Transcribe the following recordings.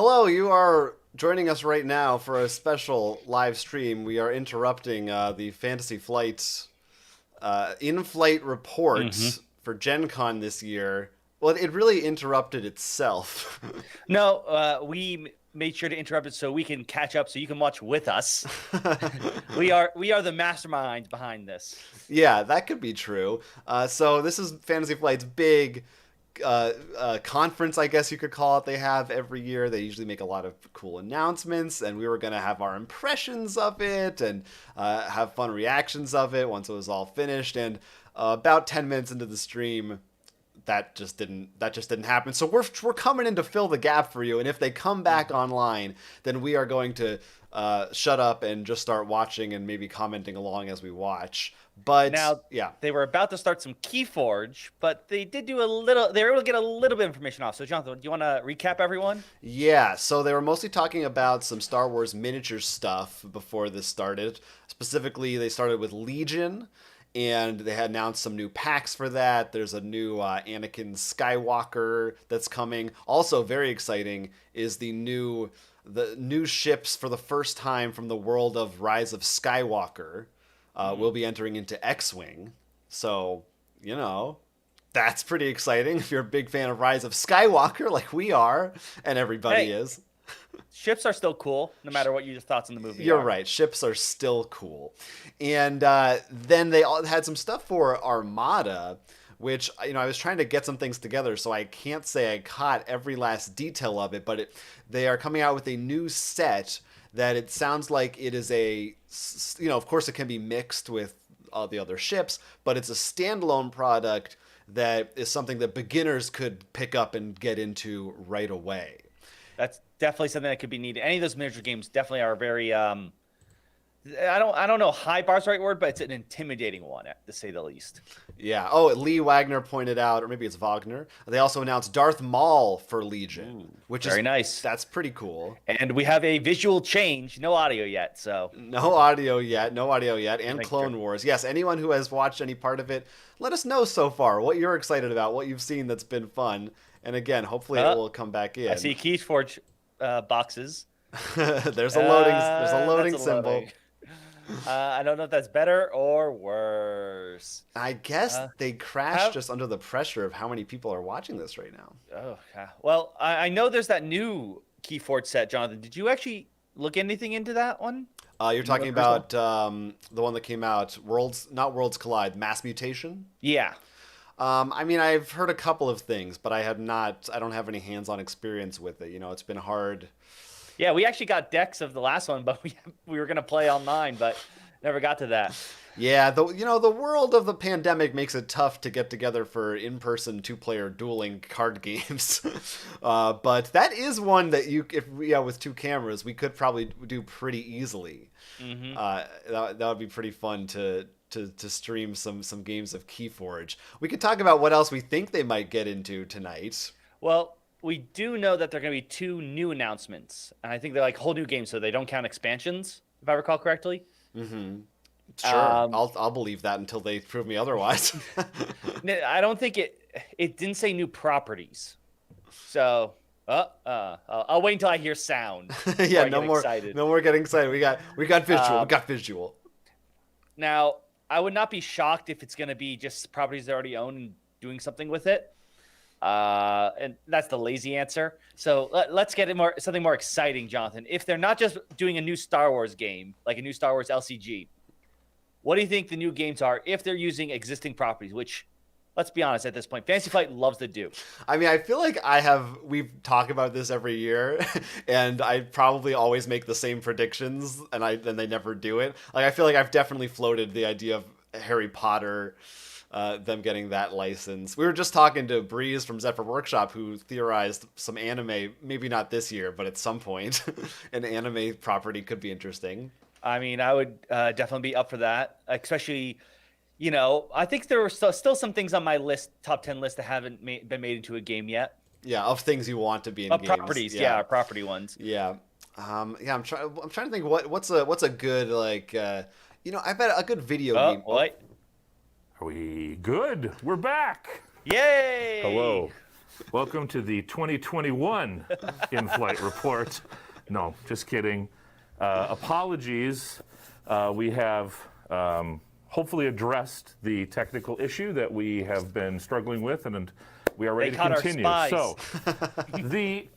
Hello, you are joining us right now for a special live stream. We are interrupting the Fantasy Flight in-flight Hmm. reports for Gen Con this year. Well, it really interrupted itself. No, we made sure to interrupt it so we can catch up, so you can watch with us. We are the masterminds behind this. Yeah, that could be true. So this is Fantasy Flight's big conference, I guess you could call it. They have every year. They usually make a lot of cool announcements, and we were gonna have our impressions of it and have fun reactions of it once it was all finished. And about 10 minutes into the stream, that just didn't happen. So we're coming in to fill the gap for you. And if they come back Mhm. online, then we are going to shut up and just start watching and maybe commenting along as we watch. But Now, yeah. they were about to start some KeyForge, but they did do a little. They were able to get a little bit of information off. So, Jonathan, do you want to recap everyone? Yeah, so they were mostly talking about some Star Wars miniature stuff before this started. Specifically, they started with Legion, and they had announced some new packs for that. There's a new Anakin Skywalker that's coming. Also, very exciting is the new ships for the first time from the world of Rise of Skywalker. Will be entering into X-wing. So, you know, that's pretty exciting if you're a big fan of Rise of Skywalker, like we are, and everybody Hey, is. ships are still cool, no matter what your thoughts on the movie You're are. right. Ships are still cool. And then they all had some stuff for Armada, which, I was trying to get some things together, so I can't say I caught every last detail of it, but they are coming out with a new set that it sounds like it is of course it can be mixed with all the other ships, but it's a standalone product that is something that beginners could pick up and get into right away. That's definitely something that could be needed. Any of those miniature games definitely are very. I don't know. High bar's the right word, but it's an intimidating one, to say the least. Yeah. Oh, Lee Wagner pointed out, or maybe it's Wagner. They also announced Darth Maul for Legion, Ooh, which is very nice. that's pretty cool. And we have a visual change, no audio yet. So No audio yet, no audio yet, just and make sure. Clone Wars. Yes, anyone who has watched any part of it, let us know so far what you're excited about, what you've seen that's been fun. And again, hopefully it Uh, will come back I in. see KeyForge boxes. There's a loading That's a symbol. loading. I don't know if that's better or worse. I guess Uh, they crashed have just under the pressure of how many people are watching this right now. oh yeah. Well, I know there's that new KeyForge set, Jonathan. Did you actually look anything into that one? You're The talking first one? about the one that came out, not Worlds Collide, Mass Mutation. Yeah. I mean, I've heard a couple of things, but I have not. I don't have any hands-on experience with it. It's been hard. Yeah, we actually got decks of the last one, but we were gonna play online, but never got to that. Yeah, the world of the pandemic makes it tough to get together for in-person two-player dueling card games. But that is one that with two cameras, we could probably do pretty easily. Hmm. That would be pretty fun to stream some games of KeyForge. We could talk about what else we think they might get into tonight. Well, we do know that there are going to be two new announcements, and I think they're like whole new games, so they don't count expansions, if I recall correctly. Mm-hmm. Sure, Um, I'll believe that until they prove me otherwise. I don't think it didn't say new properties, so I'll wait until I hear sound before Yeah, I no get more, excited. no more getting excited. We got visual. We Um, got visual. Now, I would not be shocked if it's going to be just properties they already own and doing something with it. And that's the lazy answer. So let's get something more exciting, Jonathan. If they're not just doing a new Star Wars game, like a new Star Wars LCG, what do you think the new games are if they're using existing properties, which, let's be honest, at this point, Fantasy Flight loves to do. I mean, I feel like we've talked about this every year, and I probably always make the same predictions, and they never do it. Like, I feel like I've definitely floated the idea of Harry Potter, them getting that license. We were just talking to Breeze from Zephyr Workshop, who theorized some anime, maybe not this year, but at some point, an anime property could be interesting. I mean, I would definitely be up for that, especially, I think there were still some things on my list, top 10 list, that haven't been made into a game yet. Yeah, of things you want to be in games. Properties, Yeah, yeah, property ones. yeah. Yeah, I'm trying to think what's a good I bet a good video Oh, game. Oh, what? Are we good? We're back. Yay! Hello. Welcome to the 2021 in-flight report. No, just kidding. Apologies. We have hopefully addressed the technical issue that we have been struggling with, and we are ready to continue. So, the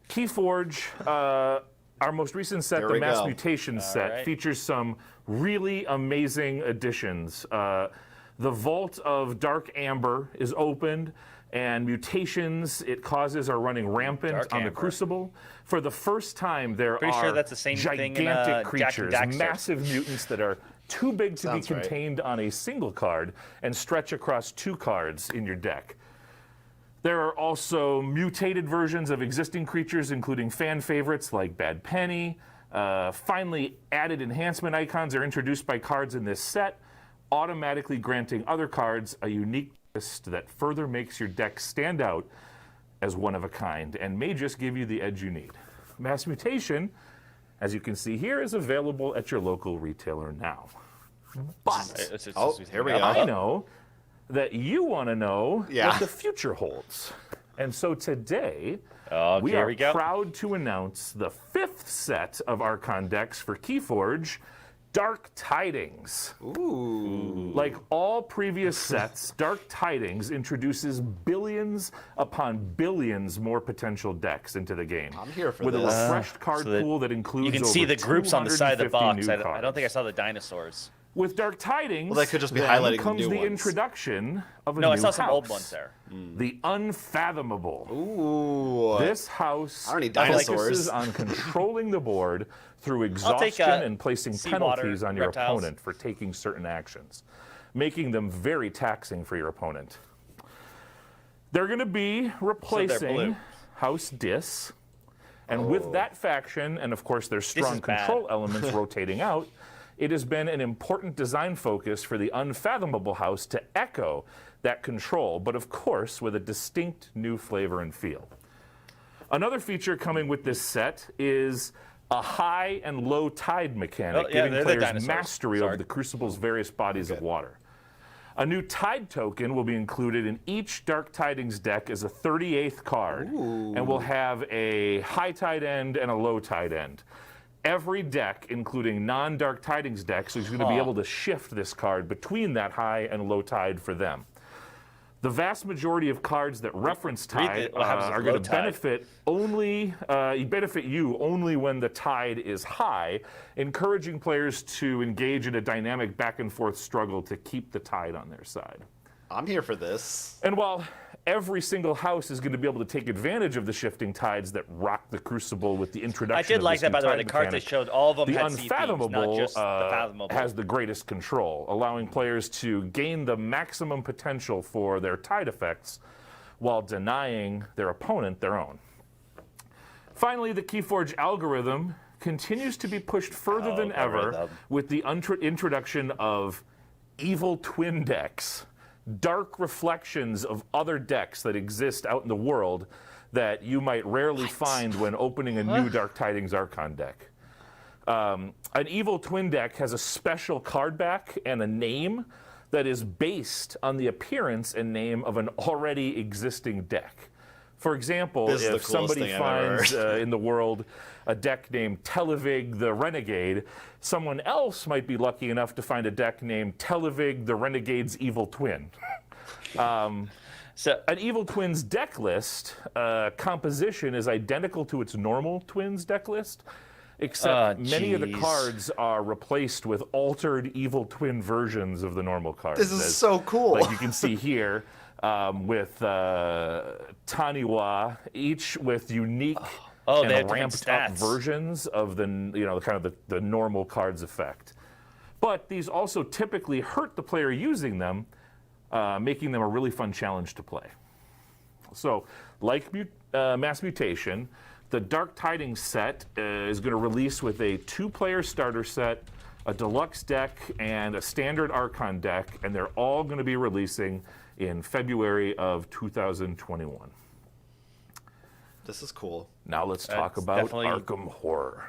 KeyForge, our most recent set, the Mass Mutation set, features some really amazing additions. The Vault of Dark Amber is opened, and mutations it causes are running rampant on the Crucible. For the first time, there are that's the same gigantic creatures, massive mutants that are too big to be contained on a single card and stretch across 2 cards in your deck. There are also mutated versions of existing creatures, including fan favorites like Bad Penny. Finally, added enhancement icons are introduced by cards in this set, automatically granting other cards a unique twist that further makes your deck stand out as one of a kind and may just give you the edge you need. Mass Mutation, as you can see here, is available at your local retailer now. But here we go. I know that you want to know what the future holds. And so today, we are proud to announce the 5th set of Archon decks for KeyForge, Dark Tidings. Ooh. Like all previous sets, Dark Tidings introduces billions upon billions more potential decks into the game. I'm here for with this. With a refreshed card pool that includes you can over see the groups on the side of the box. I don't think I saw the dinosaurs. With Dark Tidings, that could just be highlighting comes the new ones. Introduction of a new I house. saw some old ones there. The Unfathomable. Ooh. This house I don't need dinosaurs. focuses on controlling the board through exhaustion and placing penalties on your opponent for taking certain actions, making them very taxing for your opponent. They're going to be replacing House Dis, and with that faction, and of course their strong control elements rotating out, it has been an important design focus for the Unfathomable house to echo that control, but of course with a distinct new flavor and feel. Another feature coming with this set is a high and low tide mechanic, giving players mastery over the Crucible's various bodies of water. A new tide token will be included in each Dark Tidings deck as a 38th card, and will have a high tide end and a low tide end. Every deck, including non-Dark Tidings decks, is going to be able to shift this card between that high and low tide for them. The vast majority of cards that reference tide are going to benefit you only when the tide is high, encouraging players to engage in a dynamic back-and-forth struggle to keep the tide on their side. I'm here for this. And while every single house is going to be able to take advantage of the shifting tides that rock the Crucible with the introduction of this I did like that, by the way. The cards they showed, all of them the had Unfathomable, CPs, not just the Fathomable. Has the greatest control, allowing players to gain the maximum potential for their tide effects while denying their opponent their own. Finally, the KeyForge algorithm continues to be pushed further than ever with the introduction of evil twin decks. Dark reflections of other decks that exist out in the world that you might rarely find when opening a new Dark Tidings Archon deck. An evil twin deck has a special card back and a name that is based on the appearance and name of an already existing deck. For example, if somebody finds in the world a deck named Televig the Renegade, someone else might be lucky enough to find a deck named Televig the Renegade's Evil Twin. So an Evil Twins deck list composition is identical to its normal Twins deck list, except many of the cards are replaced with altered Evil Twin versions of the normal cards. This is so cool. Like you can see here. With Taniwa, each with unique and ramped up versions of the kind of the normal cards effect. But these also typically hurt the player using them, making them a really fun challenge to play. So, like Mass Mutation, the Dark Tidings set is going to release with a 2-player starter set, a deluxe deck, and a standard Archon deck, and they're all going to be releasing in February of 2021. This is cool. Now let's talk about Arkham Horror.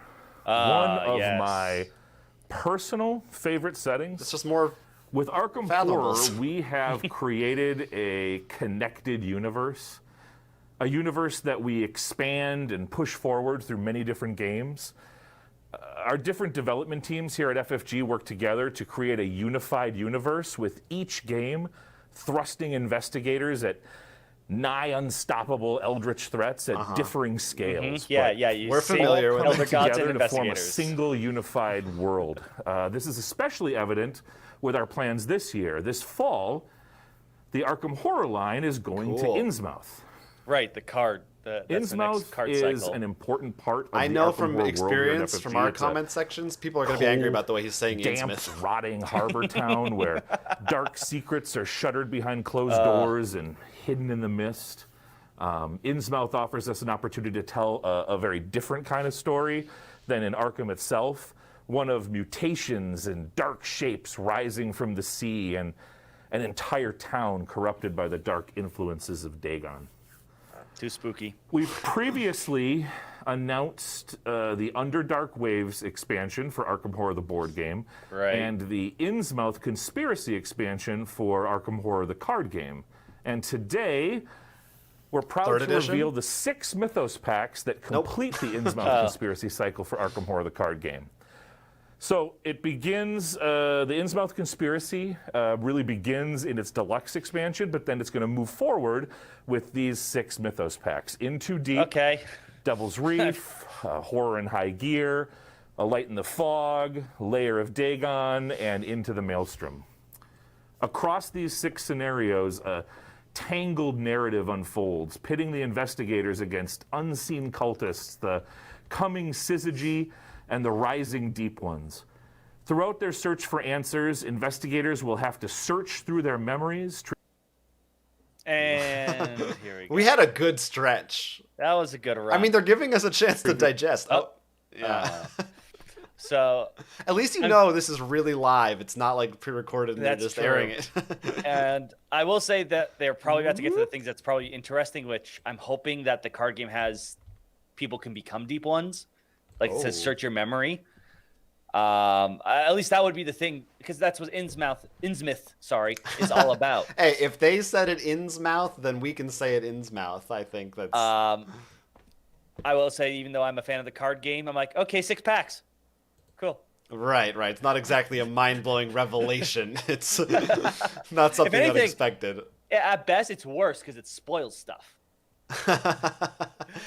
One of my personal favorite settings. It's just more With Arkham Fathomables. Horror, we have created a connected universe, a universe that we expand and push forward through many different games. Our different development teams here at FFG work together to create a unified universe, with each game thrusting investigators at nigh unstoppable eldritch threats at differing scales. Mm-hmm. We're familiar with Elder gods and together to form a investigators. single unified world. This is especially evident with our plans this year. This fall, the Arkham Horror line is going to Innsmouth. Right, the card. That's Innsmouth the card is cycle. an important part of I the know Arkham from Horror experience, world here at from FFG. our It's a comment sections, people are going to be angry cold, about the way he's saying damp, Innsmouth. rotting harbor town where dark secrets are shuttered behind closed doors and hidden in the mist. Innsmouth offers us an opportunity to tell a very different kind of story than in Arkham itself, one of mutations and dark shapes rising from the sea and an entire town corrupted by the dark influences of Dagon. Too spooky. We've previously announced the Underdark Waves expansion for Arkham Horror the board game, and the Innsmouth Conspiracy expansion for Arkham Horror the card game. And today, we're proud to reveal the 6 Mythos packs that complete the Innsmouth Conspiracy cycle for Arkham Horror the card game. So it begins, the Innsmouth Conspiracy really begins in its deluxe expansion, but then it's going to move forward with these 6 Mythos packs. In Too Deep, Devil's Reef, Horror in High Gear, A Light in the Fog, Lair of Dagon, and Into the Maelstrom. Across these 6 scenarios, a tangled narrative unfolds, pitting the investigators against unseen cultists, the coming syzygy, and the rising Deep Ones. Throughout their search for answers, investigators will have to search through their memories. And here we go. We had a good stretch. That was a good run. I mean, they're giving us a chance to digest. So at least you know this is really live. It's not like pre-recorded and they're just airing it. And I will say that they're probably about to get to the things that's probably interesting, which I'm hoping that the card game has people can become Deep Ones. Like it says, search your memory. At least that would be the thing, because that's what Innsmouth, is all about. Hey, if they said it Innsmouth, then we can say it Innsmouth. I think that's. I will say, even though I'm a fan of the card game, I'm like, okay, 6 packs, cool. Right. It's not exactly a mind-blowing revelation. It's not something unexpected. At best, it's worse because it spoils stuff.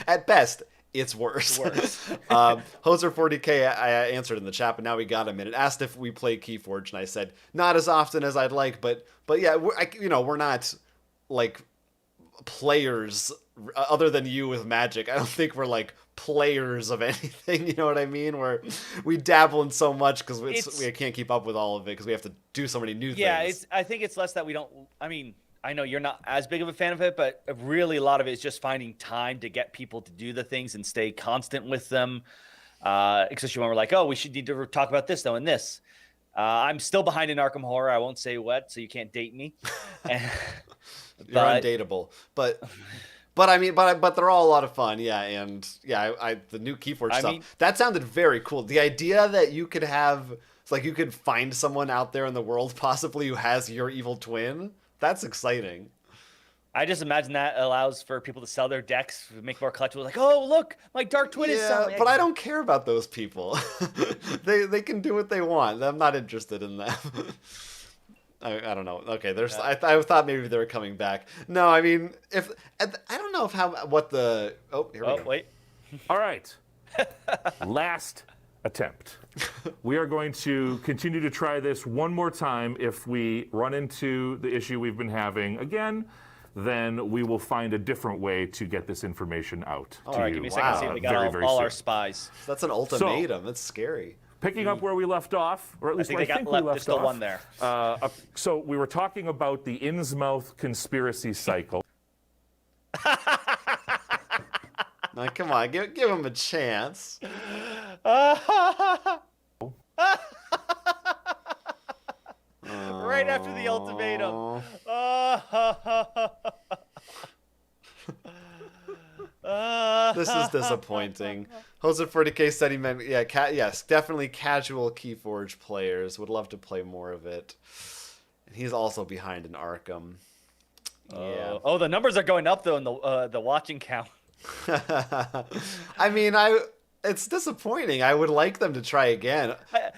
At best. It's worse. Hoser 40K, I answered in the chat, but now we got him. And it asked if we play KeyForge, and I said not as often as I'd like, but yeah, we're not like players other than you with Magic. I don't think we're like players of anything. You know what I mean? We dabble in so much because we can't keep up with all of it because we have to do so many new things. Yeah, I think it's less that we don't. I mean, I know you're not as big of a fan of it, but really a lot of it is just finding time to get people to do the things and stay constant with them. Especially when we're like, oh, we should need to talk about this, though, and this. I'm still behind in Arkham Horror. I won't say what, so you can't date me. You're undateable. But I mean, but they're all a lot of fun. Yeah, and yeah, the new KeyForge stuff, that sounded very cool. The idea that you could have, it's like you could find someone out there in the world possibly who has your evil twin. That's exciting. I just imagine that allows for people to sell their decks, make more collectibles. Like, oh, look, my dark twin is selling. But I don't care about those people. they can do what they want. I'm not interested in them. I don't know. Okay, I thought maybe they were coming back. No, I mean, I don't know here we go. Wait. All right. Last attempt. We are going to continue to try this one more time. If we run into the issue we've been having again, then we will find a different way to get this information out to you. All right, give me a second to see if we got all our spies. That's an ultimatum. That's scary. Picking up where we left off, or at least where I think we left off. There's still one there. So we were talking about the Innsmouth Conspiracy cycle. Now, come on, give him a chance. Right after the ultimatum. This is disappointing. Hoser 40K said he meant, yes, definitely casual KeyForge players. Would love to play more of it. And he's also behind in Arkham. Yeah. Oh, the numbers are going up though in the watching count. I mean, it's disappointing. I would like them to try again.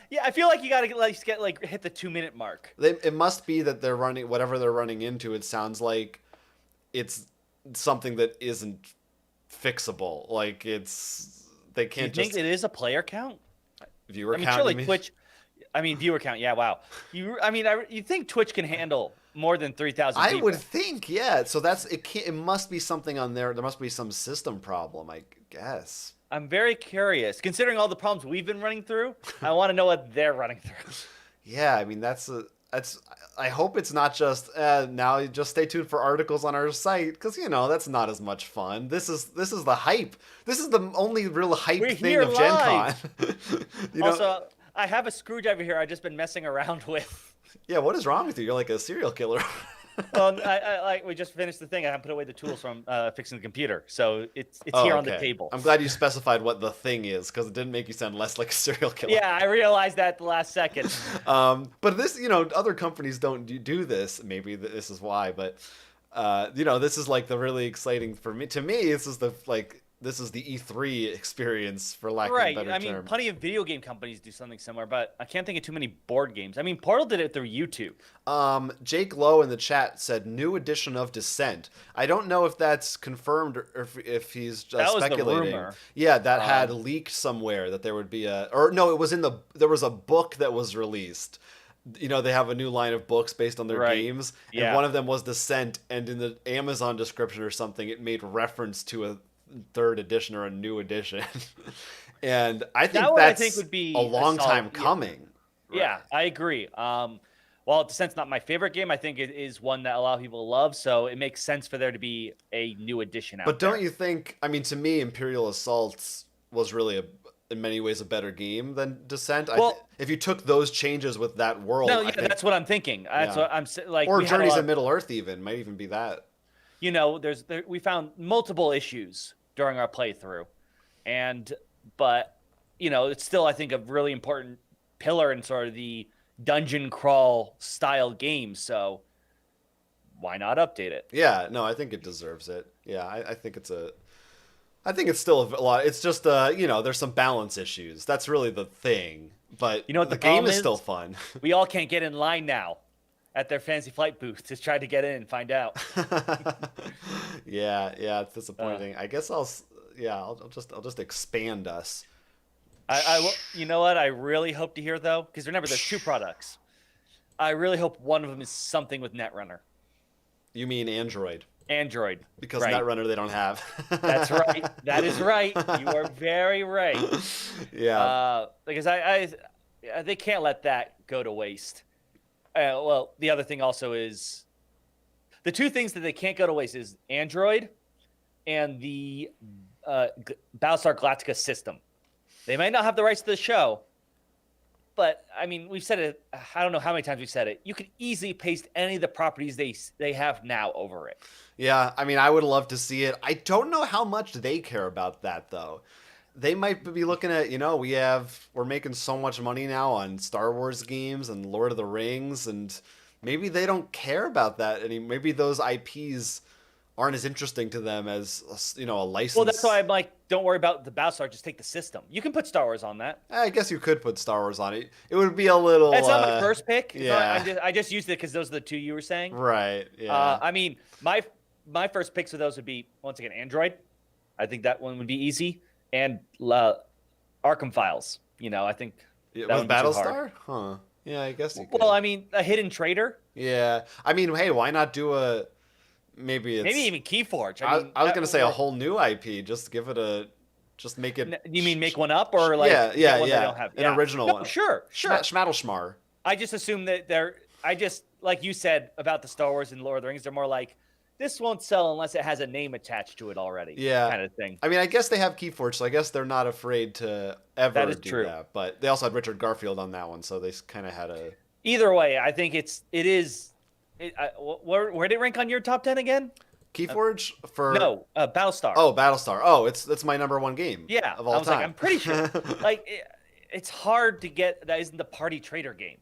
Yeah, I feel like you gotta hit the 2-minute mark. It must be that they're running whatever they're running into. It sounds like it's something that isn't fixable. Like they can't. Do you think it is a player count? Viewer count. Surely Twitch. Viewer count. Yeah, wow. You think Twitch can handle more than 3,000 people? I would think, yeah. So it must be something on there. There must be some system problem, I guess. I'm very curious. Considering all the problems we've been running through, I want to know what they're running through. Yeah, I mean that's. I hope it's not just now. You just stay tuned for articles on our site because that's not as much fun. This is the hype. This is the only real hype thing of Gen Con. Also, I have a screwdriver here. I've just been messing around with. Yeah, what is wrong with you? You're like a serial killer. Well, we just finished the thing. I haven't put away the tools from fixing the computer, so it's here on the table. I'm glad you specified what the thing is because it didn't make you sound less like a serial killer. Yeah, I realized that the last second. But this, other companies don't do this. Maybe this is why, but this is like the really exciting for me. To me, this is the E3 experience, for lack of a better term. Right. Plenty of video game companies do something similar, but I can't think of too many board games. Portal did it through YouTube. Jake Lowe in the chat said new edition of Descent. I don't know if that's confirmed or if he's just speculating. Was the rumor. Yeah, that had leaked somewhere that there would be it was there was a book that was released. They have a new line of books based on their games, and one of them was Descent, and in the Amazon description or something, it made reference to a third edition or a new edition. And I think that's would be a long time coming. Yeah, I agree. While Descent's not my favorite game, I think it is one that a lot of people love, so it makes sense for there to be a new edition out there. But don't you think, to me, Imperial Assaults was really in many ways a better game than Descent. Well, if you took those changes with that world, that's what I'm thinking. That's what I'm like. Or Journeys in Middle Earth might even be that. We found multiple issues during our playthrough, but it's still, I think, a really important pillar in sort of the dungeon crawl style game. So why not update it? Yeah, no, I think it deserves it. Yeah, I think it's still a lot. It's just there's some balance issues. That's really the thing. But the game is still fun. We all can't get in line now at their Fantasy Flight booth to try to get in and find out. Yeah, it's disappointing. I guess I'll just expand us. You know what? I really hope to hear though, because remember there's two products. I really hope one of them is something with Netrunner. You mean Android? Android. Because Netrunner they don't have. That's right. That is right. You are very right. Yeah. Because they can't let that go to waste. Well, the other thing also is the two things that they can't go to waste is Android and the Battlestar Galactica system. They might not have the rights to the show, but we've said it. I don't know how many times we've said it. You could easily paste any of the properties they have now over it. Yeah, I would love to see it. I don't know how much they care about that though. They might be looking at, we're making so much money now on Star Wars games and Lord of the Rings, and maybe they don't care about that. Maybe those IPs aren't as interesting to them as, a license. Well, that's why I'm like, don't worry about the Battlestar, just take the system. You can put Star Wars on that. I guess you could put Star Wars on it. It would be a little... That's not my first pick. Yeah. I just used it because those are the two you were saying. Right, yeah. My first picks for those would be, once again, Android. I think that one would be easy. And Arkham Files. I think that with Battlestar? Huh. Yeah, I guess you could. Well, a hidden traitor. Yeah. Hey, why not do maybe even KeyForge. I was going to say a whole new IP. Just make it... You mean make one up or like... Yeah. They don't have? An original one. Sure. Schmaddle-schmar. I just assume that like you said about the Star Wars and Lord of the Rings, they're more like, this won't sell unless it has a name attached to it already. Yeah. Kind of thing. I guess they have KeyForge, so I guess they're not afraid to ever do that. But they also had Richard Garfield on that one, so they kind of had a... Either way, I think it is... where did it rank on your top 10 again? KeyForge for... No, Battlestar. Oh, Battlestar. Oh, that's my number one game of all time. Like, I'm pretty sure. It's hard to get... That isn't the party trader game.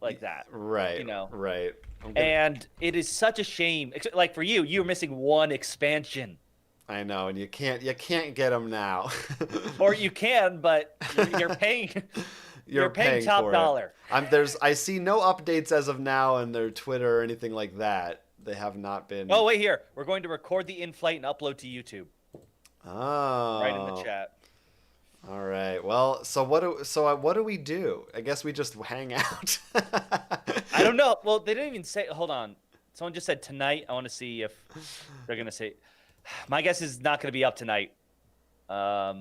like that. Right. You know. Right. And it is such a shame. Like for you're missing one expansion. I know, and you can't get them now. Or you can, but you're paying. You're paying top dollar. I see no updates as of now on their Twitter or anything like that. They have not been. Oh wait, here we're going to record the in-flight and upload to YouTube. Oh. Right in the chat. All right. Well, so what do we do? I guess we just hang out. I don't know. Well, they didn't even say. Hold on. Someone just said tonight. I want to see if they're gonna say. My guess is not gonna be up tonight. I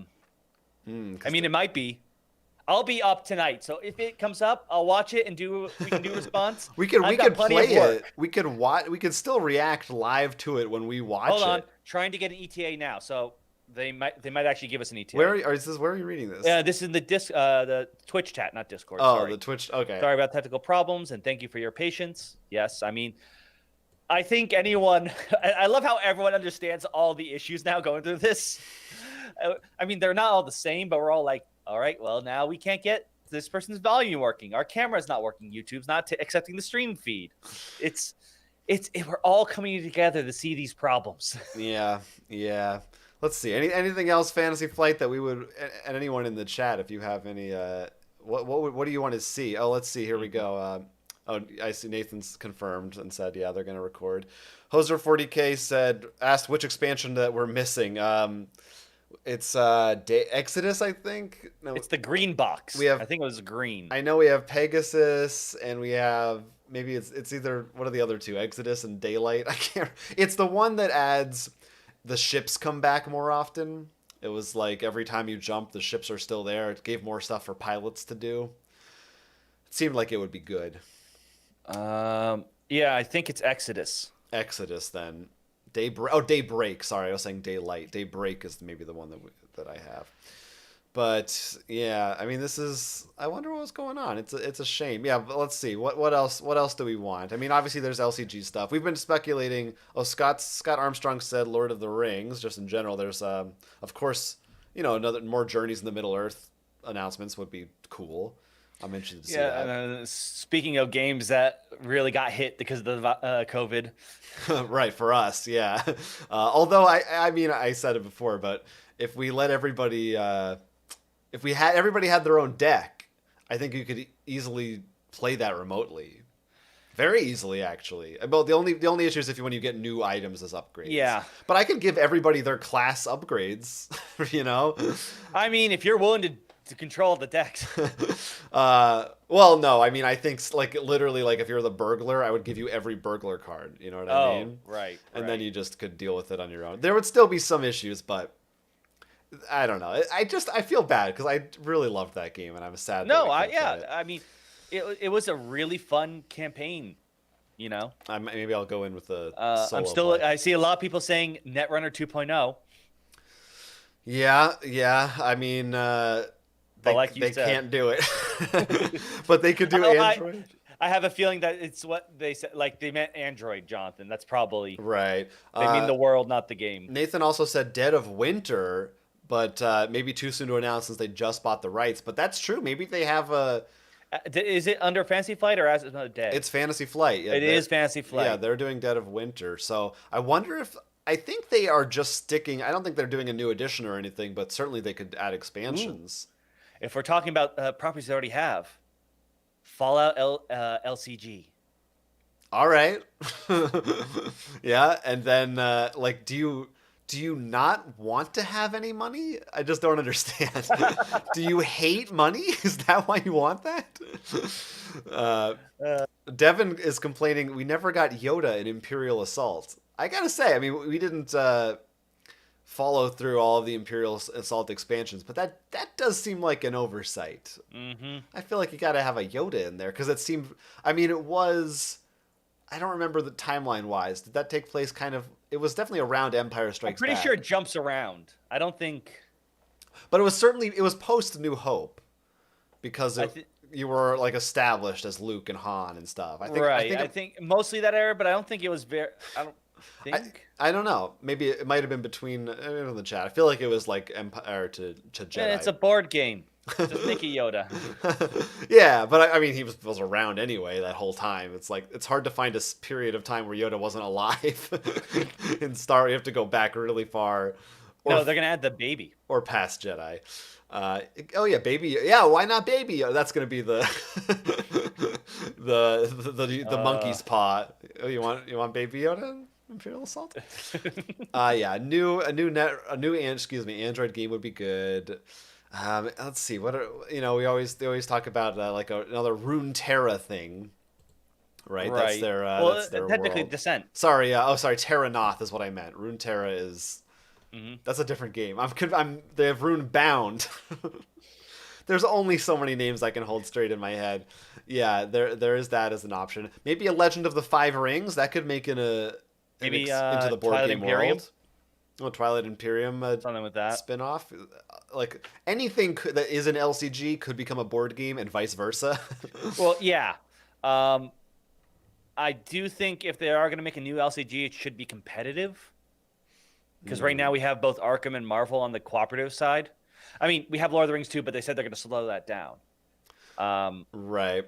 mean, it might be. I'll be up tonight, so if it comes up, I'll watch it and we can do response. we could play it. We could watch. We could still react live to it when we watch it. Hold on, trying to get an ETA now, so they might actually give us an ETA. Where are you reading this? Yeah, this is the Twitch chat, not Discord. Oh, sorry. The Twitch. Okay. Sorry about technical problems, and thank you for your patience. Yes, I mean, I think anyone. I love how everyone understands all the issues now going through this. I mean, they're not all the same, but we're all like, all right, well, now we can't get this person's volume working. Our camera's not working. YouTube's not accepting the stream feed. We're all coming together to see these problems. Yeah. Let's see. Anything else, Fantasy Flight, that we would, and anyone in the chat, if you have any, what do you want to see? Oh, let's see. Here we go. I see Nathan's confirmed and said, yeah, they're going to record. Hoser40K asked which expansion that we're missing. It's Exodus, I think. No, it's the green box. I think it was green. I know we have Pegasus, and we have maybe it's either what are the other two? Exodus and Daylight. I can't. It's the one that adds the ships come back more often. It was like every time you jump, the ships are still there. It gave more stuff for pilots to do. It seemed like it would be good. Yeah, I think it's Exodus. Exodus then. Daybreak. Sorry, I was saying Daylight. Daybreak is maybe the one that I have. But yeah, I mean, I wonder what's going on. It's a shame. Yeah, but let's see. What else do we want? I mean, obviously there's LCG stuff. We've been speculating. Oh, Scott Armstrong said Lord of the Rings. Just in general, there's of course, more Journeys in the Middle Earth announcements would be cool. I'm interested to see that. Speaking of games that really got hit because of the COVID. Right, for us, yeah. Although, I mean, I said it before, but if we let everybody... everybody had their own deck, I think you could easily play that remotely. Very easily, actually. Well, the only issue is when you get new items as upgrades. Yeah. But I can give everybody their class upgrades, I mean, if you're willing to control the decks. Well, no, I mean, I think literally if you're the burglar, I would give you every burglar card. You know what I mean? Right. And then you just could deal with it on your own. There would still be some issues, but I don't know. I feel bad because I really loved that game and I'm sad. I mean, it was a really fun campaign. Maybe I'll go in with the. I see a lot of people saying Netrunner 2.0. Yeah. I mean, they said, can't do it, but they could do Android. I have a feeling that it's what they said. Like they meant Android, Jonathan. That's probably right. They mean the world, not the game. Nathan also said Dead of Winter, but maybe too soon to announce since they just bought the rights. But that's true. Maybe they have a. Is it under Fantasy Flight or as another Dead? It's Fantasy Flight. Yeah, it is Fantasy Flight. Yeah, they're doing Dead of Winter. So I wonder if. I think they are just sticking. I don't think they're doing a new edition or anything, but certainly they could add expansions. Ooh. If we're talking about properties they already have, Fallout LCG. All right. Yeah, and then do you not want to have any money? I just don't understand. Do you hate money? Is that why you want that? Devin is complaining we never got Yoda in Imperial Assault. I gotta say, I mean, we didn't follow through all of the Imperial Assault expansions, but that does seem like an oversight. Mm-hmm. I feel like you gotta have a Yoda in there because it seemed. I mean, it was. I don't remember the timeline wise. Did that take place kind of? It was definitely around Empire Strikes Back. I'm pretty sure it jumps around. I don't think. But it was post New Hope, because you were established as Luke and Han and stuff. I think mostly that era, but I don't think it was very. I don't know. Maybe it might have been between in the chat. I feel like it was like Empire to Jedi. Yeah, it's a board game. Just make a Yoda. Yeah, but I mean, he was around anyway that whole time. It's like it's hard to find a period of time where Yoda wasn't alive in Star. You have to go back really far. No, they're gonna add the baby or past Jedi. Oh yeah, baby. Yeah, why not baby? That's gonna be the the monkey's paw. Oh, you want baby Yoda? Imperial Assault. Yeah, a new Android game would be good. Let's see. What are they always talk about like another Runeterra thing, right? That's their that's their technically world. Descent. Sorry, Terra Noth is what I meant. Runeterra is that's a different game. They have Rune Bound. There's only so many names I can hold straight in my head. Yeah, there is that as an option. Maybe a Legend of the Five Rings that could make into the board Twilight game Imperium? world. Oh, Twilight Imperium, Something with that spin-off. Like anything that is an LCG could become a board game, and vice versa. Well, yeah. I do think if they are going to make a new LCG, it should be competitive. Because right now we have both Arkham and Marvel on the cooperative side. I mean, we have Lord of the Rings too, but they said they're going to slow that down. Right.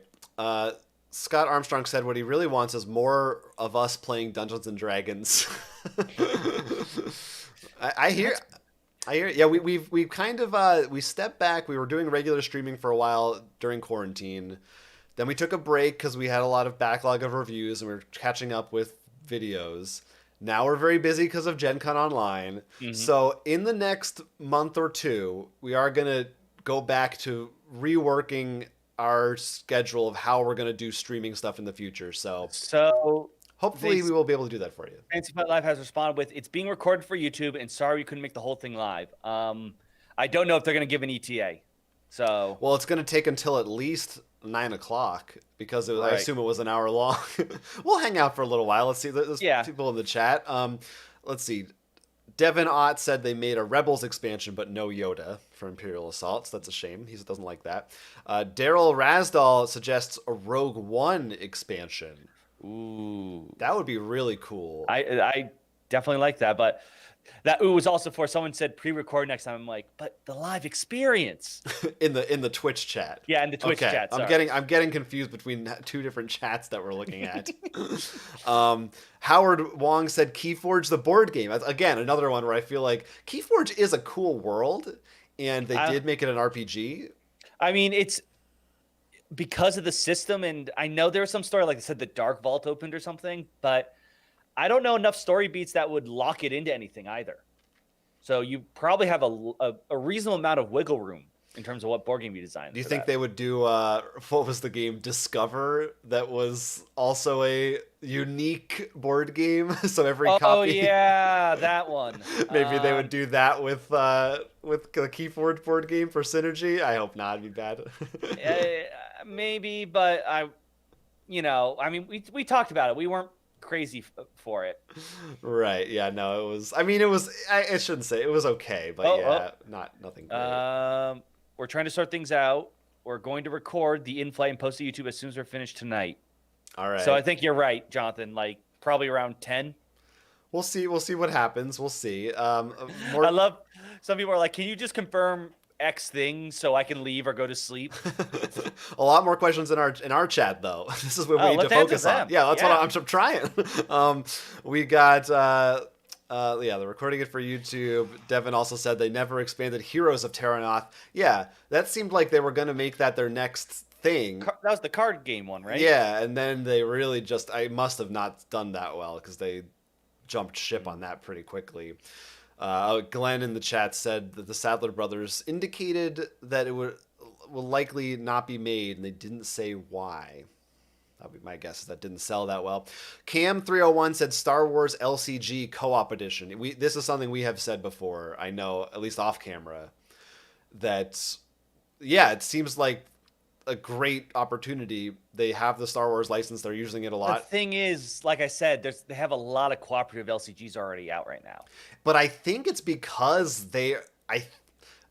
Scott Armstrong said what he really wants is more of us playing Dungeons and Dragons. I hear. Yeah, we kind of we stepped back. We were doing regular streaming for a while during quarantine. Then we took a break because we had a lot of backlog of reviews and we were catching up with videos. Now we're very busy because of Gen Con Online. Mm-hmm. So in the next month or two, we are going to go back to reworking our schedule of how we're going to do streaming stuff in the future. So hopefully we will be able to do that for you. Fancy Fight Live has responded with, it's being recorded for YouTube, and sorry we couldn't make the whole thing live. I don't know if they're going to give an ETA. So well, it's going to take until at least 9 o'clock because I assume it was an hour long. We'll hang out for a little while. Let's see. There's people in the chat. Let's see. Devin Ott said they made a Rebels expansion, but no Yoda for Imperial Assaults. That's a shame. He doesn't like that. Daryl Rasdal suggests a Rogue One expansion. Ooh. That would be really cool. I definitely like that, but that was also for someone said pre-record next time. I'm like, but the live experience in the Twitch chat. Yeah, in the Twitch chat. Sorry. I'm getting confused between two different chats that we're looking at. Howard Wong said KeyForge the board game. Again, another one where I feel like KeyForge is a cool world, and they did make it an RPG. I mean, it's because of the system, and I know there was some story like they said the Dark Vault opened or something, but I don't know enough story beats that would lock it into anything either. So you probably have a reasonable amount of wiggle room in terms of what board game you design. Do you think they would do, what was the game, Discover, that was also a unique board game? So every copy... Oh, yeah, that one. Maybe they would do that with the KeyForge board game for Synergy? I hope not. It'd be bad. Maybe, but I mean, we talked about it. We weren't crazy for it. Right. Yeah, no, it was, I shouldn't say, it was okay, but nothing great. We're trying to sort things out. We're going to record the in-flight and post to YouTube as soon as we're finished tonight. All right. So I think you're right, Jonathan, like probably around 10. We'll see what happens. We'll see. I love, some people are like, can you just confirm X thing so I can leave or go to sleep? A lot more questions in our chat though. This is what we need to focus on. Yeah, that's what I'm trying. We got they're recording it for YouTube. Devin also said they never expanded Heroes of Terra Noth. Yeah, that seemed like they were going to make that their next thing. That was the card game one, right? Yeah, and then they really I must have not done that well because they jumped ship on that pretty quickly. Glenn in the chat said that the Sadler brothers indicated that it will likely not be made, and they didn't say why. That would be my guess. That didn't sell that well. Cam301 said Star Wars LCG co-op edition. This is something we have said before. I know, at least off camera, that it seems like a great opportunity. They have the Star Wars license. They're using it a lot. The thing is, like I said, they have a lot of cooperative LCGs already out right now. But I think it's because I'm wrong.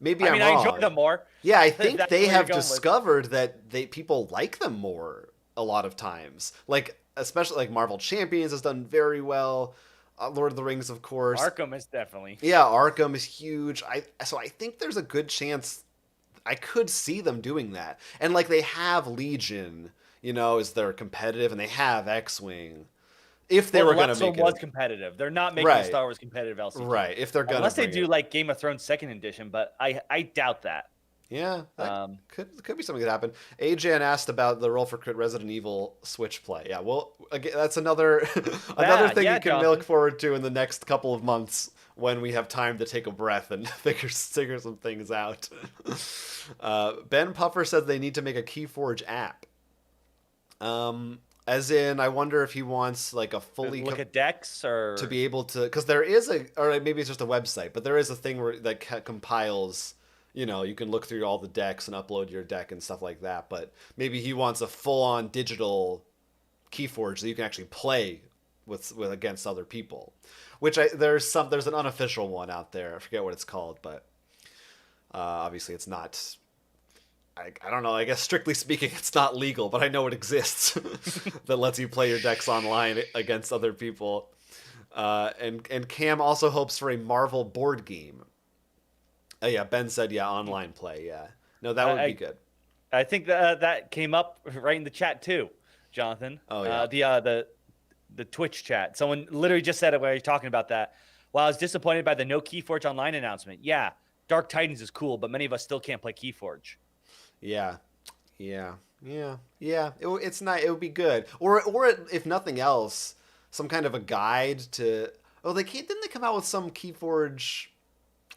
I enjoy them more. Yeah, I think they have discovered that people like them more a lot of times. Like, especially like Marvel Champions has done very well. Lord of the Rings, of course. Arkham is definitely. Yeah, Arkham is huge. So I think there's a good chance I could see them doing that. And like they have Legion, is their competitive, and they have X-Wing. If they were going to make it, was competitive. They're not making a Star Wars competitive LCG, right? If they're going to, unless they do like Game of Thrones Second Edition, but I doubt that. Yeah, that could be something that happened. Ajan asked about the Roll for Crit Resident Evil Switch play. Yeah, well, again, that's another thing you can look forward to in the next couple of months when we have time to take a breath and figure some things out. Ben Puffer said they need to make a KeyForge app. As in, I wonder if he wants like a fully look at decks or to be able to, because there is or maybe it's just a website, but there is a thing that compiles. You can look through all the decks and upload your deck and stuff like that. But maybe he wants a full-on digital KeyForge that you can actually play with against other people. Which there's an unofficial one out there. I forget what it's called, but obviously it's not. I don't know. I guess strictly speaking, it's not legal, but I know it exists that lets you play your decks online against other people. And Cam also hopes for a Marvel board game. Oh, yeah, Ben said, online play, yeah. No, that would be good. I think that came up right in the chat, too, Jonathan. Oh, yeah. The Twitch chat. Someone literally just said it while you're talking about that. Well, I was disappointed by the no KeyForge Online announcement. Yeah, Dark Titans is cool, but many of us still can't play KeyForge. Yeah. It's not. It would be good. Or if nothing else, some kind of a guide to... Oh, didn't they come out with some KeyForge...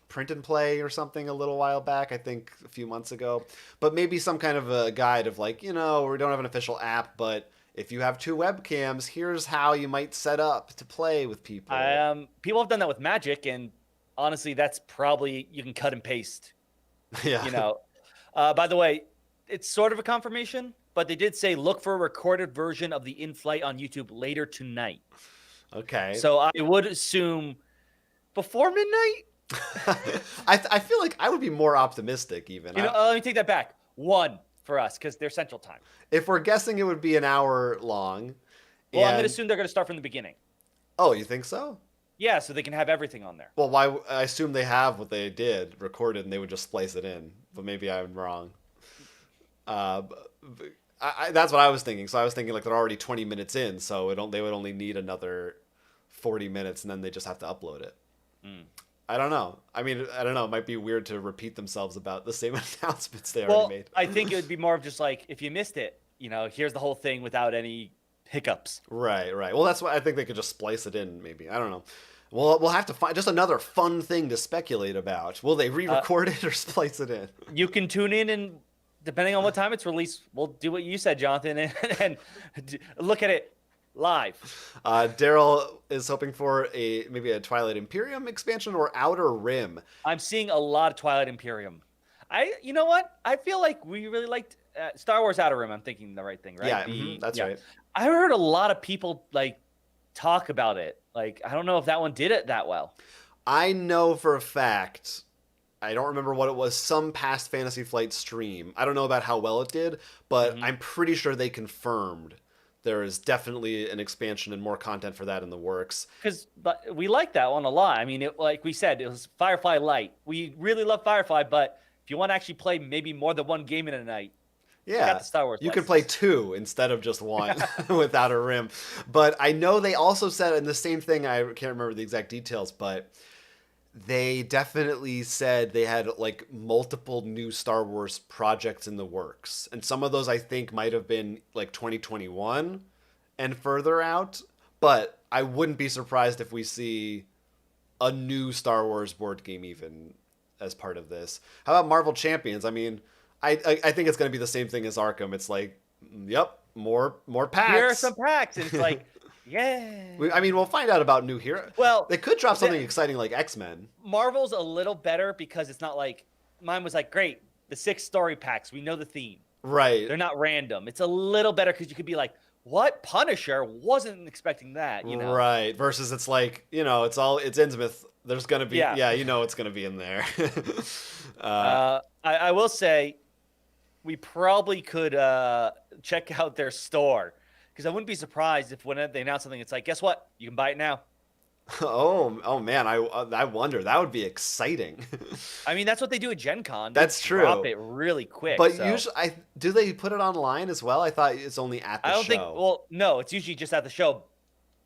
print and play or something a little while back, I think a few months ago, but maybe some kind of a guide of like, we don't have an official app, but if you have 2 webcams, here's how you might set up to play with people. People have done that with Magic, and honestly, that's probably, you can cut and paste. Yeah. By the way, it's sort of a confirmation, but they did say look for a recorded version of the in-flight on YouTube later tonight. Okay. So I would assume before midnight. I feel like I would be more optimistic even. Let me take that back. 1 for us because they're Central Time. If we're guessing, it would be an hour long. Well, I'm going to assume they're going to start from the beginning. Oh, you think so? Yeah, so they can have everything on there. Well, why? I assume they have what they did recorded, and they would just splice it in. But maybe I'm wrong. That's what I was thinking. So I was thinking like they're already 20 minutes in, so they would only need another 40 minutes, and then they just have to upload it. I don't know. I mean, I don't know. It might be weird to repeat themselves about the same announcements they already made. I think it would be more of just like, if you missed it, here's the whole thing without any hiccups. Right. Well, that's why I think they could just splice it in, maybe. I don't know. We'll have to find just another fun thing to speculate about. Will they re-record it or splice it in? You can tune in, and depending on what time it's released, we'll do what you said, Jonathan, and look at it live. Daryl is hoping for maybe a Twilight Imperium expansion or Outer Rim. I'm seeing a lot of Twilight Imperium. You know what? I feel like we really liked Star Wars Outer Rim. I'm thinking the right thing, right? Yeah, that's right. I heard a lot of people talk about it. I don't know if that one did it that well. I know for a fact. I don't remember what it was. Some past Fantasy Flight stream. I don't know about how well it did, but I'm pretty sure they confirmed there is definitely an expansion and more content for that in the works. Because we like that one a lot. I mean, like we said, it was Firefly Light. We really love Firefly, but if you want to actually play maybe more than one game in a night, got the Star Wars you can play 2 instead of just 1 with Outer Rim. But I know they also said, and the same thing, I can't remember the exact details, but they definitely said they had multiple new Star Wars projects in the works. And some of those I think might have been 2021 and further out. But I wouldn't be surprised if we see a new Star Wars board game even as part of this. How about Marvel Champions? I mean, I think it's going to be the same thing as Arkham. It's more packs. Here are some packs. And it's yeah. I mean, we'll find out about new hero. Well, they could drop something exciting like X-Men. Marvel's a little better because it's not mine was great, the 6 story packs. We know the theme. Right. They're not random. It's a little better because you could be what? Punisher? Wasn't expecting that, Right. Versus it's it's Innsmouth. There's going to be, it's going to be in there. I will say we probably could check out their store. Because I wouldn't be surprised if when they announce something, it's guess what? You can buy it now. Oh man, I wonder. That would be exciting. I mean, that's what they do at Gen Con. That's true. Drop it really quick. But so. usually, do they put it online as well? I thought it's only at the show. I don't think. Well, no, it's usually just at the show,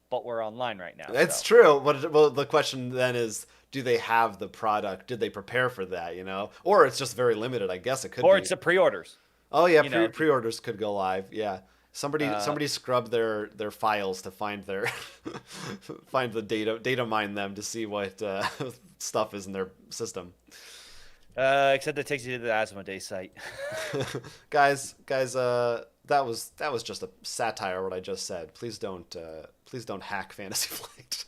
but we're online right now. That's true. But the question then is, do they have the product? Did they prepare for that? Or it's just very limited. I guess it could. Or be. it's the pre-orders. Oh yeah, pre-orders could go live. Yeah. Somebody scrubbed their files to find their find the data mine them to see what stuff is in their system. Except it takes you to the Asmodee site. guys, that was just a satire what I just said. Please don't hack Fantasy Flight.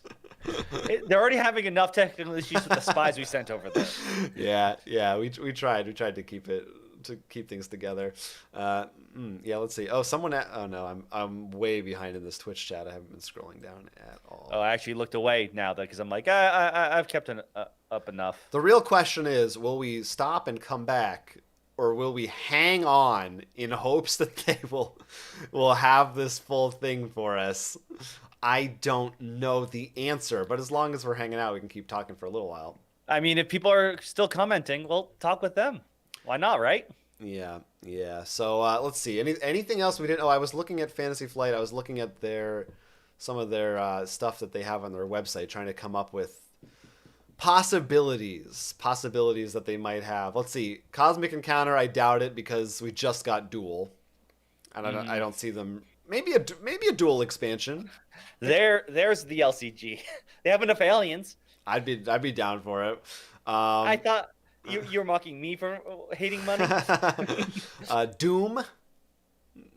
They're already having enough technical issues with the spies we sent over there. Yeah, we tried to keep things together. Yeah, let's see. Oh, oh no, I'm way behind in this Twitch chat. I haven't been scrolling down at all. Oh, I actually looked away now because I'm like, I've kept up enough. The real question is, will we stop and come back, or will we hang on in hopes that they will have this full thing for us? I don't know the answer, but as long as we're hanging out, we can keep talking for a little while. I mean, if people are still commenting, we'll talk with them. Why not, right? Yeah. So let's see. Anything else we didn't know? I was looking at Fantasy Flight. I was looking at some of their stuff that they have on their website, trying to come up with possibilities that they might have. Let's see. Cosmic Encounter, I doubt it because we just got Duel, and I don't see them. Maybe a Duel expansion. There's the LCG. They have enough aliens. I'd be down for it. I thought you were mocking me for hating money. Doom.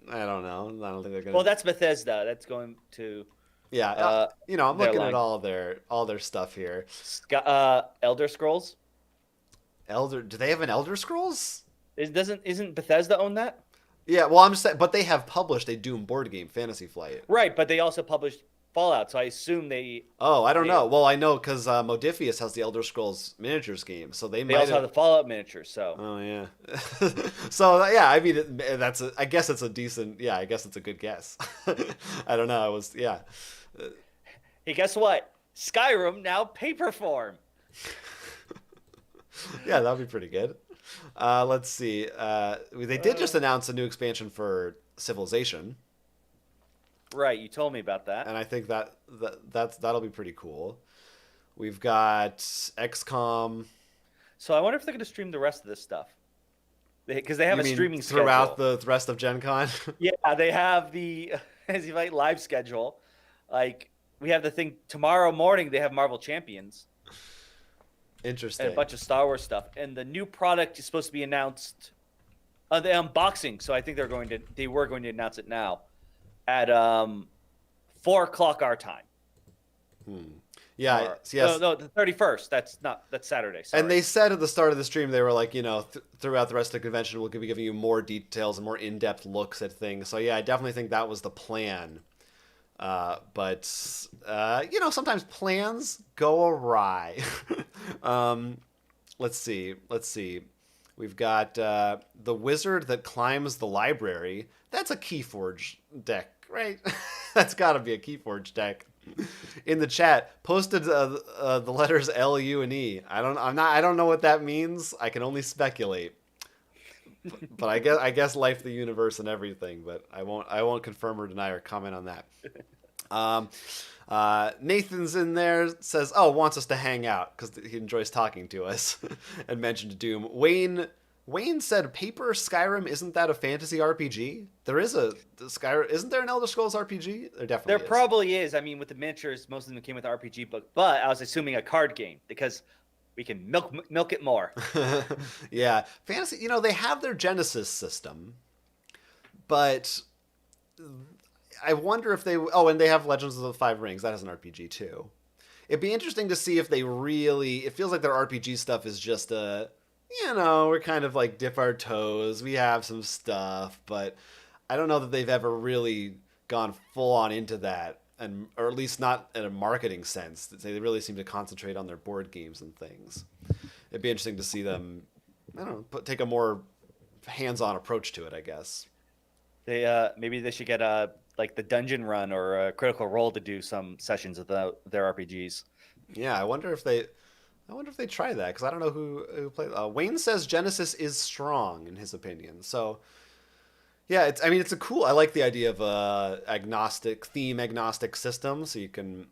I don't know. I don't think they're gonna. Well, that's Bethesda. That's going to. Yeah, I'm looking at all their stuff here. Elder Scrolls. Do they have an Elder Scrolls? Isn't Bethesda own that? Yeah, well, I'm just saying, but they have published a Doom board game, Fantasy Flight. Right, but they also published Fallout, so I assume they. Oh, I don't know. Well, I know because Modiphius has the Elder Scrolls miniatures game, so they might also have the Fallout miniatures. So. Oh yeah. So yeah, I mean I guess it's a decent. Yeah, I guess it's a good guess. I don't know. Hey, guess what? Skyrim now paper form. Yeah, that'd be pretty good. Let's see. They did just announce a new expansion for Civilization. Right, you told me about that. And I think that'll be pretty cool. We've got XCOM. So I wonder if they're going to stream the rest of this stuff. Because they have a streaming schedule. Throughout the rest of Gen Con? Yeah, they have the Fantasy Flight live schedule. Like, we have the thing tomorrow morning, they have Marvel Champions. Interesting. And a bunch of Star Wars stuff. And the new product is supposed to be announced. The unboxing. So I think they were going to announce it now. At 4:00 our time. Yeah. Yes. No, the 31st. That's Saturday. Sorry. And they said at the start of the stream, they were like, throughout the rest of the convention, we'll be giving you more details and more in-depth looks at things. So yeah, I definitely think that was the plan. But sometimes plans go awry. Let's see. We've got the Wizard That Climbs the Library. That's a KeyForge deck, right? That's got to be a KeyForge deck. In the chat, posted the letters L, U, and E. I don't know what that means. I can only speculate. But I guess life, the universe, and everything. But I won't confirm or deny or comment on that. Nathan's in there, says, wants us to hang out because he enjoys talking to us, and mentioned Doom. Wayne said, "Paper Skyrim, isn't that a fantasy RPG? There is a Skyrim. Isn't there an Elder Scrolls RPG? There definitely is. Probably is. I mean, with the miniatures, most of them came with the RPG book, but I was assuming a card game because we can milk it more." Yeah, fantasy. They have their Genesis system, but I wonder if they. Oh, and they have Legends of the Five Rings. That has an RPG too. It'd be interesting to see if they really. It feels like their RPG stuff is just a. We're kind of like dip our toes. We have some stuff, but I don't know that they've ever really gone full on into that, or at least not in a marketing sense. They really seem to concentrate on their board games and things. It'd be interesting to see them, take a more hands-on approach to it, I guess. They maybe they should get like the Dungeon Run or Critical Role to do some sessions of their RPGs. Yeah, I wonder if they try that, because I don't know who played. Wayne says Genesis is strong in his opinion. So yeah, it's a cool. I like the idea of theme agnostic system, so you can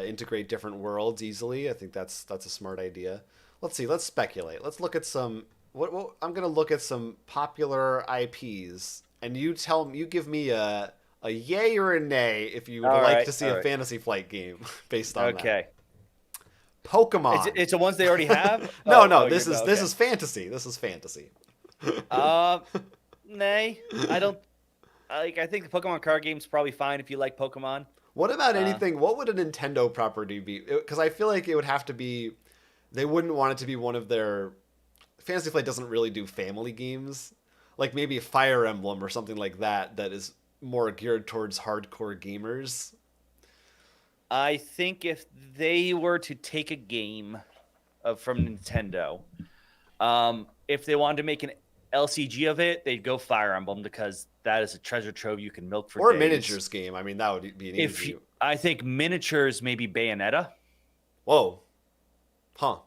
integrate different worlds easily. I think that's a smart idea. Let's see. Let's speculate. Let's look at some. What I'm gonna look at some popular IPs, and you give me a yay or a nay if you would like to see a Fantasy Flight game based on that. Okay. Pokemon. It's the ones they already have. No. This is fantasy. This is fantasy. Nay, I don't. I think the Pokemon card game's probably fine if you like Pokemon. What about anything? What would a Nintendo property be? Because I feel like it would have to be. They wouldn't want it to be one of their. Fantasy Flight doesn't really do family games, like maybe Fire Emblem or something like that. That is more geared towards hardcore gamers. I think if they were to take a game from Nintendo, if they wanted to make an LCG of it, they'd go Fire Emblem, because that is a treasure trove you can milk for or days. A miniatures game. I mean, that would be an easy. I think miniatures, maybe Bayonetta. Whoa. Huh.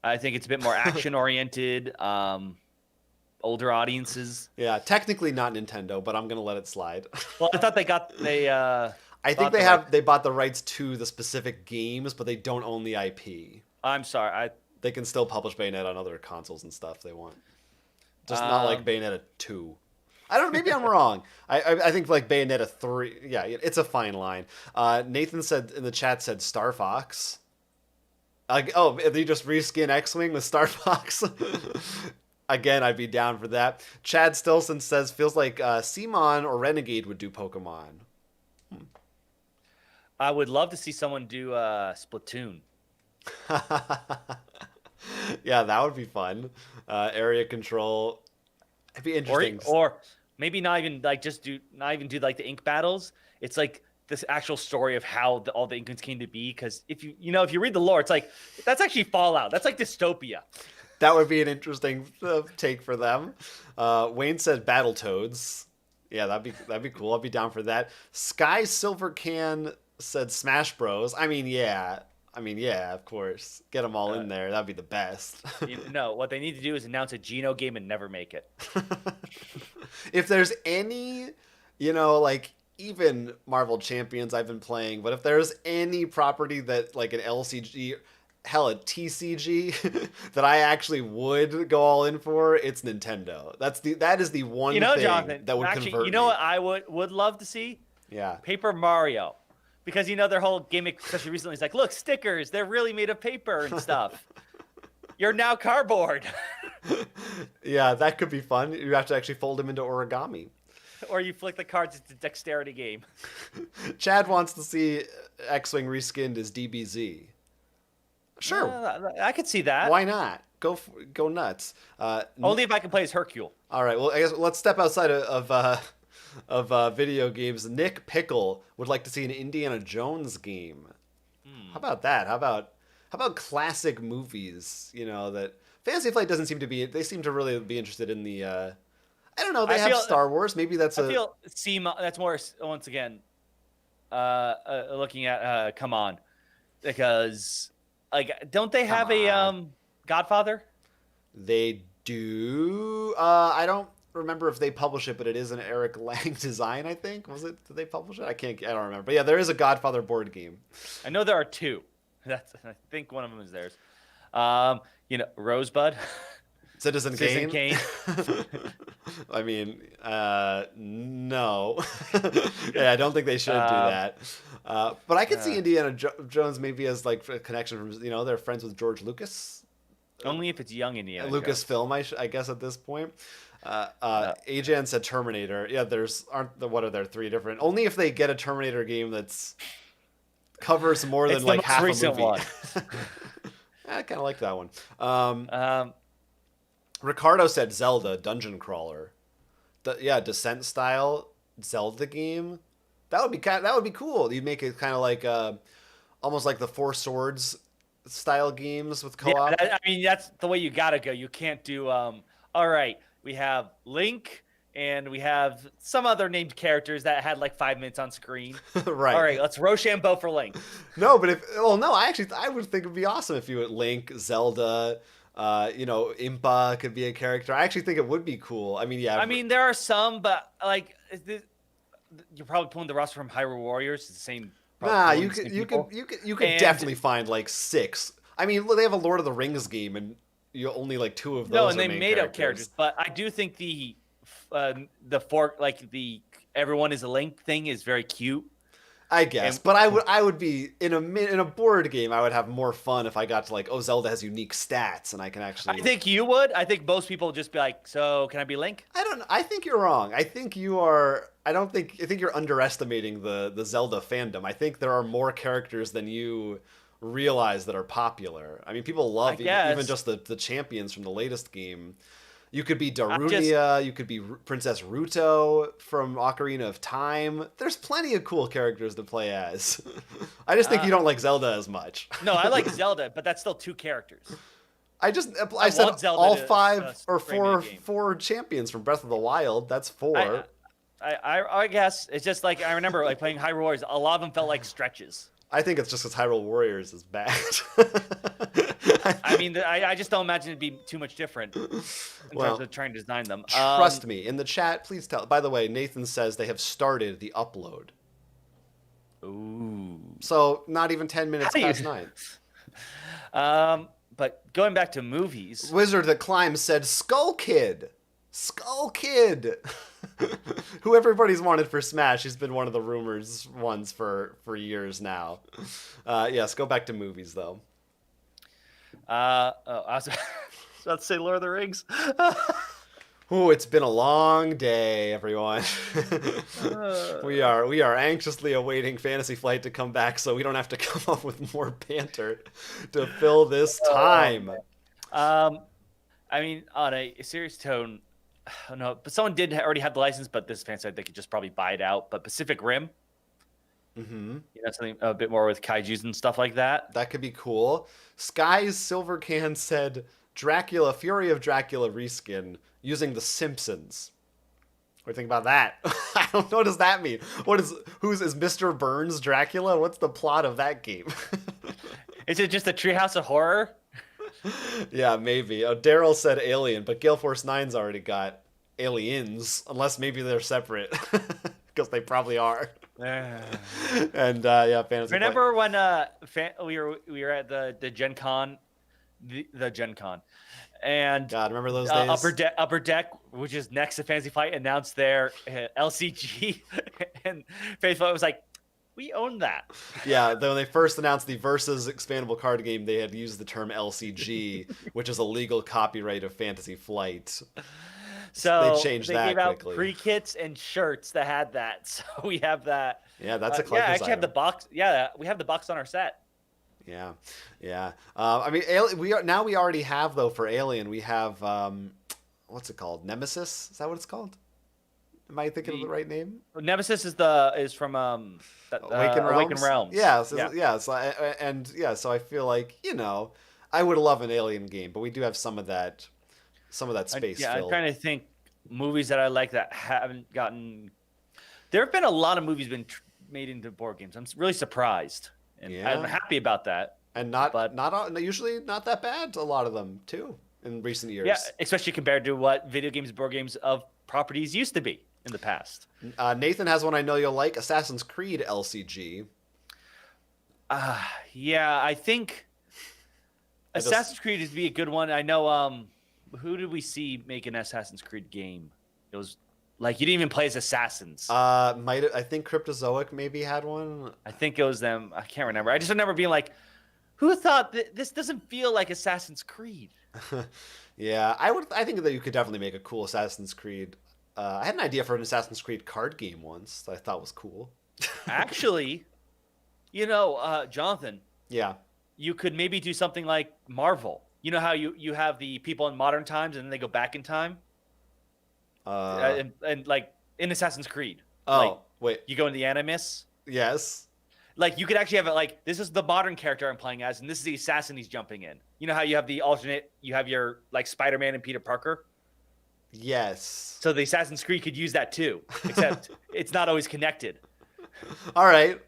I think it's a bit more action oriented, older audiences. Yeah, technically not Nintendo, but I'm gonna let it slide. Well, I thought I think they bought the rights to the specific games, but they don't own the IP. I'm sorry. They can still publish Bayonetta on other consoles and stuff they want. Just not like Bayonetta 2. I don't know. Maybe I'm wrong. I think like Bayonetta 3. Yeah, it's a fine line. Nathan said in the chat Star Fox. They just reskin X-Wing with Star Fox. Again, I'd be down for that. Chad Stilson says feels like Simon or Renegade would do Pokemon. I would love to see someone do Splatoon. Yeah, that would be fun. Area control. It'd be interesting. Or maybe not even do like the ink battles. It's like this actual story of how all the Inklings came to be. Because if you read the lore, it's like that's actually Fallout. That's like dystopia. That would be an interesting take for them. Wayne said Battletoads. Yeah, that'd be cool. I'd be down for that. Sky Silver Can said Smash Bros. I mean, yeah, of course. Get them all in there. That'd be the best. What they need to do is announce a Geno game and never make it. If there's any, like even Marvel Champions I've been playing, but if there's any property that like an LCG, hell, a TCG that I actually would go all in for, it's Nintendo. That is the one thing Jonathan, that would convert me. What I would love to see? Yeah. Paper Mario. Because, their whole gimmick, especially recently, is like, look, stickers, they're really made of paper and stuff. You're now cardboard. Yeah, that could be fun. You have to actually fold them into origami. Or you flick the cards, it's a dexterity game. Chad wants to see X-Wing reskinned as DBZ. Sure. I could see that. Why not? Go nuts. Only if I can play as Hercule. All right, well, I guess let's step outside of video games. Nick Pickle would like to see an Indiana Jones game. How about that? How about classic movies? That Fantasy Flight doesn't seem to be. They seem to really be interested in the. I don't know. They have Star Wars. Maybe that's. I feel that's more once again. Looking at come on, because don't they have a Godfather? They do. I don't remember if they publish it, but it is an Eric Lang design, I think. Did they publish it? I don't remember. But yeah, there is a Godfather board game. I know there are two. I think one of them is theirs. Rosebud. Citizen Kane. I mean, no. Yeah, I don't think they should do that. But I could see Indiana Jones maybe as like a connection from, they're friends with George Lucas. Only if it's young Indiana Lucasfilm, I guess at this point. Ajan said Terminator. Yeah, what are there, 3 different? Only if they get a Terminator game that's covers more than like half a movie. One. I kind of like that one. Ricardo said Zelda Dungeon Crawler. Descent style Zelda game. That would be cool. You'd make it kind of like almost like the Four Swords style games with co-op. Yeah, that's the way you gotta go. You can't do. All right, we have Link and we have some other named characters that had like 5 minutes on screen. Right. All right, let's Rochambeau for Link. No, but I would think it'd be awesome if you would Link, Zelda, Impa could be a character. I actually think it would be cool. I mean, yeah. I mean, there are some, but like, you're probably pulling the roster from Hyrule Warriors. It's the same. Nah, you could definitely find like 6. I mean, they have a Lord of the Rings game, and you only like 2 of those. No, and they made up characters. But I do think the everyone is a Link thing is very cute. I guess, but I would be in a board game. I would have more fun if I got to like, oh, Zelda has unique stats, and I can actually. I think you would. I think most people would just be like, so can I be Link? I don't know. I think you're wrong. I think you are. I think you're underestimating the Zelda fandom. I think there are more characters than you realize that are popular. I mean, people love even just the champions from the latest game. You could be Darunia, you could be Princess Ruto from Ocarina of Time. There's plenty of cool characters to play as. I just think you don't like Zelda as much. No, I like Zelda, but that's still 2 characters. I said all 5 or 4 champions from Breath of the Wild. That's 4. I guess it's just like I remember like playing Hyrule Warriors. A lot of them felt like stretches. I think it's just because Hyrule Warriors is bad. I mean, I just don't imagine it'd be too much different in terms of trying to design them. Trust me. In the chat, please tell. By the way, Nathan says they have started the upload. Ooh. So not even 10 minutes past 9. But going back to movies, Wizard that Climbs said Skull Kid. Skull Kid. Who everybody's wanted for Smash. He's been one of the rumors ones for years now. Yes, go back to movies though. I was about to say Lord of the Rings. Ooh, it's been a long day, everyone. We are anxiously awaiting Fantasy Flight to come back so we don't have to come up with more banter to fill this time. I mean, on a serious tone, no, but someone did already have the license, but this fan said they could just probably buy it out. But Pacific Rim, something a bit more with kaijus and stuff like that. That could be cool. Sky's Silver Can said Dracula, Fury of Dracula reskin using The Simpsons. What do you think about that? I don't know. What does that mean? Is Mr. Burns Dracula? What's the plot of that game? Is it just a Treehouse of Horror? Yeah, maybe. Daryl said Alien, but Gale Force 9's already got Aliens, unless maybe they're separate, because they probably are. And Fantasy. Remember when we were at the Gen Con, the Gen Con, and God, remember those days? Upper Deck, which is next to Fantasy Flight, announced their LCG, and Fantasy Flight was like, we own that. Yeah, when they first announced the Versus expandable card game, they had used the term LCG, which is a legal copyright of Fantasy Flight. So they changed that gave quickly. Out pre-kits and shirts that had that. So we have that. Yeah, that's a collector's I actually have the box. Yeah, we have the box on our set. Yeah. I mean, we already have though for Alien. We have what's it called? Nemesis? Is that what it's called? Am I thinking of the right name? Nemesis is from Awakened Realms. Yeah. So I feel like I would love an Alien game, but we do have some of that space. I'm trying to think movies that I like that haven't gotten. There have been a lot of movies been made into board games. I'm really surprised, and I'm happy about that. And usually not that bad. A lot of them too in recent years. Yeah, especially compared to what video games, board games of properties used to be in the past. Nathan has one I know you'll like, Assassin's Creed LCG. Yeah, I think Assassin's Creed would be a good one. I know, who did we see make an Assassin's Creed game? It was like you didn't even play as assassins. I think Cryptozoic maybe had one. I think it was them. I can't remember. I just remember being like, who thought this doesn't feel like Assassin's Creed? Yeah, I think that you could definitely make a cool Assassin's Creed. I had an idea for an Assassin's Creed card game once that I thought was cool. Actually, Jonathan. Yeah. You could maybe do something like Marvel. You know how you have the people in modern times and then they go back in time? And like in Assassin's Creed. Wait. You go in the Animus? Yes. Like you could actually have it like, this is the modern character I'm playing as, and this is the assassin he's jumping in. You know how you have the alternate, you have your like Spider-Man and Peter Parker? Yes. So the Assassin's Creed could use that too, except it's not always connected. All right.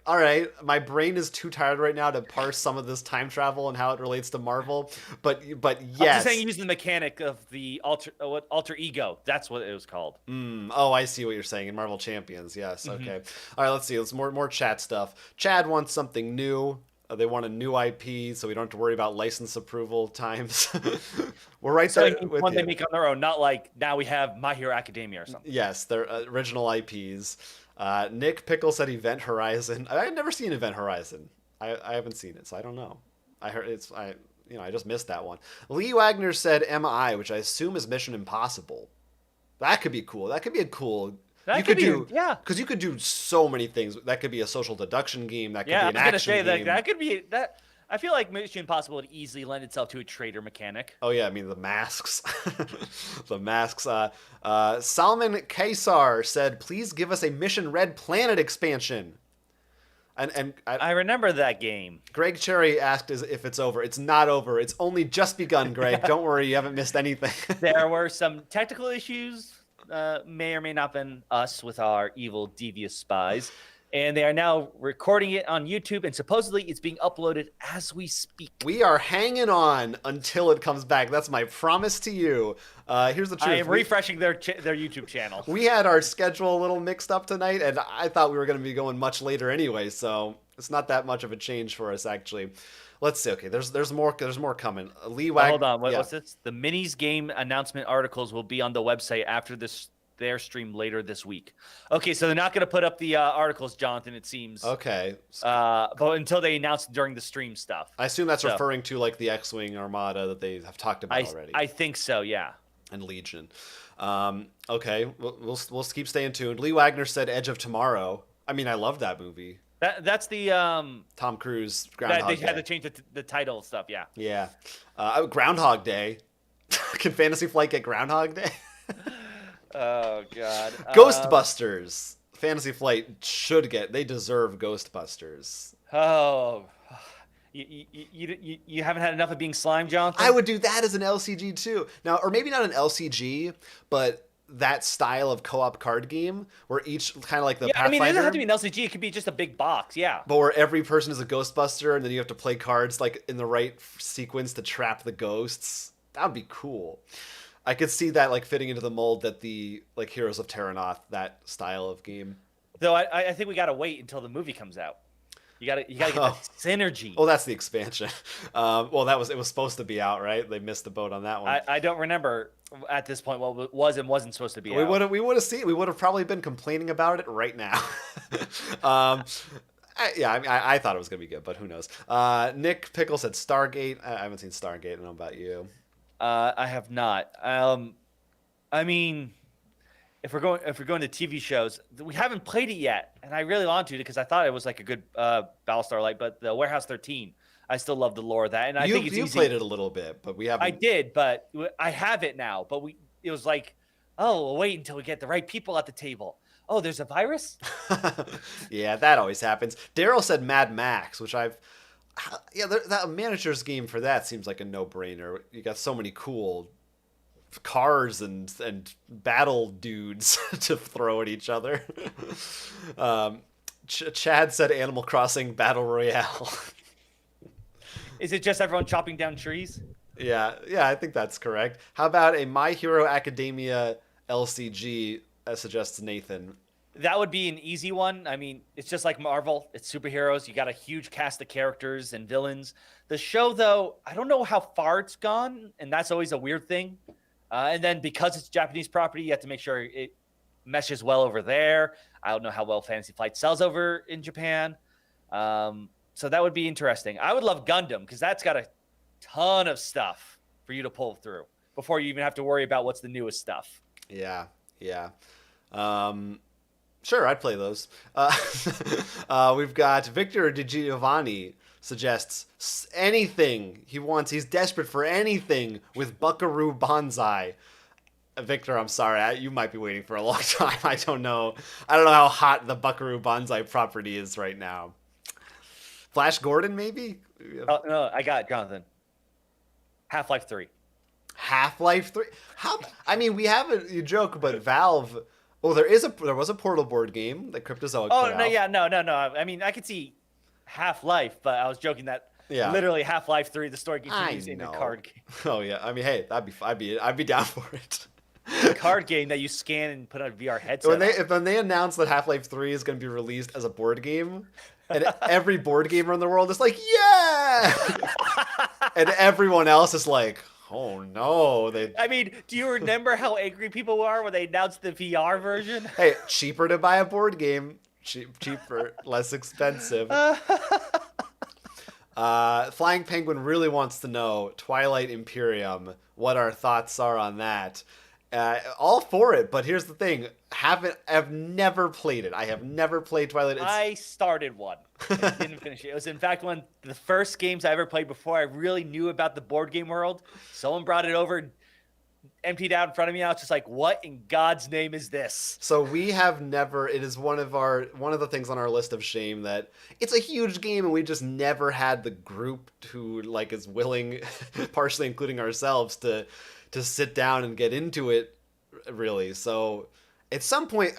My brain is too tired right now to parse some of this time travel and how it relates to Marvel. But yes. I'm just saying, using the mechanic of the alter ego. That's what it was called. Oh, I see what you're saying in Marvel Champions. Yes. Okay. All right. Let's see. Let's more chat stuff. Chad wants something new. They want a new IP, so we don't have to worry about license approval times. We're right there with one they make on their own, not like now we have My Hero Academia or something. Yes, they're original IPs. Nick Pickle said Event Horizon. I've never seen Event Horizon. I haven't seen it, so I don't know. I heard I just missed that one. Lee Wagner said MI, which I assume is Mission Impossible. That could be cool. That could be a cool. Yeah. Because you could do so many things. That could be a social deduction game. That could be an action game. That could be that. I feel like Mission Impossible would easily lend itself to a trader mechanic. Oh yeah, I mean the masks. The masks. Salman Kaisar said, "Please give us a Mission Red Planet expansion." And I remember that game. Greg Cherry asked if it's over. It's not over. It's only just begun, Greg. Don't worry, you haven't missed anything. There were some technical issues. May or may not have been us with our evil, devious spies. And they are now recording it on YouTube, and supposedly it's being uploaded as we speak. We are hanging on until it comes back. That's my promise to you. Here's the truth. I am refreshing their YouTube channel. We had our schedule a little mixed up tonight, and I thought we were going to be going much later anyway, so it's not that much of a change for us, actually. Let's see. Okay, there's more coming. Lee Wagner. Hold on. What's this? The minis game announcement articles will be on the website after their stream later this week. Okay, so they're not going to put up the articles, Jonathan, it seems. Okay. But until they announce during the stream stuff. I assume that's referring to like the X-Wing Armada that they have talked about already. I think so, yeah. And Legion. Okay, we'll keep staying tuned. Lee Wagner said Edge of Tomorrow. I mean, I love that movie. That's the Tom Cruise Groundhog Day. They had to change the title stuff, yeah. Yeah. Groundhog Day. Can Fantasy Flight get Groundhog Day? Oh God. Ghostbusters. Fantasy Flight should get. They deserve Ghostbusters. Oh. You haven't had enough of being slime, Jonathan? I would do that as an LCG too. Now, or maybe not an LCG, but that style of co-op card game where each kind of like the Pathfinder. I mean, it doesn't have to be an LCG. It could be just a big box, yeah. But where every person is a Ghostbuster, and then you have to play cards like in the right sequence to trap the ghosts. That would be cool. I could see that like fitting into the mold that the like Heroes of Terranoth, that style of game. Though I think we gotta wait until the movie comes out. You gotta get the synergy. Oh, that's the expansion. Well, it was supposed to be out, right? They missed the boat on that one. I don't remember at this point what was and wasn't supposed to be out. We would have seen. We would have probably been complaining about it right now. I thought it was gonna be good, but who knows? Nick Pickle said Stargate. I haven't seen Stargate. I don't know about you. I have not. I mean, if we're going to TV shows, we haven't played it yet, and I really want to because I thought it was like a good Battlestar Light. But the Warehouse 13, I still love the lore of that, and I think it's easy. You played it a little bit, but we haven't. I did, but I have it now. But it was like, oh, we'll wait until we get the right people at the table. Oh, there's a virus? Yeah, that always happens. Daryl said Mad Max, which that manager's game for that seems like a no-brainer. You got so many cool cars and battle dudes to throw at each other. Chad said Animal Crossing Battle Royale. Is it just everyone chopping down trees? Yeah, I think that's correct. How about a My Hero Academia LCG, suggests Nathan? That would be an easy one. I mean, it's just like Marvel. It's superheroes. You got a huge cast of characters and villains. The show, though, I don't know how far it's gone, and that's always a weird thing. And then because it's Japanese property, you have to make sure it meshes well over there. I don't know how well Fantasy Flight sells over in Japan. So that would be interesting. I would love Gundam because that's got a ton of stuff for you to pull through before you even have to worry about what's the newest stuff. Yeah. Sure, I'd play those. We've got Victor DiGiovanni suggests anything he wants. He's desperate for anything with Buckaroo Banzai. Victor, I'm sorry. You might be waiting for a long time. I don't know how hot the Buckaroo Banzai property is right now. Flash Gordon, maybe? No, I got it, Jonathan. Half-Life 3. Half-Life 3. How? I mean, we haven't. You joke, but Valve. Oh, there was a Portal board game that Cryptozoic. Oh put no, out. yeah, no. I mean, I could see Half-Life, but I was joking that literally Half-Life 3, the story continues in a card game. Oh yeah, I mean, hey, I'd be down for it. A card game that you scan and put on a VR headset. When they announce that Half-Life 3 is going to be released as a board game, and every board gamer in the world is like, yeah, and everyone else is like, oh no. I mean, do you remember how angry people were when they announced the VR version? Hey, cheaper to buy a board game. Cheaper, less expensive. Flying Penguin really wants to know, Twilight Imperium, what our thoughts are on that. All for it, but here's the thing. I've never played it. I have never played Twilight. I started one and didn't finish it. It was, in fact, one of the first games I ever played before I really knew about the board game world. Someone brought it over, emptied out in front of me. I was just like, what in God's name is this? So we have never, it is one of the things on our list of shame that it's a huge game and we just never had the group who like is willing, partially including ourselves, to sit down and get into it, really. So at some point,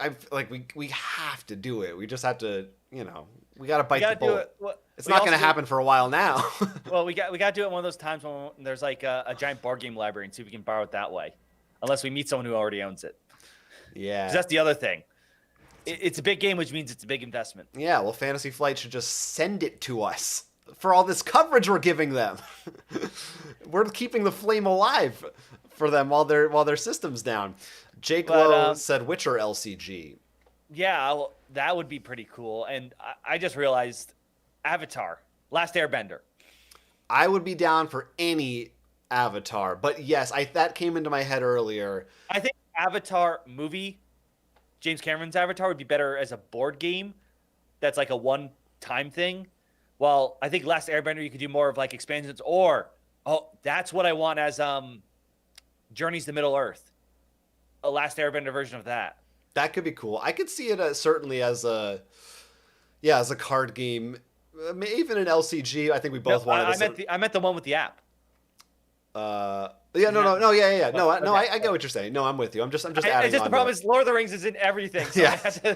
we have to do it. We just have to, we got to bite the bullet. It's not going to happen for a while now. Well, we got to do it one of those times when there's like a giant board game library and see if we can borrow it that way. Unless we meet someone who already owns it. Yeah. 'Cause that's the other thing. It's a big game, which means it's a big investment. Yeah, well, Fantasy Flight should just send it to us for all this coverage we're giving them. We're keeping the flame alive for them while their system's down. Jake Lowe said Witcher LCG. Yeah, well, that would be pretty cool. And I just realized Avatar, Last Airbender. I would be down for any Avatar, but yes, that came into my head earlier. I think Avatar movie, James Cameron's Avatar, would be better as a board game. That's like a one-time thing. Well, I think Last Airbender, you could do more of like expansions, or that's what I want as Journeys to Middle Earth, a Last Airbender version of that. That could be cool. I could see it certainly as a card game, even an LCG. I think we both wanted. I meant the one with the app. No. No, I get what you're saying. No, I'm with you. I'm just adding. It's just the problem is Lord of the Rings is in everything. So yeah.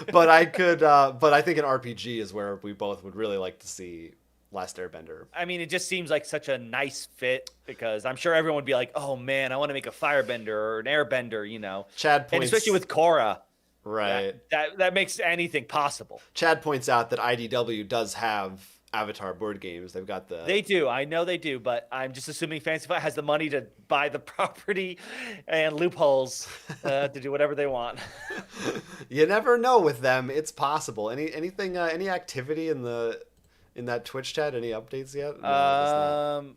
But I think an RPG is where we both would really like to see Last Airbender. I mean, it just seems like such a nice fit because I'm sure everyone would be like, "Oh man, I want to make a firebender or an airbender," Chad points, and especially with Korra, right? That makes anything possible. Chad points out that IDW does have Avatar board games. They've got They do. I know they do, but I'm just assuming Fantasy Flight has the money to buy the property and loopholes to do whatever they want. You never know with them. It's possible. Any activity in that Twitch chat? Any updates yet? No,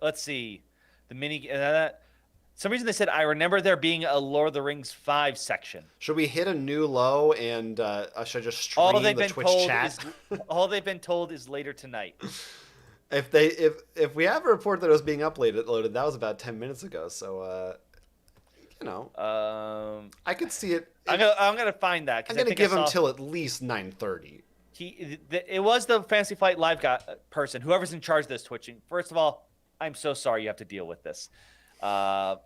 let's see. The mini. Some reason they said I remember there being a Lord of the Rings 5 section. Should we hit a new low and should I just stream the Twitch chat? All they've been told is later tonight. If we have a report that it was being uploaded, that was about 10 minutes ago. So I could see it. I'm gonna find that. I'm gonna give him till at least 9:30. It was the Fantasy Flight live person, whoever's in charge of this twitching. First of all, I'm so sorry you have to deal with this. I'm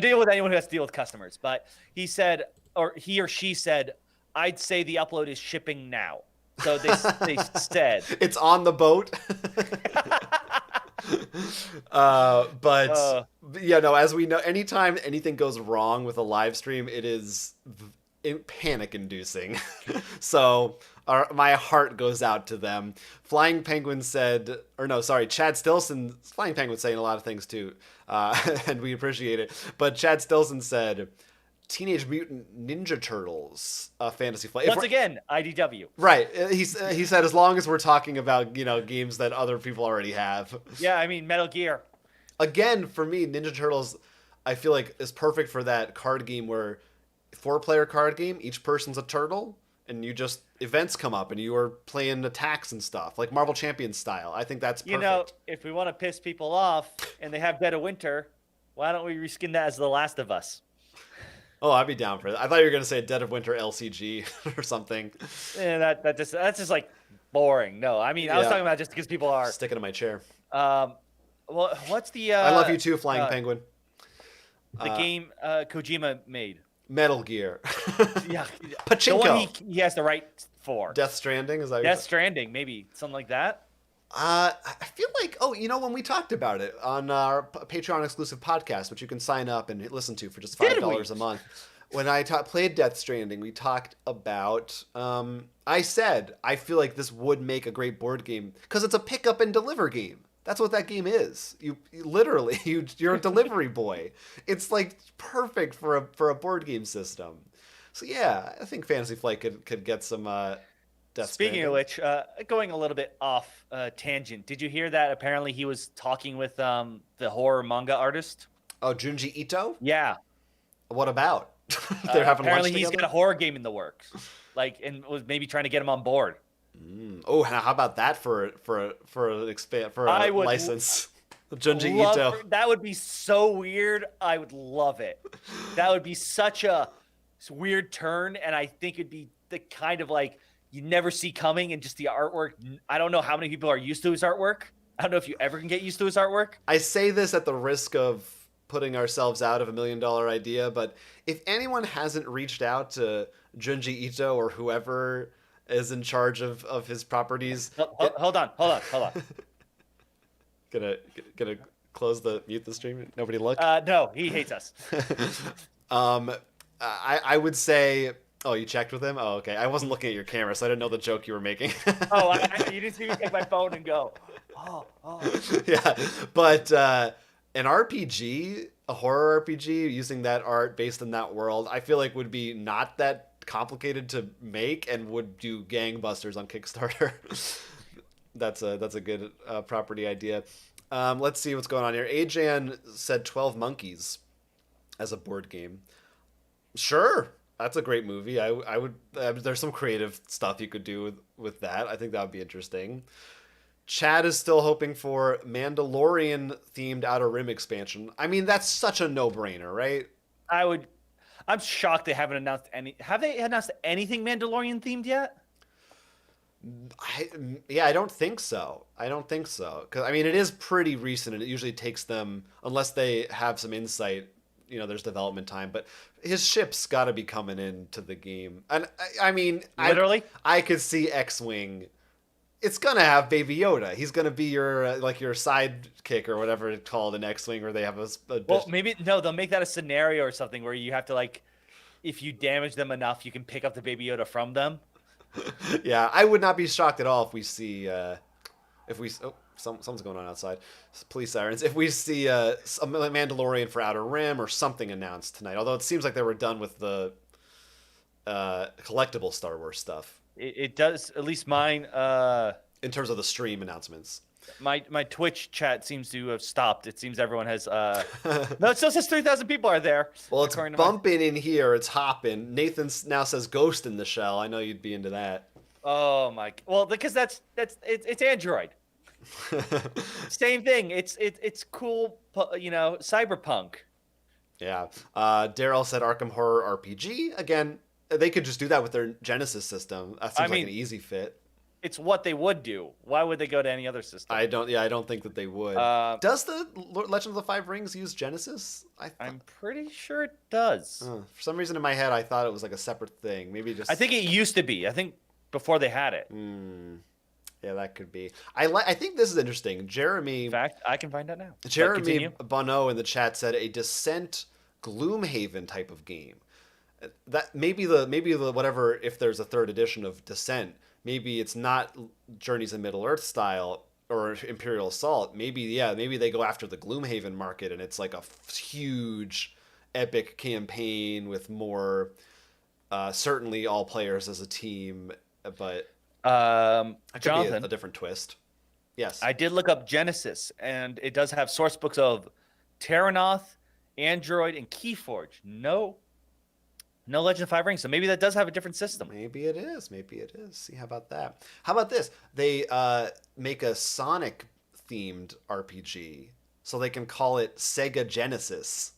dealing with anyone who has to deal with customers, but he said, or he or she said, I'd say the upload is shipping now. So they said it's on the boat. As we know, anytime anything goes wrong with a live stream, it is panic-inducing. So my heart goes out to them. Chad Stilson, Flying Penguin saying a lot of things too, and we appreciate it. But Chad Stilson said, Teenage Mutant Ninja Turtles Fantasy Flight. Once again, IDW. Right. He said as long as we're talking about, games that other people already have. Yeah, I mean, Metal Gear. Again, for me, Ninja Turtles, I feel like is perfect for that card game where 4-player card game, each person's a turtle, and events come up and you are playing attacks and stuff, like Marvel Champions style. I think that's perfect. If we want to piss people off and they have Dead of Winter, why don't we reskin that as The Last of Us? Oh, I'd be down for that. I thought you were going to say Dead of Winter LCG or something. Yeah, that's just like boring. No, I mean, I was talking about just because people are sticking to my chair. Well, what's the? I love you too, Flying Penguin. The game Kojima made. Metal Gear. Yeah. Pachinko. The one he has the right for. Death Stranding, is that? Death Stranding, maybe something like that. I feel like, when we talked about it on our Patreon exclusive podcast, which you can sign up and listen to for just $5 a month. When I played Death Stranding, we talked about. I said I feel like this would make a great board game because it's a pick up and deliver game. That's what that game is. You literally you're a delivery boy. It's like perfect for a board game system. So yeah, I think Fantasy Flight could get some. Speaking of which, going a little bit off tangent, did you hear that apparently he was talking with the horror manga artist? Oh, Junji Ito? Yeah. What about? They're having apparently lunch he's together? got a horror game in the works, and was maybe trying to get him on board. Oh, how about that for a license? Junji Ito. That would be so weird. I would love it. That would be such a weird turn, and I think it'd be the kind of like you never see coming, and just the artwork. I don't know how many people are used to his artwork. I don't know if you ever can get used to his artwork. I say this at the risk of putting ourselves out of $1 million idea, but if anyone hasn't reached out to Junji Ito or whoever is in charge of his properties, hold on. gonna mute the stream. Nobody look. No, he hates us. I would say. Oh, you checked with him? Oh, okay. I wasn't looking at your camera, so I didn't know the joke you were making. You didn't see me take my phone and go, oh. Yeah, but an RPG, a horror RPG, using that art based in that world, I feel like would be not that complicated to make and would do gangbusters on Kickstarter. That's a good property idea. Let's see what's going on here. Ajan said 12 Monkeys as a board game. Sure. That's a great movie. I would. There's some creative stuff you could do with that. I think that would be interesting. Chad is still hoping for Mandalorian themed Outer Rim expansion. I mean, that's such a no-brainer, right? I'm shocked they haven't announced any. Have they announced anything Mandalorian themed yet? I don't think so. Because I mean, it is pretty recent, and it usually takes them, unless they have some insight. There's development time, but his ship's got to be coming into the game. And I mean, literally, I could see X-Wing. It's gonna have Baby Yoda. He's gonna be your your sidekick or whatever it's called in X-Wing, where they have well, maybe no, they'll make that a scenario or something where you have to if you damage them enough, you can pick up the Baby Yoda from them. Yeah, I would not be shocked at all if we see something's going on outside. Police sirens. If we see a Mandalorian for Outer Rim or something announced tonight, although it seems like they were done with the collectible Star Wars stuff. It does, at least mine. In terms of the stream announcements. My Twitch chat seems to have stopped. It seems everyone has. No, it still says 3,000 people are there. Well, it's bumping in here. It's hopping. Nathan now says Ghost in the Shell. I know you'd be into that. Oh my! Well, because it's Android. Same thing. It's cool. Cyberpunk. Yeah. Daryl said Arkham Horror RPG. Again, they could just do that with their Genesis system. That seems like an easy fit. It's what they would do. Why would they go to any other system? I don't think that they would. Does the Legend of the Five Rings use Genesis? I'm pretty sure it does. For some reason in my head, I thought it was like a separate thing. Maybe just. I think it used to be. I think before they had it. Yeah, that could be. I think this is interesting. Jeremy. In fact, I can find out now. Jeremy Bonneau in the chat said a Descent Gloomhaven type of game. That maybe the whatever, if there's a third edition of Descent, maybe it's not Journeys in Middle Earth style or Imperial Assault. Maybe they go after the Gloomhaven market and it's like a huge epic campaign with more certainly all players as a team, but Jonathan, a different twist. Yes. I did look up Genesis, and it does have source books of Terranoth, Android, and Keyforge. No Legend of Five Rings, so maybe that does have a different system. Maybe it is. See, how about that? How about this? They make a Sonic-themed RPG, so they can call it Sega Genesis.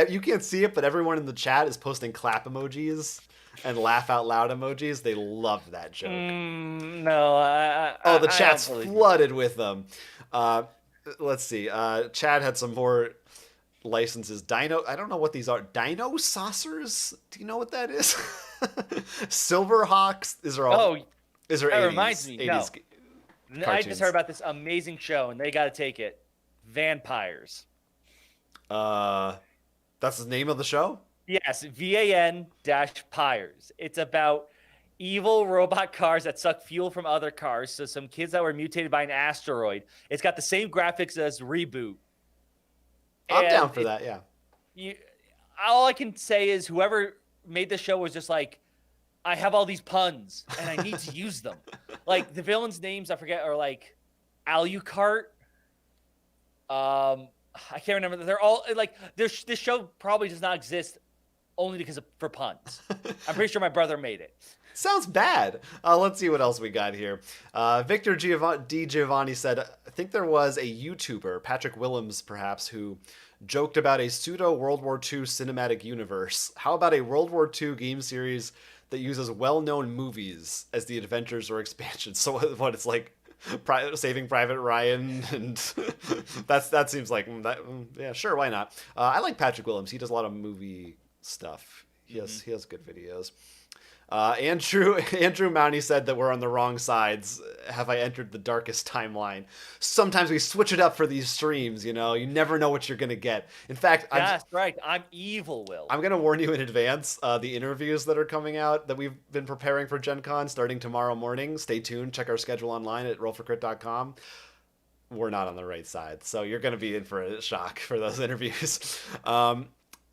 You can't see it, but everyone in the chat is posting clap emojis and laugh out loud emojis. They loved that joke. No, the chat's flooded with them. Let's see. Chad had some more licenses. Dino. I don't know what these are. Dino saucers. Do you know what that is? Silverhawks. These are all. These are 80s. Reminds me. 80s no. I just heard about this amazing show, and they got to take it. Vampires. That's the name of the show? Yes, VAN-Pyres. It's about evil robot cars that suck fuel from other cars. So some kids that were mutated by an asteroid. It's got the same graphics as Reboot. I'm down for that, yeah. All I can say is whoever made the show was just like, I have all these puns, and I need to use them. Like, the villains' names, I forget, are like Alucard. I can't remember. They're all like this show probably does not exist only because for puns. I'm pretty sure my brother made it. Sounds bad. Let's see what else we got here. Victor D. Giovanni said, I think there was a YouTuber, Patrick Willems perhaps, who joked about a pseudo World War II cinematic universe. How about a World War II game series that uses well-known movies as the adventures or expansions? So what it's like Saving Private Ryan, and that seems like yeah, sure, why not? I like Patrick Willems. He does a lot of movie stuff. He has good videos. Andrew Mounty said that we're on the wrong sides. Have I entered the darkest timeline? Sometimes we switch it up for these streams, you know. You never know what you're going to get. In fact, that's right. I'm evil, Will. I'm going to warn you in advance. The interviews that are coming out that we've been preparing for Gen Con starting tomorrow morning. Stay tuned. Check our schedule online at rollforcrit.com. We're not on the right side. So you're going to be in for a shock for those interviews.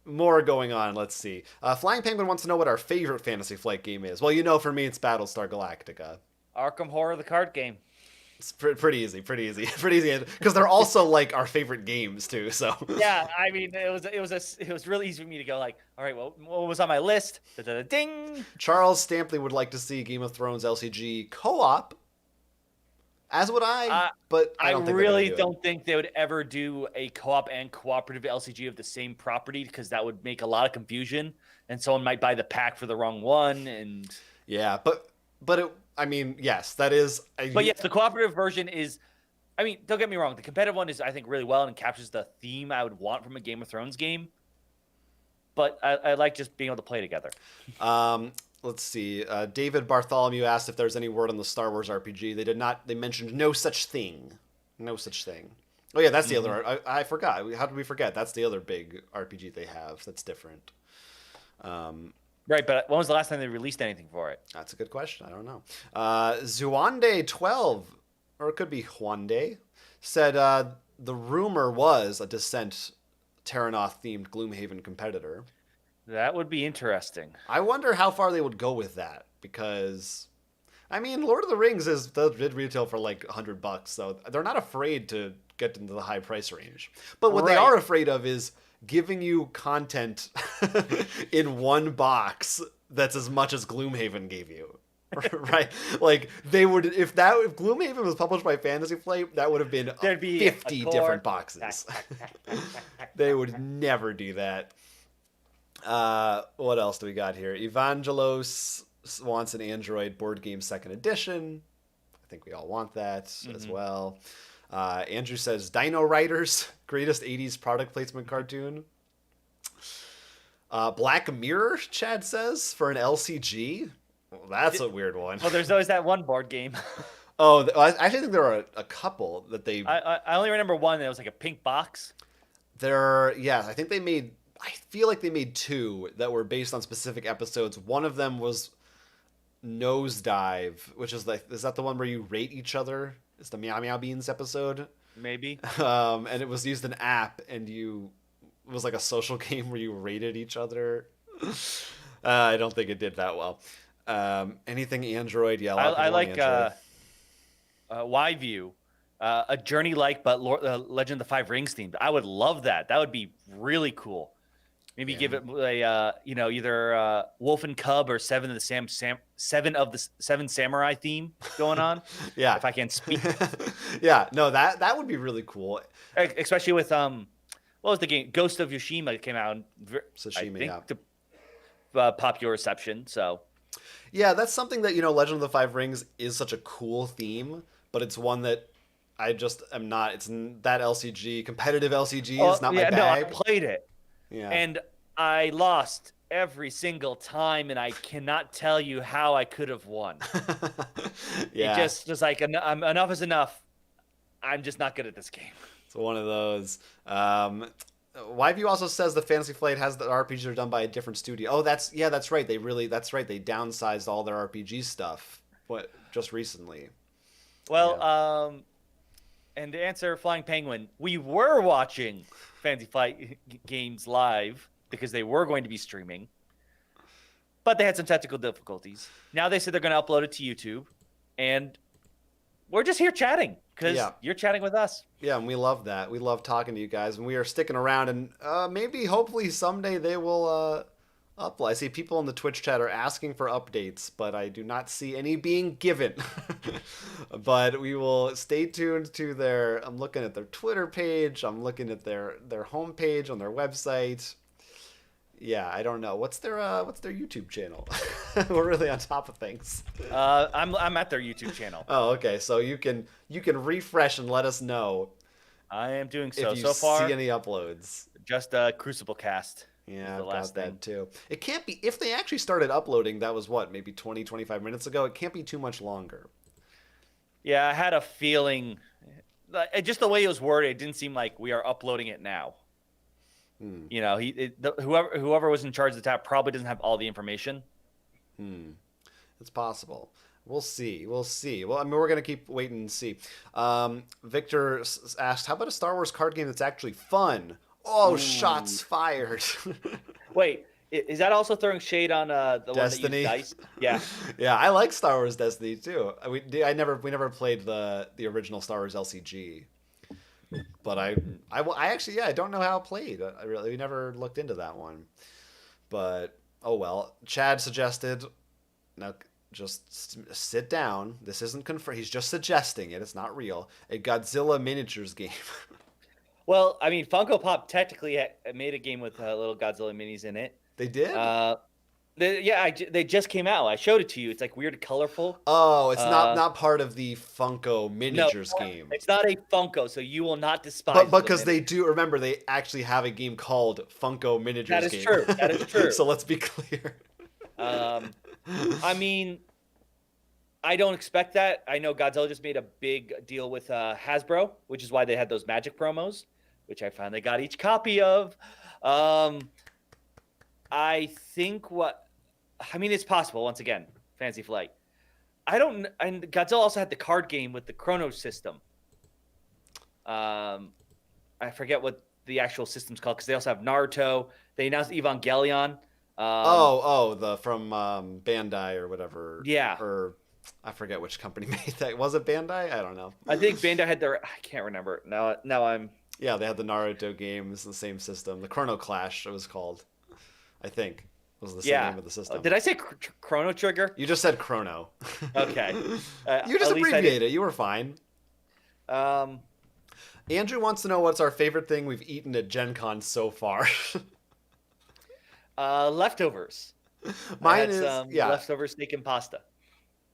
More going on. Let's see. Flying Penguin wants to know what our favorite Fantasy Flight game is. Well, you know, for me, it's Battlestar Galactica. Arkham Horror, the card game. It's pretty easy, because they're also like our favorite games too. So yeah, I mean, it was really easy for me to go like, all right, well, what was on my list? Ding. Charles Stampley would like to see Game of Thrones LCG co-op. As would I, but I don't think they would ever do a co-op and cooperative LCG of the same property, because that would make a lot of confusion, and someone might buy the pack for the wrong one. And yeah, but I mean, yes, that is. But yes, the cooperative version is. I mean, don't get me wrong. The competitive one is, I think, really well and captures the theme I would want from a Game of Thrones game. But I like just being able to play together. Let's see. David Bartholomew asked if there's any word on the Star Wars RPG. They did not. They mentioned no such thing. No such thing. Oh yeah, that's the other. I forgot. How did we forget? That's the other big RPG they have. That's different. Right, but when was the last time they released anything for it? That's a good question. I don't know. Zuande12, or it could be Juande, said the rumor was a Descent Terranoth themed Gloomhaven competitor. That would be interesting. I wonder how far they would go with that, because, I mean, Lord of the Rings did retail for like $100, so they're not afraid to get into the high price range. But what they are afraid of is giving you content in one box that's as much as Gloomhaven gave you. Right? Like, they would, if Gloomhaven was published by Fantasy Flight, that would have been 50 different boxes. They would never do that. What else do we got here? Evangelos wants an Android board game 2nd edition. I think we all want that as well. Andrew says Dino Riders, greatest 80s product placement cartoon. Black Mirror, Chad says, for an LCG. Well, that's a weird one. Well, there's always that one board game. Oh, I actually think there are a couple that they... I only remember one that was like a pink box. I think they made... I feel like they made 2 that were based on specific episodes. One of them was Nosedive, which is like... Is that the one where you rate each other? It's the Meow Meow Beans episode. Maybe. And it was used an app, and it was like a social game where you rated each other. I don't think it did that well. Anything Android? Yeah, I like Y-View. A journey-like, but Legend of the Five Rings themed. I would love that. That would be really cool. Maybe give it a either Wolf and Cub or Seven of the Seven Samurai theme going on. Yeah, if I can speak. Yeah, no, that would be really cool. Especially with what was the game? Ghost of Tsushima came out. Tsushima, popular reception. So yeah, that's something that, Legend of the Five Rings is such a cool theme, but it's one that I just am not. It's that LCG, competitive LCG is not my bag. No, I played it. Yeah. And I lost every single time, and I cannot tell you how I could have won. Yeah. It just like, enough is enough. I'm just not good at this game. It's one of those. YView also says the Fantasy Flight has the RPGs are done by a different studio. Oh, that's right. That's right. They downsized all their RPG stuff just recently. Well, yeah. And to answer Flying Penguin, we were watching Fantasy Flight games live because they were going to be streaming, but they had some technical difficulties. Now they said they're going to upload it to YouTube, and we're just here chatting because you're chatting with us. Yeah, and we love that. We love talking to you guys, and we are sticking around, and hopefully someday they will upload. I see people in the Twitch chat are asking for updates, but I do not see any being given. But we will stay tuned to I'm looking at their Twitter page. I'm looking at their homepage on their website. Yeah, I don't know. What's their YouTube channel? We're really on top of things. I'm at their YouTube channel. Oh, okay. So you can refresh and let us know. I am doing so. If you so far, see any uploads. Just Crucible Cast. Yeah, I've got that too. It can't be, if they actually started uploading, that was maybe 20, 25 minutes ago. It can't be too much longer. Yeah, I had a feeling, just the way it was worded, it didn't seem like we are uploading it now. Whoever was in charge of the tab probably doesn't have all the information. It's possible. We'll see. Well, I mean, we're going to keep waiting and see. Victor asked, how about a Star Wars card game that's actually fun? Oh, shots fired. Wait, is that also throwing shade on the Destiny? one that used dice? Yeah. Yeah, I like Star Wars Destiny too. We never played the original Star Wars LCG. But I actually, I don't know how it played. We never looked into that one. But oh well. Chad suggested, now just sit down. This isn't confirmed. He's just suggesting it. It's not real. A Godzilla miniatures game. Well, I mean, Funko Pop technically made a game with little Godzilla minis in it. They did? They just came out. I showed it to you. It's like weird and colorful. Oh, it's not part of the Funko miniatures game. It's not a Funko, so you will not despise. But because they do, remember, they actually have a game called Funko Miniatures That is game. true. That is true. So let's be clear. I mean, I don't expect that. I know Godzilla just made a big deal with Hasbro, which is why they had those Magic promos, which I finally got each copy of. I think it's possible, once again, Fantasy Flight. And Godzilla also had the card game with the Chrono system. I forget what the actual system's called, because they also have Naruto. They announced Evangelion. From Bandai or whatever. Yeah. Or I forget which company made that. Was it Bandai? I don't know. I think Bandai had I can't remember. Now I'm... Yeah, they had the Naruto games, the same system. The Chrono Clash, it was called. I think was the same name of the system. Did I say Chrono Trigger? You just said Chrono. Okay. You just abbreviated it. You were fine. Andrew wants to know what's our favorite thing we've eaten at Gen Con so far. Leftovers. Mine is leftover steak and pasta.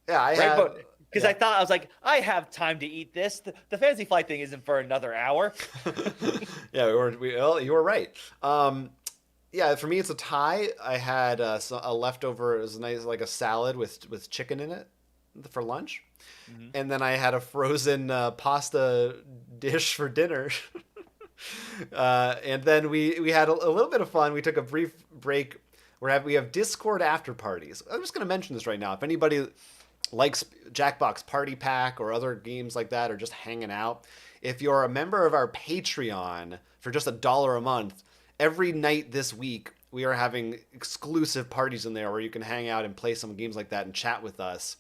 Yeah, because I thought, I was like, I have time to eat this. The Fantasy Flight thing isn't for another hour. Yeah, you were right. Yeah, for me it's a tie. I had a leftover. It was nice, like a salad with chicken in it for lunch, and then I had a frozen pasta dish for dinner. And then we had a little bit of fun. We took a brief break. We have Discord after parties. I'm just going to mention this right now. If anybody likes Jackbox Party Pack or other games like that, or just hanging out, if you're a member of our Patreon for just $1 a month, every night this week we are having exclusive parties in there where you can hang out and play some games like that and chat with us.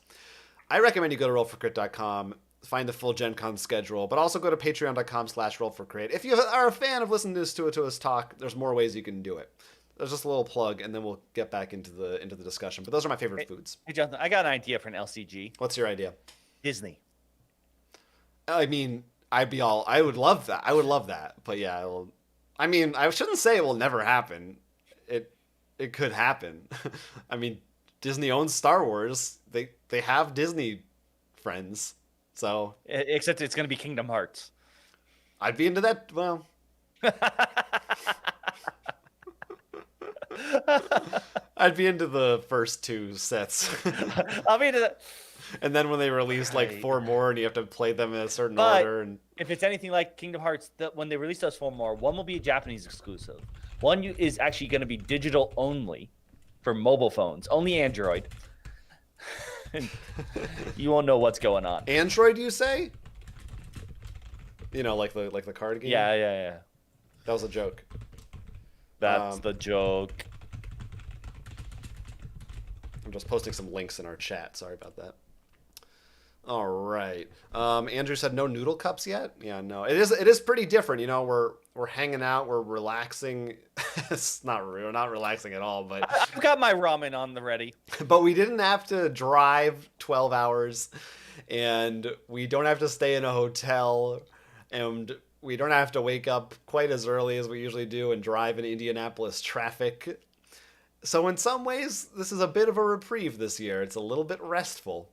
I recommend you go to rollforcrit.com, find the full Gen Con schedule, but also go to patreon.com/rollforcrit. If you are a fan of listening to us talk, there's more ways you can do it. There's just a little plug, and then we'll get back into the discussion. But those are my favorite foods. Hey, Jonathan, I got an idea for an LCG. What's your idea? Disney. I mean, I would love that. But yeah, I shouldn't say it will never happen. it could happen. I mean, Disney owns Star Wars. They have Disney friends. So except it's going to be Kingdom Hearts. I'd be into that. Well, I'd be into the first 2 sets. I'll be into that. And then when they release like 4 more and you have to play them in a certain order. And if it's anything like Kingdom Hearts, when they release those 4 more, one will be a Japanese exclusive. One is actually going to be digital only for mobile phones, only Android. And you won't know what's going on. Android, you say? You know, like the card game? Yeah. That was a joke. That's the joke. I'm just posting some links in our chat. Sorry about that. All right. Andrew said no noodle cups yet. Yeah, no. It is pretty different. You know, we're hanging out, we're relaxing. We're not relaxing at all, but I've got my ramen on the ready. But we didn't have to drive 12 hours, and we don't have to stay in a hotel, and we don't have to wake up quite as early as we usually do and drive in Indianapolis traffic. So in some ways, this is a bit of a reprieve this year. It's a little bit restful.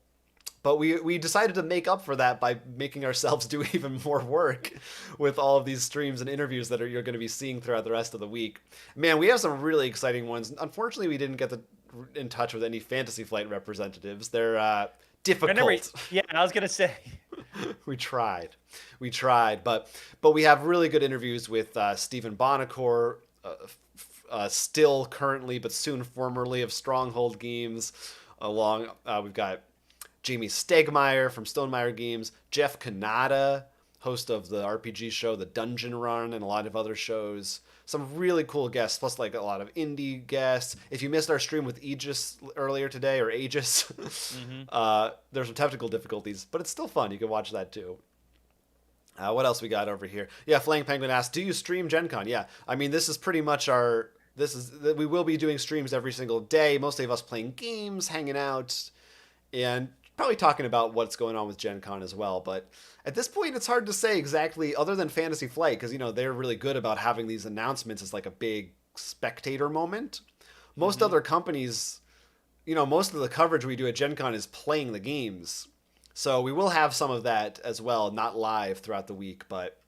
But we decided to make up for that by making ourselves do even more work with all of these streams and interviews that you're going to be seeing throughout the rest of the week. Man, we have some really exciting ones. Unfortunately, we didn't get in touch with any Fantasy Flight representatives. They're difficult. Yeah, I was going to say. We tried, but we have really good interviews with Stephen Bonacore, still currently but soon formerly of Stronghold Games. We've got Jamie Stegmaier from Stonemaier Games, Jeff Kanata, host of the RPG show The Dungeon Run, and a lot of other shows. Some really cool guests, plus like a lot of indie guests. If you missed our stream with Aegis earlier today, or Aegis, there's some technical difficulties, but it's still fun. You can watch that too. What else we got over here? Yeah, Flying Penguin asked, do you stream Gen Con? Yeah, I mean, this is pretty much we will be doing streams every single day, mostly of us playing games, hanging out, and probably talking about what's going on with Gen Con as well. But at this point, it's hard to say exactly, other than Fantasy Flight, because, you know, they're really good about having these announcements as like a big spectator moment. Most other companies, you know, most of the coverage we do at Gen Con is playing the games. So we will have some of that as well, not live throughout the week, but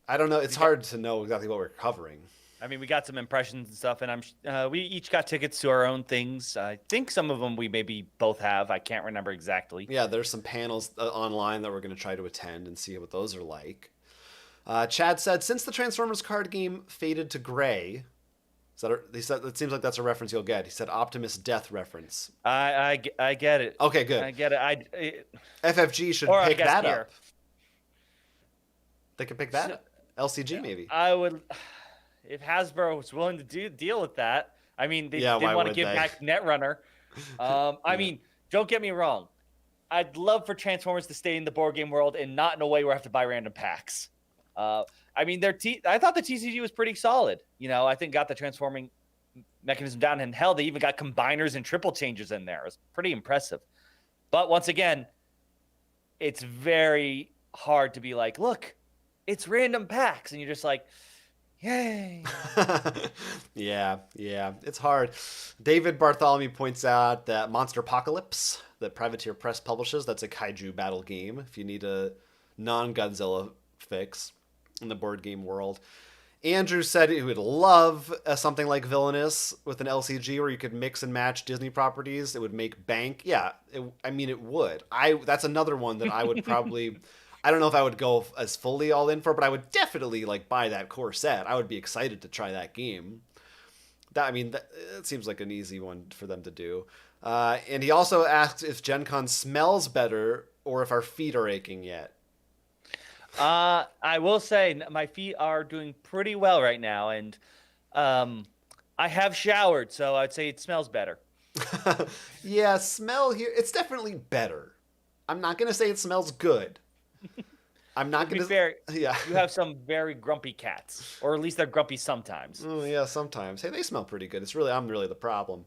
I don't know. It's hard to know exactly what we're covering. I mean, we got some impressions and stuff, and we each got tickets to our own things. I think some of them we maybe both have. I can't remember exactly. Yeah, there's some panels online that we're going to try to attend and see what those are like. Chad said, since the Transformers card game faded to gray, he said it seems like that's a reference you'll get. He said Optimus Death reference. I get it. Okay, good. I get it. FFG should pick that up. They could pick that up. LCG maybe. I would. If Hasbro was willing to deal with that, I mean, they didn't want to give back Netrunner. I mean, don't get me wrong. I'd love for Transformers to stay in the board game world and not in a way where I have to buy random packs. I mean, I thought the TCG was pretty solid. You know, I think got the transforming mechanism down, and hell, they even got combiners and triple changes in there. It was pretty impressive. But once again, it's very hard to be like, look, it's random packs, and you're just like, yay. Yeah, it's hard. David Bartholomew points out that Monster Apocalypse, that Privateer Press publishes, that's a kaiju battle game if you need a non-Godzilla fix in the board game world. Andrew said he would love something like Villainous with an LCG where you could mix and match Disney properties. It would make bank. Yeah, it would. That's another one that I would probably... I don't know if I would go as fully all in for, but I would definitely buy that core set. I would be excited to try that game. It seems like an easy one for them to do. And he also asks if Gen Con smells better or if our feet are aching yet. I will say my feet are doing pretty well right now, and I have showered, so I'd say it smells better. Yeah, smell here, it's definitely better. I'm not going to say it smells good. I'm not going to be fair. Yeah, you have some very grumpy cats, or at least they're grumpy sometimes. Oh yeah, sometimes. Hey, they smell pretty good. I'm really the problem.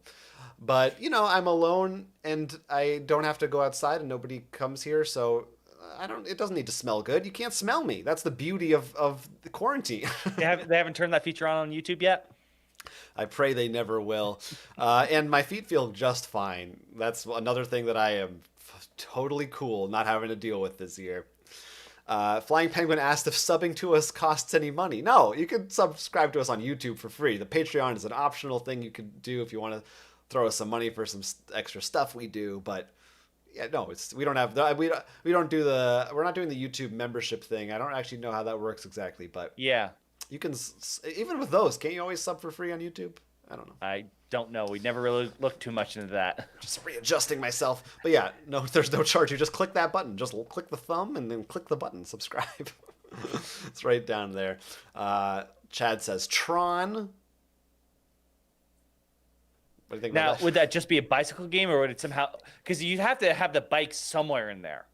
But I'm alone and I don't have to go outside and nobody comes here, so it doesn't need to smell good. You can't smell me. That's the beauty of the quarantine. They haven't turned that feature on YouTube yet? I pray they never will. And my feet feel just fine. That's another thing that I am totally cool not having to deal with this year. Flying Penguin asked if subbing to us costs any money. No, you can subscribe to us on YouTube for free. The Patreon is an optional thing you can do if you want to throw us some money for some extra stuff we do. But yeah, no, we don't have we're not doing the YouTube membership thing. I don't actually know how that works exactly, but yeah. You can, even with those, can't you always sub for free on YouTube? I don't know. I don't know. We never really looked too much into that. Just readjusting myself. But yeah, no, there's no charge. You just click that button. Just click the thumb and then click the button. Subscribe. It's right down there. Chad says, Tron. What do you think now, about that? Would that just be a bicycle game, or would it somehow... Because you'd have to have the bike somewhere in there.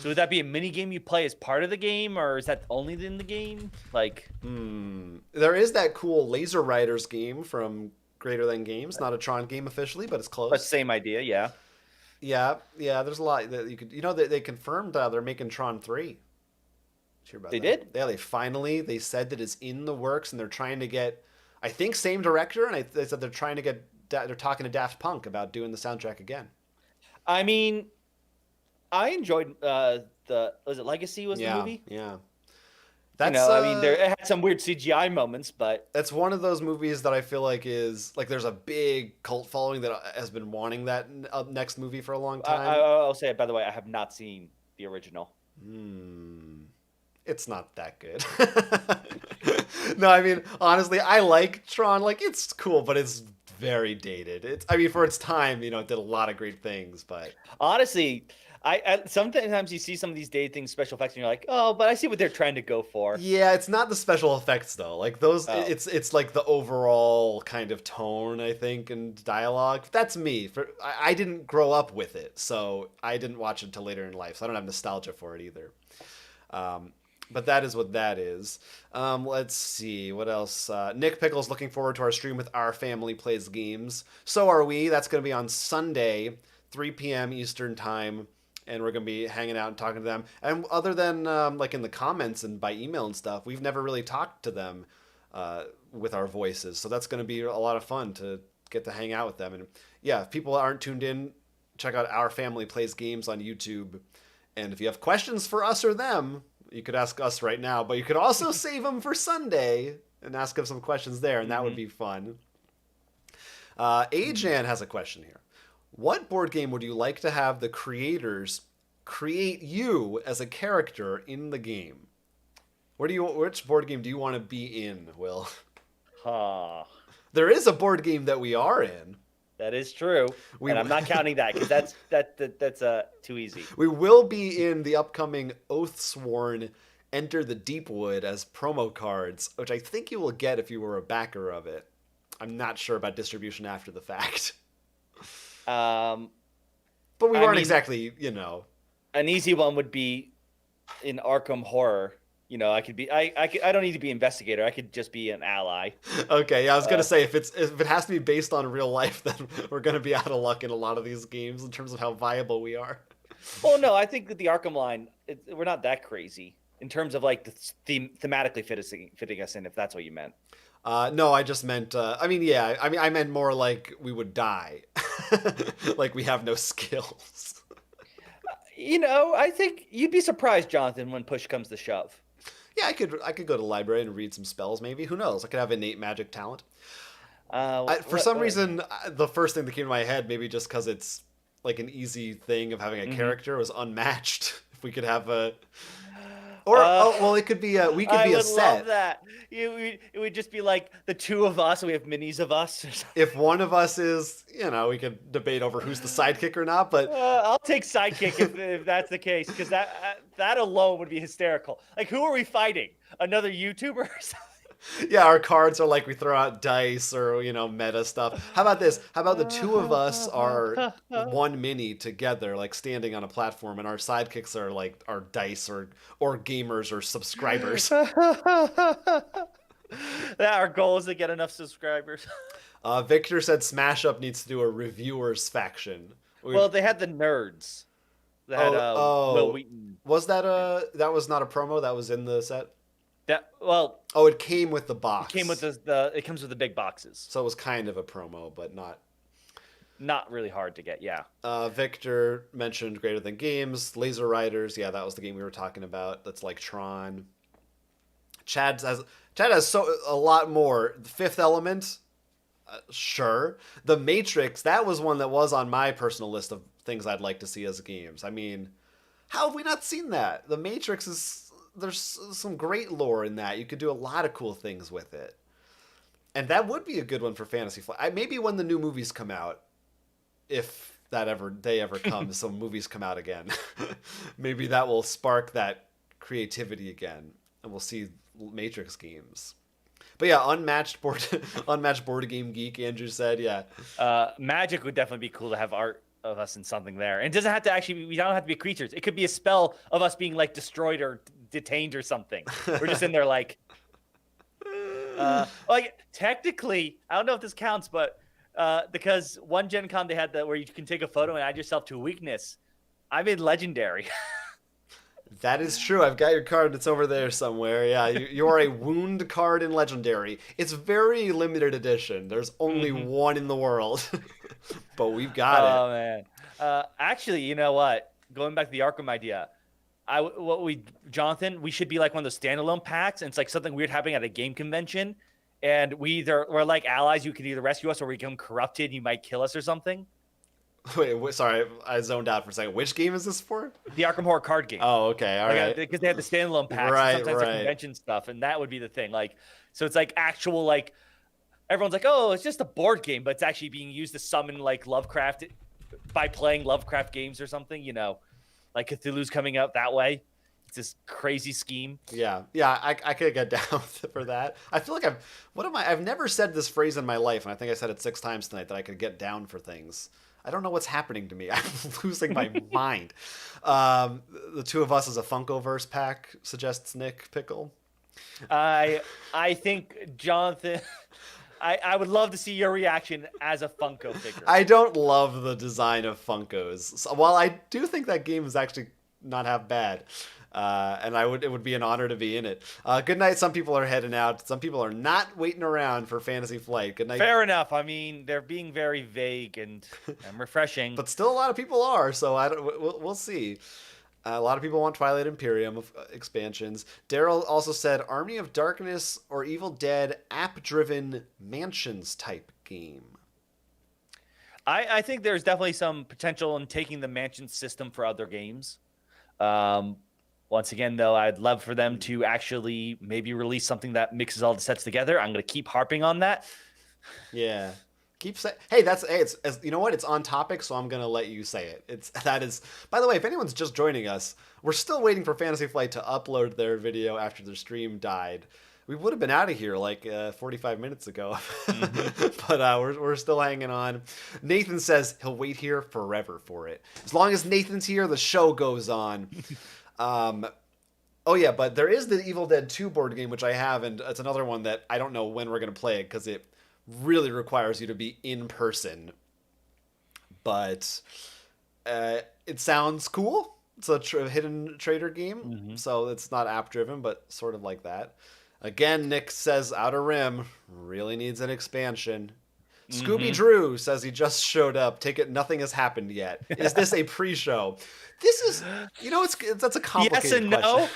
So would that be a mini game you play as part of the game, or is that only in the game? Like, there is that cool Laser Riders game from Greater Than Games. Not a Tron game officially, but it's close. But same idea, yeah. Yeah. There's a lot that you could. You know, they confirmed they're making Tron 3. Sure about they that? did? Yeah, they said that it's in the works, and they're trying to get, I think, same director, and they said they're trying to get. They're talking to Daft Punk about doing the soundtrack again. I mean, I enjoyed was it Legacy was the movie? Yeah. That's, I mean, it had some weird CGI moments, but that's one of those movies that I feel like is like there's a big cult following that has been wanting that next movie for a long time. I'll say it, by the way, I have not seen the original. It's not that good. No, I mean, honestly, I like Tron. Like, it's cool, but it's very dated. I mean, for its time, it did a lot of great things, but honestly, I sometimes you see some of these dated things, special effects, and you're like, oh, but I see what they're trying to go for. Yeah, it's not the special effects though. Like those, it's like the overall kind of tone, I think, and dialogue. That's me. I didn't grow up with it, so I didn't watch it until later in life. So I don't have nostalgia for it either. But that is what that is. Let's see. What else? Nick Pickle's looking forward to our stream with Our Family Plays Games. So are we. That's going to be on Sunday, 3 p.m. Eastern Time. And we're going to be hanging out and talking to them. And other than like in the comments and by email and stuff, we've never really talked to them with our voices. So that's going to be a lot of fun to get to hang out with them. And yeah, if people aren't tuned in, check out Our Family Plays Games on YouTube. And if you have questions for us or them, you could ask us right now, but you could also save them for Sunday and ask them some questions there, and that would be fun. Ajan has a question here. What board game would you like to have the creators create you as a character in the game? Which board game do you want to be in, Will? There is a board game that we are in. That is true, and I'm not counting that because that's too easy. We will be in the upcoming Oathsworn Enter the Deepwood as promo cards, which I think you will get if you were a backer of it. I'm not sure about distribution after the fact. But we weren't exactly, An easy one would be in Arkham Horror. I could be. I don't need to be investigator. I could just be an ally. Okay, yeah, I was gonna say if it has to be based on real life, then we're gonna be out of luck in a lot of these games in terms of how viable we are. Well, no, I think that the Arkham line, we're not that crazy in terms of like the thematically fitting us in. If that's what you meant. No, I just meant. I meant more like we would die, like we have no skills. I think you'd be surprised, Jonathan, when push comes to shove. Yeah, I could go to the library and read some spells. Maybe, who knows? I could have innate magic talent. For some reason, the first thing that came to my head, maybe just because it's like an easy thing of having a character, was Unmatched. If we could have a. Or it could be a. We could be a set. I would love that. It would just be like the two of us. We have minis of us. If one of us is, we could debate over who's the sidekick or not. But I'll take sidekick if that's the case, because that alone would be hysterical. Like, who are we fighting? Another YouTuber or something? Yeah, our cards are like we throw out dice or meta stuff. How about this? How about the two of us are one mini together, like standing on a platform, and our sidekicks are like our dice or gamers or subscribers. Our goal is to get enough subscribers. Victor said Smash Up needs to do a reviewers faction. Well, they had the nerds. They had Will Wheaton. Was that that was not a promo? That was in the set. Oh, it came with the box. It came with it comes with the big boxes. So it was kind of a promo, but not really hard to get. Yeah. Victor mentioned Greater Than Games, Laser Riders. Yeah, that was the game we were talking about. That's like Tron. Chad has a lot more. The Fifth Element, sure. The Matrix, that was one that was on my personal list of things I'd like to see as games. I mean, how have we not seen that? The Matrix there's some great lore in that. You could do a lot of cool things with it. And that would be a good one for Fantasy Flight. Maybe when the new movies come out, if they ever come, some movies come out again. Maybe that will spark that creativity again, and we'll see Matrix games. But yeah, unmatched board game geek. Andrew said, yeah. Magic would definitely be cool to have art of us in something there, and it doesn't have to we don't have to be creatures. It could be a spell of us being like destroyed or detained or something. We're just in there like technically, I don't know if this counts, but because one Gen Con they had that where you can take a photo and add yourself to a weakness. I'm in Legendary. That is true. I've got your card. It's over there somewhere. Yeah, you are a wound card in Legendary. It's very limited edition. There's only one in the world, but we've got it. Oh man. Actually, you know what? Going back to the Arkham idea, Jonathan, we should be like one of those standalone packs, and it's like something weird happening at a game convention, and we're like allies. You can either rescue us or we become corrupted. You might kill us or something. Wait, sorry, I zoned out for a second. Which game is this for? The Arkham Horror card game. Oh, okay, all right. Because they have the standalone packs, right, and sometimes the convention stuff, and that would be the thing. Like, so it's like actual like everyone's like, oh, it's just a board game, but it's actually being used to summon like Lovecraft by playing Lovecraft games or something. You know, like Cthulhu's coming out that way. It's this crazy scheme. Yeah, I could get down for that. I feel like I've never said this phrase in my life, and I think I said it 6 times tonight, that I could get down for things. I don't know what's happening to me. I'm losing my mind. The two of us as a Funkoverse pack, suggests Nick Pickle. I think, Jonathan, I would love to see your reaction as a Funko figure. I don't love the design of Funkos. So, while I do think that game is actually not half bad. And it would be an honor to be in it. Good night. Some people are heading out. Some people are not waiting around for Fantasy Flight. Good night. Fair enough. I mean, they're being very vague and refreshing. But still a lot of people are, so we'll see. A lot of people want Twilight Imperium expansions. Daryl also said Army of Darkness or Evil Dead app-driven mansions type game. I think there's definitely some potential in taking the mansion system for other games. Once again, though, I'd love for them to actually maybe release something that mixes all the sets together. I'm going to keep harping on that. Yeah. It's you know what? It's on topic, so I'm going to let you say it. By the way, if anyone's just joining us, we're still waiting for Fantasy Flight to upload their video after their stream died. We would have been out of here like 45 minutes ago, but we're still hanging on. Nathan says he'll wait here forever for it. As long as Nathan's here, the show goes on. Oh yeah, but there is the Evil Dead 2 board game, which I have, and it's another one that I don't know when we're going to play it because it really requires you to be in person. But it sounds cool. It's a hidden trader game, so it's not app-driven, but sort of like that. Again, Nick says Outer Rim really needs an expansion. Scooby Drew says he just showed up. Take it, nothing has happened yet. Is this a pre-show? This is, that's a complicated question. No.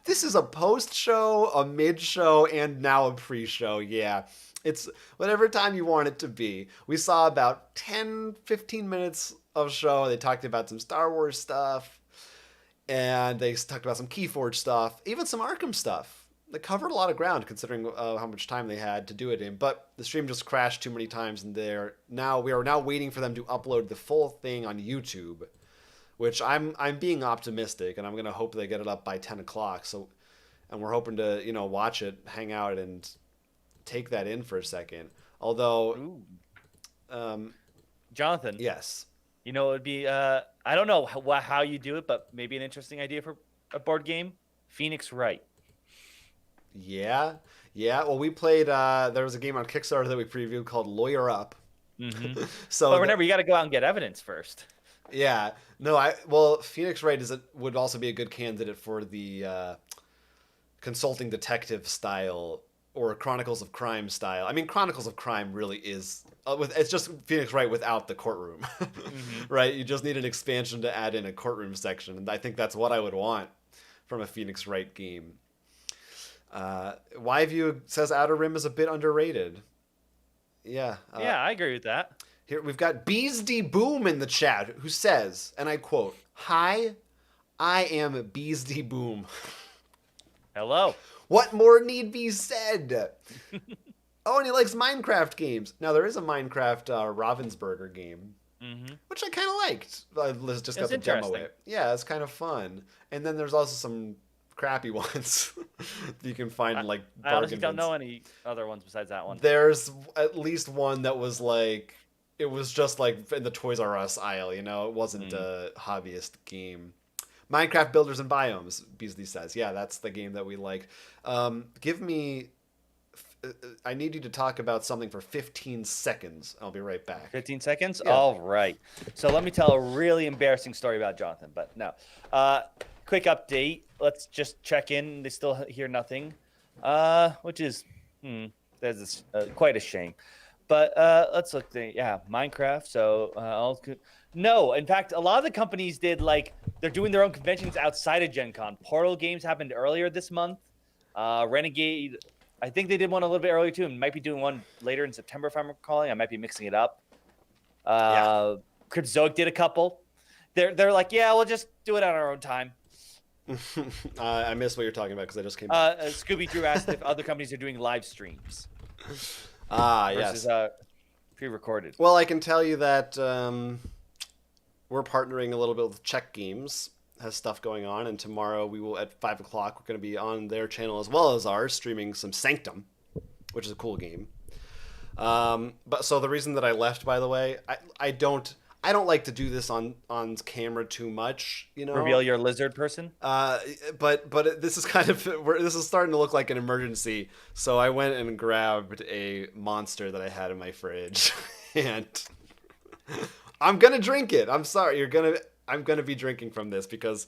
This is a post-show, a mid-show, and now a pre-show. Yeah, it's whatever time you want it to be. We saw about 10, 15 minutes of show. They talked about some Star Wars stuff, and they talked about some KeyForge stuff, even some Arkham stuff. They covered a lot of ground considering how much time they had to do it in, but the stream just crashed too many times, and we are now waiting for them to upload the full thing on YouTube, which I'm being optimistic, and I'm gonna hope they get it up by 10 o'clock. So, and we're hoping to watch it, hang out, and take that in for a second. Although, Jonathan, yes, it would be I don't know how you do it, but maybe an interesting idea for a board game. Phoenix Wright. Yeah. Well, we played. There was a game on Kickstarter that we previewed called Lawyer Up. So, but remember, you got to go out and get evidence first. Yeah. No. Well, Phoenix Wright would also be a good candidate for the consulting detective style or Chronicles of Crime style. I mean, Chronicles of Crime really is it's just Phoenix Wright without the courtroom, right? You just need an expansion to add in a courtroom section, and I think that's what I would want from a Phoenix Wright game. Yview says Outer Rim is a bit underrated. Yeah. Yeah, I agree with that. Here we've got Beesdy Boom in the chat who says, and I quote, "Hi, I am Beesdy Boom." Hello. What more need be said? Oh, and he likes Minecraft games. Now, there is a Minecraft Ravensburger game, which I kind of liked. I just got the demo it. Yeah, it's kind of fun. And then there's also some crappy ones that you can find in, like, bargain I honestly don't bins. know any other ones besides that one. There's at least one that was like, it was just like in the Toys R Us aisle, you know? It wasn't a hobbyist game. Minecraft Builders and Biomes, Beasley says. Yeah, that's the game that we like. Give me... I need you to talk about something for 15 seconds. I'll be right back. 15 seconds? Yeah. All right. So let me tell a really embarrassing story about Jonathan, but no. Quick update. Let's just check in. They still hear nothing, which is that's quite a shame. But let's look. Yeah, Minecraft. So all good. No, in fact, a lot of the companies did, like, they're doing their own conventions outside of Gen Con. Portal Games happened earlier this month. Renegade, I think they did one a little bit earlier too, and might be doing one later in September if I'm recalling. I might be mixing it up. Cryptozoic did a couple. They're like, yeah, we'll just do it on our own time. I missed what you're talking about because I just came. Scooby Drew asked if other companies are doing live streams. Yes. Pre-recorded. Well, I can tell you that we're partnering a little bit with Czech Games, has stuff going on, and tomorrow we will at 5 o'clock. We're going to be on their channel as well as ours, streaming some Sanctum, which is a cool game. But so the reason that I left, by the way, I don't like to do this on camera too much, you know. Reveal your lizard person. But this is this is starting to look like an emergency. So I went and grabbed a monster that I had in my fridge, and I'm gonna drink it. I'm sorry, I'm gonna be drinking from this because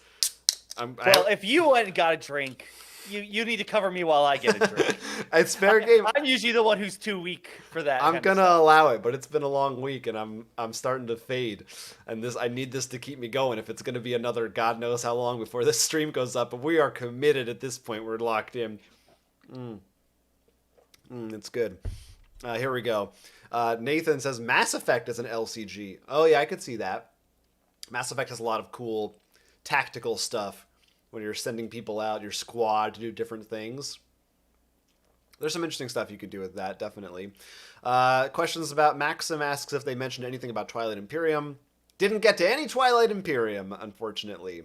if you went and got a drink, you need to cover me while I get a drink. It's fair game. I'm usually the one who's too weak for that. I'm gonna allow it, but it's been a long week and I'm starting to fade, and I need this to keep me going. If it's gonna be another God knows how long before this stream goes up, but we are committed at this point. We're locked in. It's good. Here we go. Nathan says Mass Effect is an LCG. Oh yeah, I could see that. Mass Effect has a lot of cool tactical stuff when you're sending people out, your squad, to do different things. There's some interesting stuff you could do with that, definitely. Questions about Maxim asks if they mentioned anything about Twilight Imperium. Didn't get to any Twilight Imperium, unfortunately.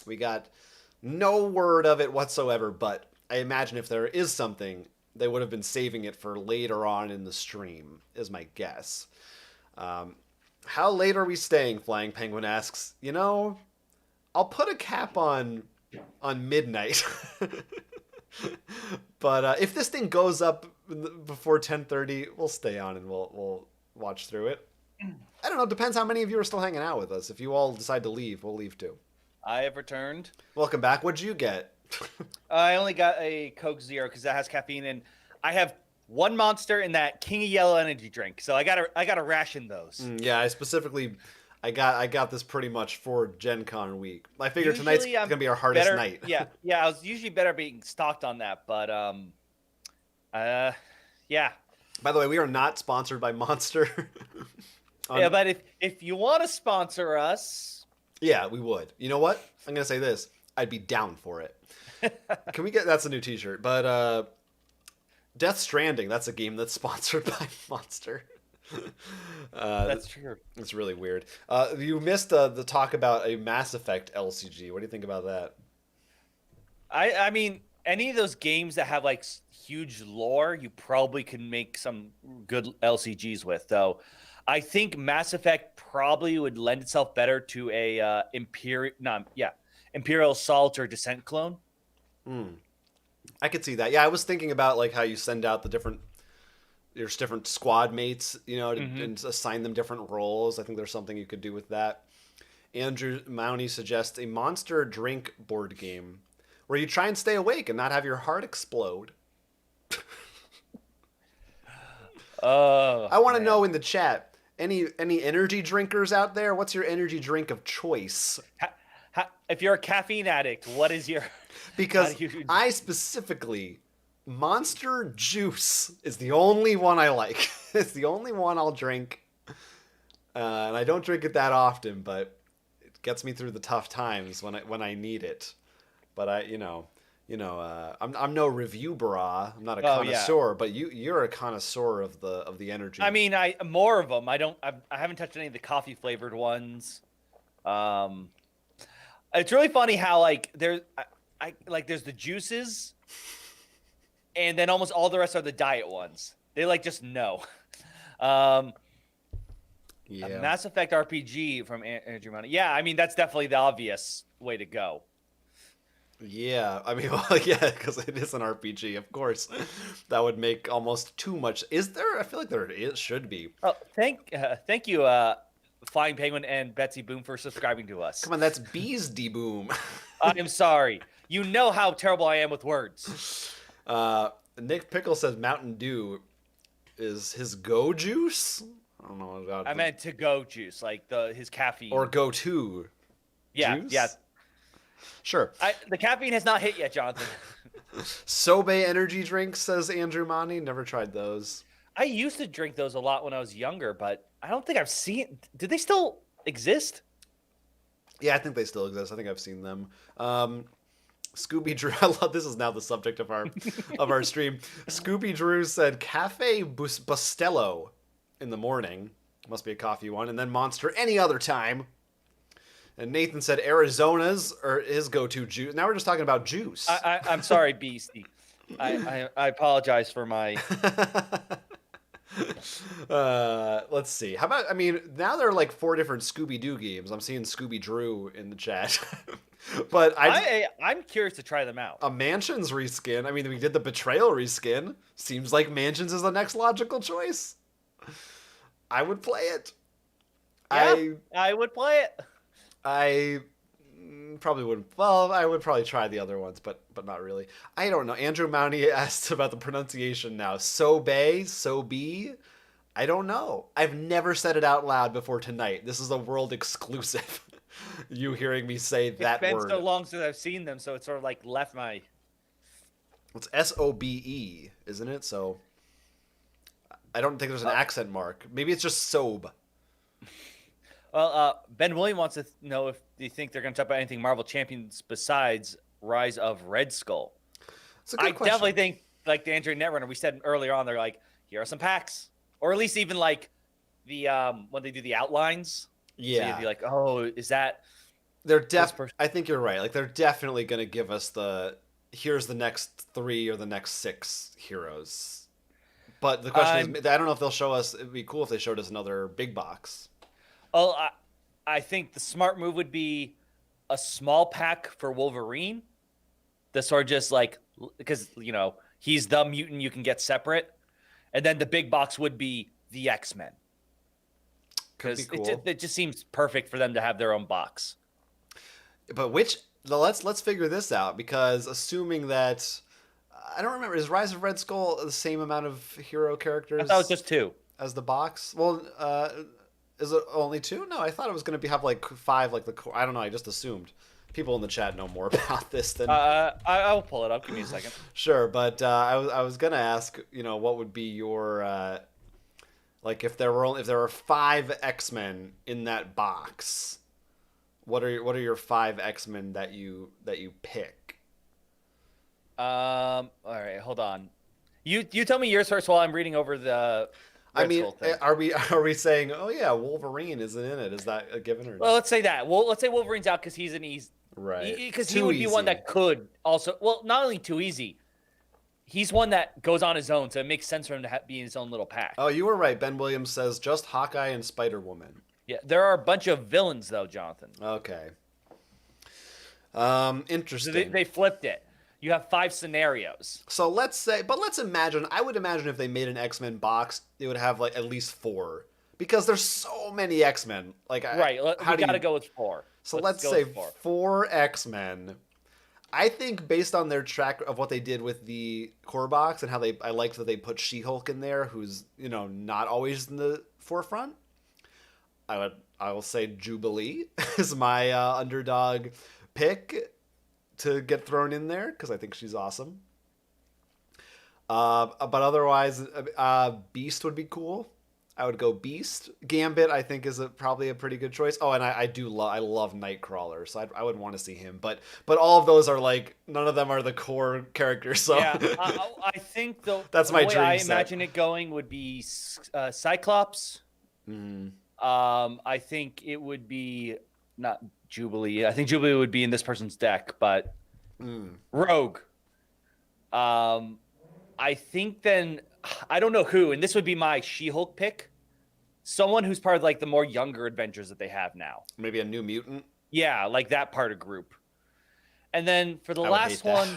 We got no word of it whatsoever, but I imagine if there is something, they would have been saving it for later on in the stream, is my guess. How late are we staying, Flying Penguin asks. You know, I'll put a cap on midnight. But if this thing goes up before 10:30, we'll stay on and we'll watch through it. I don't know. Depends how many of you are still hanging out with us. If you all decide to leave, we'll leave too. I have returned. Welcome back. What'd you get? I only got a Coke Zero because that has caffeine, and I have one Monster in that King of Yellow energy drink. So I gotta ration those. Yeah, I got this pretty much for Gen Con week. I figure tonight's gonna be our hardest night. Yeah, I was usually better being stocked on that, but yeah. By the way, we are not sponsored by Monster. Yeah, but if you want to sponsor us, yeah, we would. You know what? I'm gonna say this. I'd be down for it. Can we get? That's a new T-shirt. But Death Stranding. That's a game that's sponsored by Monster. That's true. It's really weird. You missed the talk about a Mass Effect LCG. What do you think about that? I mean, any of those games that have like huge lore, you probably can make some good LCGs with. Though, I think Mass Effect probably would lend itself better to a Imperial Assault or Descent clone. I could see that. Yeah, I was thinking about like how you send out there's different squad mates, you know, and assign them different roles. I think there's something you could do with that. Andrew Mounty suggests a Monster drink board game where you try and stay awake and not have your heart explode. I want to know in the chat, any energy drinkers out there? What's your energy drink of choice? If you're a caffeine addict, what is your... Because I specifically, Monster Juice is the only one I like. It's the only one I'll drink. And I don't drink it that often, but it gets me through the tough times when I need it. But I'm no review bra. I'm not a connoisseur, but you're a connoisseur of the energy. I mean, more of them. I haven't touched any of the coffee flavored ones. It's really funny how there's the juices, and then almost all the rest are the diet ones. They just no. A Mass Effect RPG from Andrew Money. Yeah, I mean that's definitely the obvious way to go. Yeah, I mean, well, yeah, because it is an RPG, of course. That would make almost too much. Is there? I feel like it should be. Oh, thank you, Flying Penguin and Betsy Boom for subscribing to us. Come on, that's Bees D Boom. I'm sorry. You know how terrible I am with words. Nick Pickle says Mountain Dew is his go juice. I don't know about. I meant to go juice, his caffeine. Or go to. Yeah, juice? yeah. Sure. The caffeine has not hit yet, Jonathan. Sobe energy drinks, says Andrew Monty. Never tried those. I used to drink those a lot when I was younger, but I don't think I've seen... Do they still exist? Yeah, I think they still exist. I think I've seen them. Scooby Drew, I love this is now the subject of our stream. Scooby Drew said Cafe Bustelo in the morning. Must be a coffee one. And then Monster any other time. And Nathan said Arizona's or his go-to juice. Now we're just talking about juice. I'm sorry, Beastie. I apologize for my... Let's see. How about, now there are 4 different Scooby-Doo games. I'm seeing Scooby Drew in the chat. But I'm curious to try them out. A Mansions reskin. We did the Betrayal reskin. Seems like Mansions is the next logical choice. I would play it. Yeah, I would play it. I probably wouldn't. Well, I would probably try the other ones, but not really. I don't know. Andrew Mounty asked about the pronunciation now. Sobe. I don't know. I've never said it out loud before tonight. This is a world exclusive. You hearing me say that word. It's been so long since I've seen them, so it's sort of left my... It's Sobe, isn't it? So I don't think there's an accent mark. Maybe it's just Sobe. Well, Ben William wants to know if you think they're going to talk about anything Marvel Champions besides Rise of Red Skull. It's a good question. Definitely think, like the Android Netrunner, we said earlier on, they're here are some packs. Or at least even the when they do the outlines. Yeah. So you'd be like, oh, is that... I think you're right. They're definitely going to give us here's the next 3 or the next 6 heroes. But the question is, I don't know if they'll show us... It'd be cool if they showed us another big box. Oh, I think the smart move would be a small pack for Wolverine. The sort of just because, he's the mutant you can get separate. And then the big box would be the X-Men. Because cool. it just seems perfect for them to have their own box. But let's figure this out, because assuming that, I don't remember, is Rise of Red Skull the same amount of hero characters? I thought it was just 2. As the box? Well, is it only 2? No, I thought it was going to have 5, I don't know, I just assumed. People in the chat know more about this than... I'll pull it up, give me a second. Sure, but I was going to ask, what would be your... if there were 5 X-Men in that box, what are your 5 X-Men that you pick? All right, hold on. You tell me yours first while I'm reading over the... are we saying, oh yeah, Wolverine isn't in it? Is that a given or? Well, let's say that. Well, let's say Wolverine's out because he's an easy. Right. Because he would be one that could also. Well, not only too easy. He's one that goes on his own, so it makes sense for him to be in his own little pack. Oh, you were right. Ben Williams says just Hawkeye and Spider-Woman. Yeah, there are a bunch of villains though, Jonathan. Okay. Interesting. So they flipped it. You have 5 scenarios. So let's imagine, I would imagine if they made an X-Men box, they would have at least 4. Because there's so many X-Men. Right, we got to go with 4. So let's say 4 X-Men. I think based on their track of what they did with the core box and how I liked that they put She-Hulk in there, who's not always in the forefront. I will say Jubilee is my underdog pick to get thrown in there because I think she's awesome. But otherwise, Beast would be cool. I would go Beast. Gambit, I think, is probably a pretty good choice. Oh, and I love Nightcrawler, so I would want to see him. But all of those are like none of them are the core characters. So yeah, I think that's my way dream I set. imagine it going would be Cyclops. I think it would be not Jubilee. I think Jubilee would be in this person's deck, but Rogue. I think then I don't know who, and this would be my She-Hulk pick. Someone who's part of like the more younger adventures that they have now. Maybe a New Mutant. Yeah, like that part of group. And then for the last one,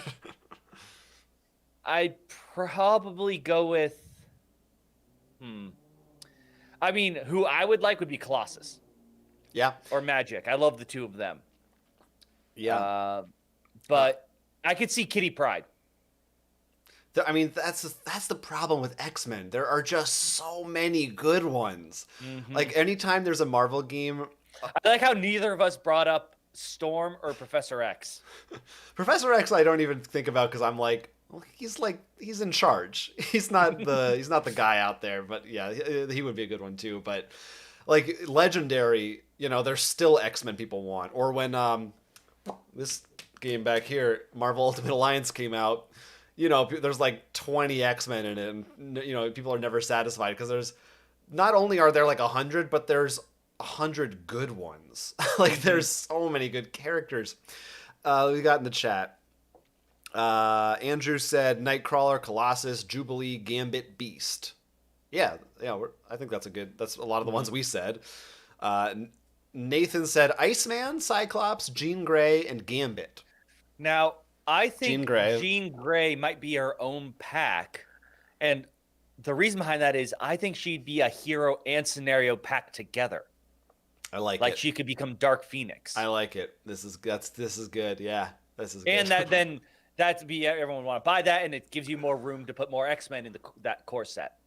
I'd probably go with. I mean, who I would like would be Colossus. Yeah. Or Magic. I love the two of them. Yeah. But I could see Kitty Pryde. I mean, that's the problem with X-Men. There are just so many good ones. Like, anytime there's a Marvel game... I like how neither of us brought up Storm or Professor X. Professor X I don't even think about because I'm like, well, he's in charge. He's not the guy out there, but yeah, he would be a good one too. But, like, Legendary, there's still X-Men people want. Or when this game back here, Marvel Ultimate Alliance came out, there's like 20 X-Men in it, and people are never satisfied because there's not only are there like 100, but there's 100 good ones. Like there's so many good characters. We got in the chat. Andrew said Nightcrawler, Colossus, Jubilee, Gambit, Beast. Yeah. I think that's a lot of the ones we said. Nathan said Iceman, Cyclops, Jean Grey, and Gambit. Now, I think Jean Grey might be her own pack. And the reason behind that is I think she'd be a hero and scenario packed together. I like it. Like she could become Dark Phoenix. I like it. This is good. Yeah. This is good. And that'd be everyone would want to buy that, and it gives you more room to put more X-Men in that core set.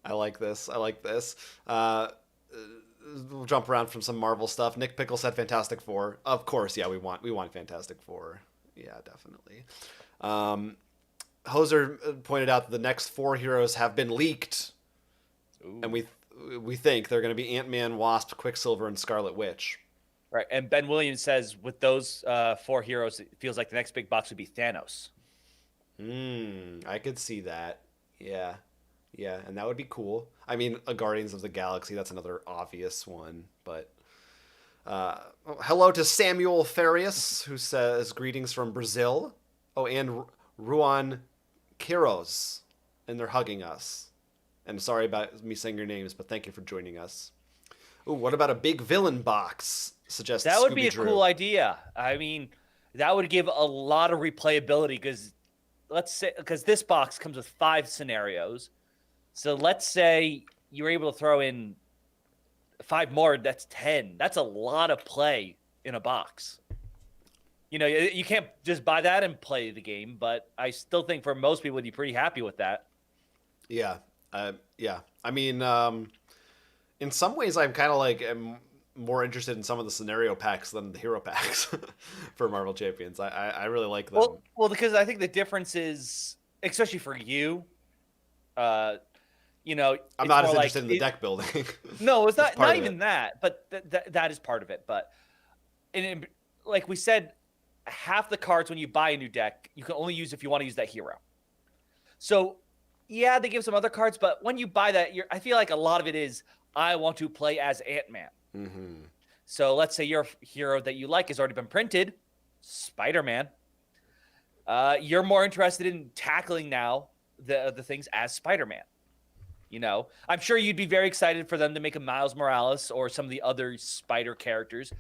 I like this. We'll jump around from some Marvel stuff. Nick Pickle said Fantastic Four. Of course, yeah, we want Fantastic Four. Yeah, definitely. Hoser pointed out that the next 4 heroes have been leaked. Ooh. And we think they're going to be Ant-Man, Wasp, Quicksilver, and Scarlet Witch. Right, and Ben Williams says with those 4 heroes, it feels like the next big box would be Thanos. I could see that. Yeah, and that would be cool. I mean, a Guardians of the Galaxy, that's another obvious one, but... hello to Samuel Farias, who says greetings from Brazil. Oh, and Ruan Quiros, and they're hugging us. And sorry about me saying your names, but thank you for joining us. Ooh, what about a big villain box? Suggests that would Scooby be a Drew. Cool idea. I mean, that would give a lot of replayability because this box comes with 5 scenarios. So let's say you're able to throw in 5 more, that's 10. That's a lot of play in a box. You can't just buy that and play the game, but I still think for most people, you'd be pretty happy with that. Yeah. I mean, in some ways, I'm kind of like am more interested in some of the scenario packs than the hero packs for Marvel Champions. I really like them. Well, because I think the difference is, especially for you, I'm not as interested in the deck building. No, it's not even that, but that is part of it. But like we said, half the cards when you buy a new deck, you can only use if you want to use that hero. So, yeah, they give some other cards, but when you buy that, I feel like a lot of it is, I want to play as Ant-Man. Mm-hmm. So let's say your hero that you like has already been printed, Spider-Man. You're more interested in tackling now the things as Spider-Man. I'm sure you'd be very excited for them to make a Miles Morales or some of the other Spider characters.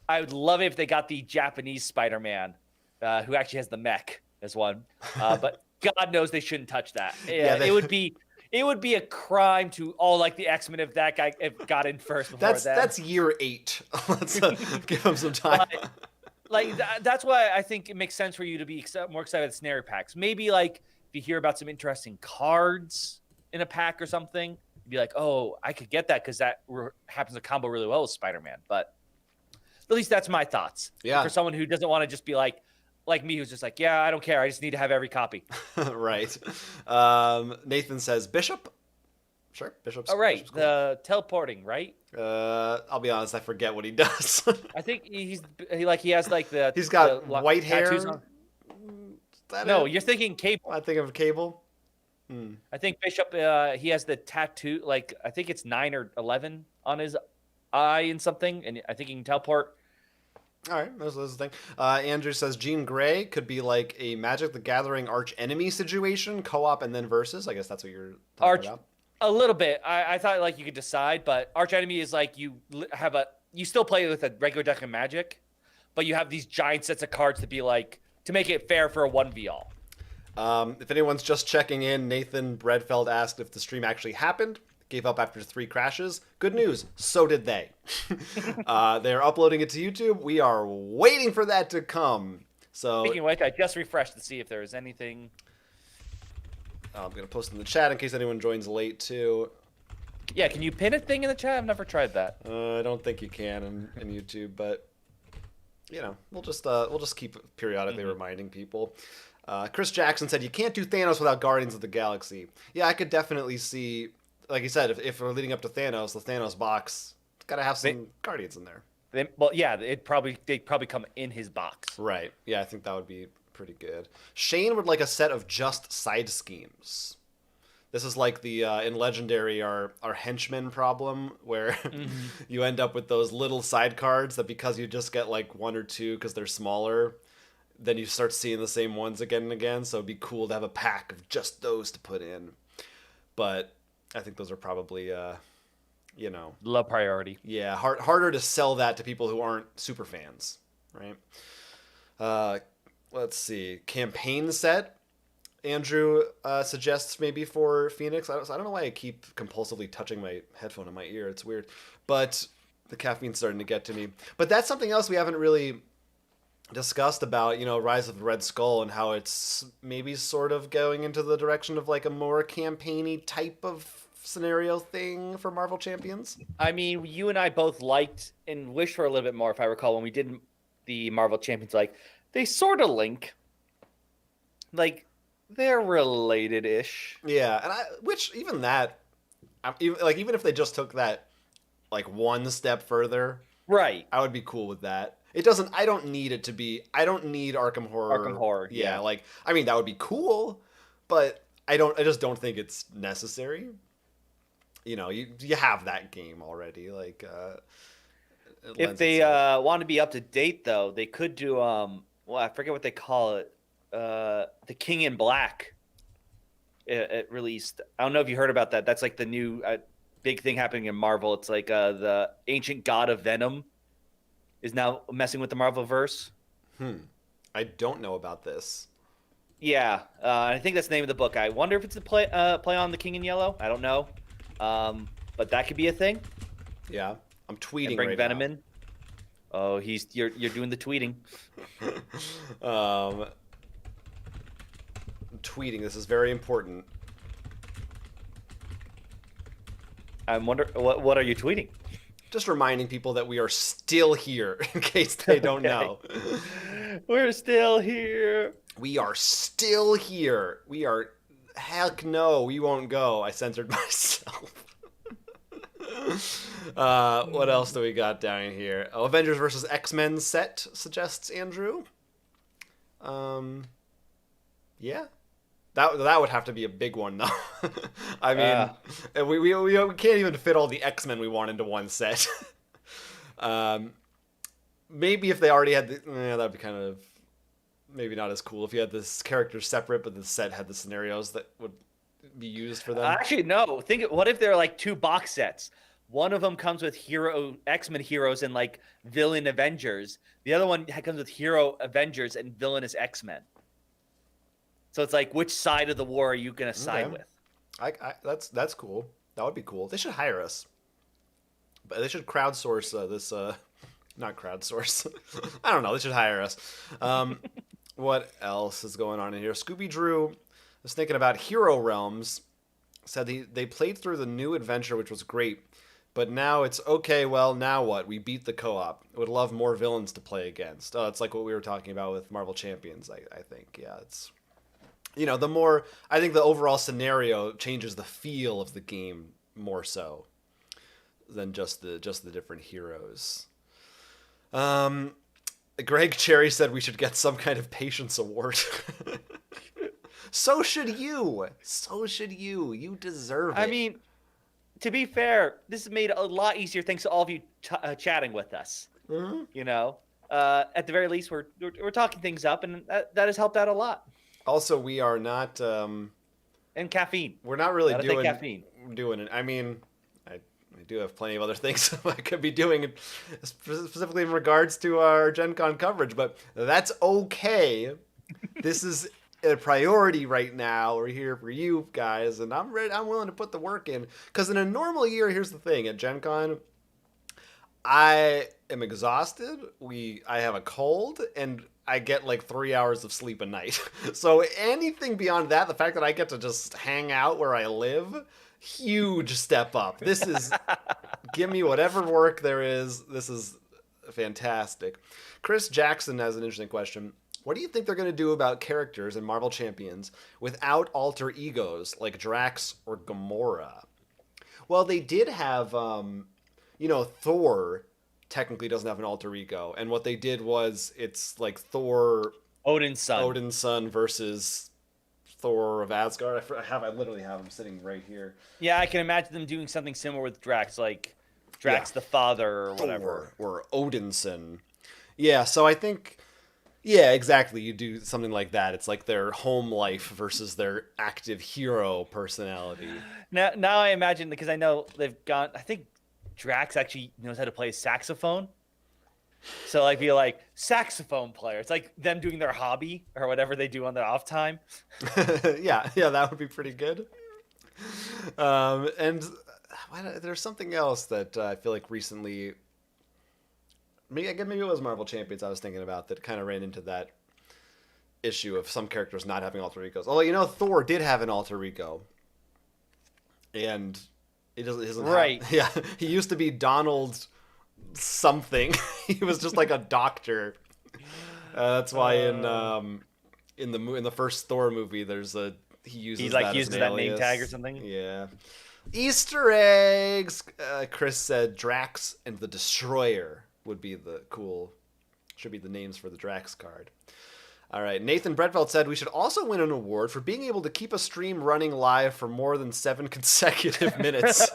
I would love it if they got the Japanese Spider-Man, who actually has the mech as one. But God knows they shouldn't touch that. It would be a crime to all like the X-Men if that guy got in first before that. That's year 8. Let's give him some time. Like that's why I think it makes sense for you to be more excited about scenario packs. Maybe like if you hear about some interesting cards in a pack or something, you'd be like, oh, I could get that because that happens to combo really well with Spider-Man. But at least that's my thoughts. Yeah. For someone who doesn't want to just be like me, who's just like, yeah, I don't care. I just need to have every copy. Right. Nathan says Bishop. Sure, Bishop's. All right, Bishop's cool. the teleporting, right? I'll be honest, I forget what he does. I think he has like the. He's got white hair. No, you're thinking Cable. I think of Cable. I think Bishop. He has the tattoo. Like I think it's 9 or 11 on his eye and something, and I think he can teleport. All right, that's the thing. Andrew says Jean Grey could be like a Magic the Gathering arch enemy situation, co-op and then versus. I guess that's what you're talking about. A little bit. I thought like you could decide, but arch enemy is like you still play with a regular deck of Magic, but you have these giant sets of cards to be like to make it fair for a 1v all. If anyone's just checking in, Nathan Bredfeld asked if the stream actually happened. Gave up after 3 crashes. Good news, so did they. They're uploading it to YouTube. We are waiting for that to come. So speaking of which, I just refreshed to see if there was anything. I'm going to post in the chat in case anyone joins late, too. Yeah, can you pin a thing in the chat? I've never tried that. I don't think you can in YouTube, but, you know, we'll just keep periodically reminding people. Chris Jackson said, you can't do Thanos without Guardians of the Galaxy. Yeah, I could definitely see, like you said, if we're leading up to Thanos, the Thanos box, it's got to have some Guardians in there. They'd probably come in his box. Right. Yeah, I think that would be pretty good. Shane would like a set of just side schemes. This is like the in Legendary our henchman problem where you end up with those little side cards that because you just get like 1 or 2 because they're smaller, then you start seeing the same ones again and again. So it'd be cool to have a pack of just those to put in. But I think those are probably low priority. Yeah, harder to sell that to people who aren't super fans, right? Let's see. Campaign set. Andrew suggests maybe for Phoenix. I don't know why I keep compulsively touching my headphone in my ear. It's weird. But the caffeine's starting to get to me. But that's something else we haven't really discussed about, Rise of the Red Skull and how it's maybe sort of going into the direction of like a more campaigny type of scenario thing for Marvel Champions. I mean, you and I both liked and wished for a little bit more, if I recall, when we did the Marvel Champions. Like, they sort of link. Like, they're related-ish. Yeah, and even if they just took that like one step further, right? I would be cool with that. It doesn't. I don't need it to be. I don't need Arkham Horror. Arkham Horror. Yeah, that would be cool, but I just don't think it's necessary. You have that game already. Like, if they want to be up to date, though, they could do I forget what they call it. The King in Black. It released. I don't know if you heard about that. That's like the new big thing happening in Marvel. It's like the ancient god of Venom is now messing with the Marvel verse. I don't know about this. Yeah, I think that's the name of the book. I wonder if it's a play on the King in Yellow. I don't know, but that could be a thing. Yeah, I'm tweeting. And bring right Venom now. in. Oh, you're doing the tweeting. Tweeting. This is very important. I wonder what are you tweeting? Just reminding people that we are still here, in case they don't know. We're still here. We are still here. We are. Heck no, we won't go. I censored myself. What else do we got down here? Oh, Avengers versus X-Men set, suggests Andrew. Yeah. That would have to be a big one, though. I mean, we can't even fit all the X-Men we want into one set. Maybe if they already had that'd be kind of maybe not as cool if you had this character separate, but the set had the scenarios that would be used for them. Actually, no. What if they're like 2 box sets? One of them comes with X-Men heroes and like villain Avengers. The other one comes with hero Avengers and villainous X-Men. So it's like, which side of the war are you going to side with? That's cool. That would be cool. They should hire us. But they should crowdsource not crowdsource. I don't know. They should hire us. What else is going on in here? Scooby Drew was thinking about Hero Realms. Said they played through the new adventure, which was great. But now it's okay, well, now what? We beat the co-op. Would love more villains to play against. Oh, it's like what we were talking about with Marvel Champions, I think. Yeah, it's... the more... I think the overall scenario changes the feel of the game more so than just the different heroes. Greg Cherry said we should get some kind of patience award. So should you. So should you. You deserve it. I mean... To be fair, this has made it a lot easier thanks to all of you chatting with us. Mm-hmm. At the very least, we're talking things up, and that has helped out a lot. Also, we are not... and caffeine. We're not really doing it. I mean, I do have plenty of other things I could be doing, specifically in regards to our Gen Con coverage, but that's okay. This is... a priority right now. We're here for you guys, and I'm willing to put the work in, because in a normal year, here's the thing, at Gen Con, I am exhausted. I have a cold, and I get like 3 hours of sleep a night. So anything beyond that, the fact that I get to just hang out where I live, huge step up. This is give me whatever work there is. This is fantastic. Chris Jackson has an interesting question. What do you think they're going to do about characters in Marvel Champions without alter egos like Drax or Gamora? Well, they did have, Thor technically doesn't have an alter ego. And what they did was it's like Thor... Odin's son versus Thor of Asgard. I literally have him sitting right here. Yeah, I can imagine them doing something similar with Drax, like Drax the father or whatever. Or Odinson. Yeah, so I think... Yeah, exactly. You do something like that. It's like their home life versus their active hero personality. Now I imagine, because I know they've gone... I think Drax actually knows how to play a saxophone. So like be like saxophone player. It's like them doing their hobby or whatever they do on their off time. yeah, that would be pretty good. And there's something else that I feel like recently... Maybe it was Marvel Champions I was thinking about that kind of ran into that issue of some characters not having alter egos. Although, Thor did have an alter ego. And he doesn't right. He used to be Donald something. He was just like a doctor. That's why in the first Thor movie he uses that name tag or something. Yeah. Easter eggs. Chris said Drax and the Destroyer should be the names for the Drax card. All right. Nathan Bredfeld said we should also win an award for being able to keep a stream running live for more than 7 consecutive minutes.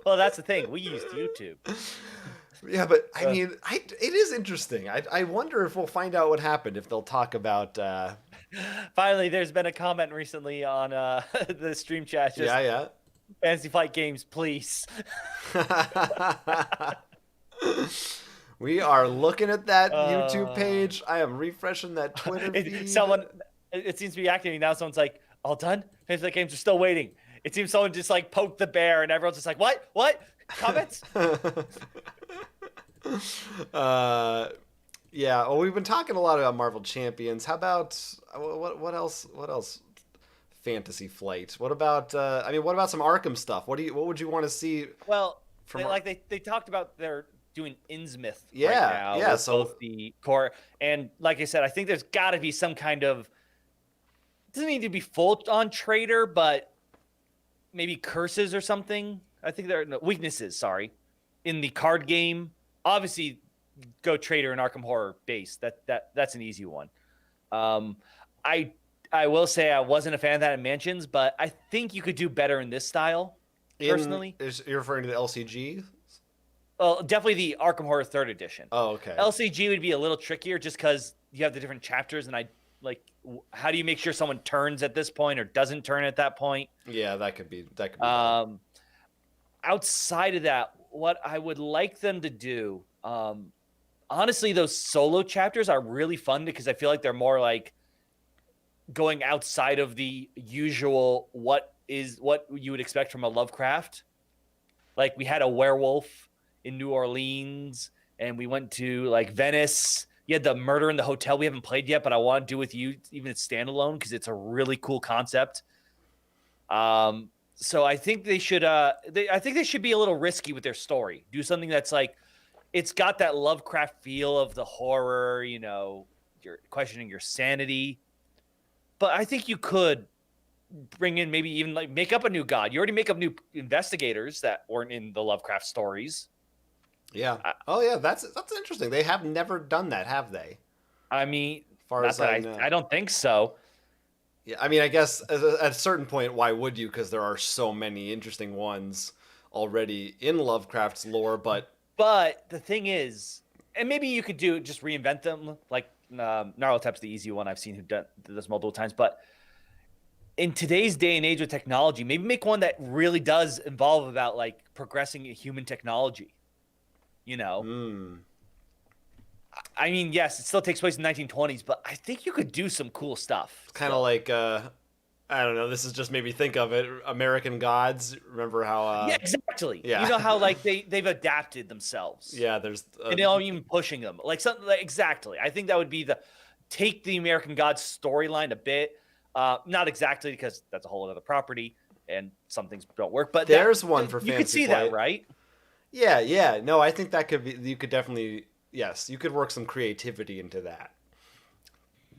Well, that's the thing. We used YouTube. Yeah, but I mean, it is interesting. I wonder if we'll find out what happened, if they'll talk about... Finally, there's been a comment recently on the stream chat. Yeah. Fantasy Flight Games, please. We are looking at that YouTube page. I am refreshing that Twitter feed. It seems to be activating now. Someone's like, all done? Fantasy Flight Games are still waiting. It seems someone just like poked the bear and everyone's just like, what? Comments? Yeah. Well, we've been talking a lot about Marvel Champions. How about what else? Fantasy Flight. What about some Arkham stuff? What would you want to see? Well, they talked about they're doing Innsmouth right now. Yeah, so both the core and like I said, I think there's got to be some kind of, it doesn't need to be full on traitor, but maybe curses or something. I think there are weaknesses, in the card game. Obviously, go traitor in Arkham Horror base. That's an easy one. I will say I wasn't a fan of that in Mansions, but I think you could do better in this style, personally. You're referring to the LCG? Well, definitely the Arkham Horror 3rd edition. Oh, okay. LCG would be a little trickier just because you have the different chapters, and how do you make sure someone turns at this point or doesn't turn at that point? Yeah, that could be. Outside of that, what I would like them to do, honestly, those solo chapters are really fun because I feel like they're more like going outside of the usual what you would expect from a Lovecraft. Like we had a werewolf in New Orleans, and we went to like Venice. You had the murder in the hotel we haven't played yet, but I want to do with you, even it's standalone, because it's a really cool concept. So I think they should. I think they should be a little risky with their story. Do something that's like, it's got that Lovecraft feel of the horror. You know, you're questioning your sanity. But I think you could bring in, maybe even like make up a new god. You already make up new investigators that weren't in the Lovecraft stories. Yeah. Oh yeah, that's interesting. They have never done that, have they? I mean, as far as I know. I don't think so. Yeah, I mean, I guess at a certain point, why would you? Because there are so many interesting ones already in Lovecraft's lore. But the thing is, and maybe you could just reinvent them. Like Gnarlotep's the easy one I've seen who did this multiple times. But in today's day and age with technology, maybe make one that really does involve about like progressing human technology. You know, I mean, yes, it still takes place in the 1920s, but I think you could do some cool stuff. It's kind of like, I don't know, this is just made me think of it. American Gods. Remember how? Yeah, exactly. Yeah. You know how like they've adapted themselves. Yeah, there's. And they're not even pushing them. Like something like, exactly. I think that would be take the American Gods storyline a bit. Not exactly, because that's a whole other property and some things don't work. But there's one for Fantasy You could see Flight. that, right? Yeah. No, I think that could be. You could definitely. Yes, you could work some creativity into that.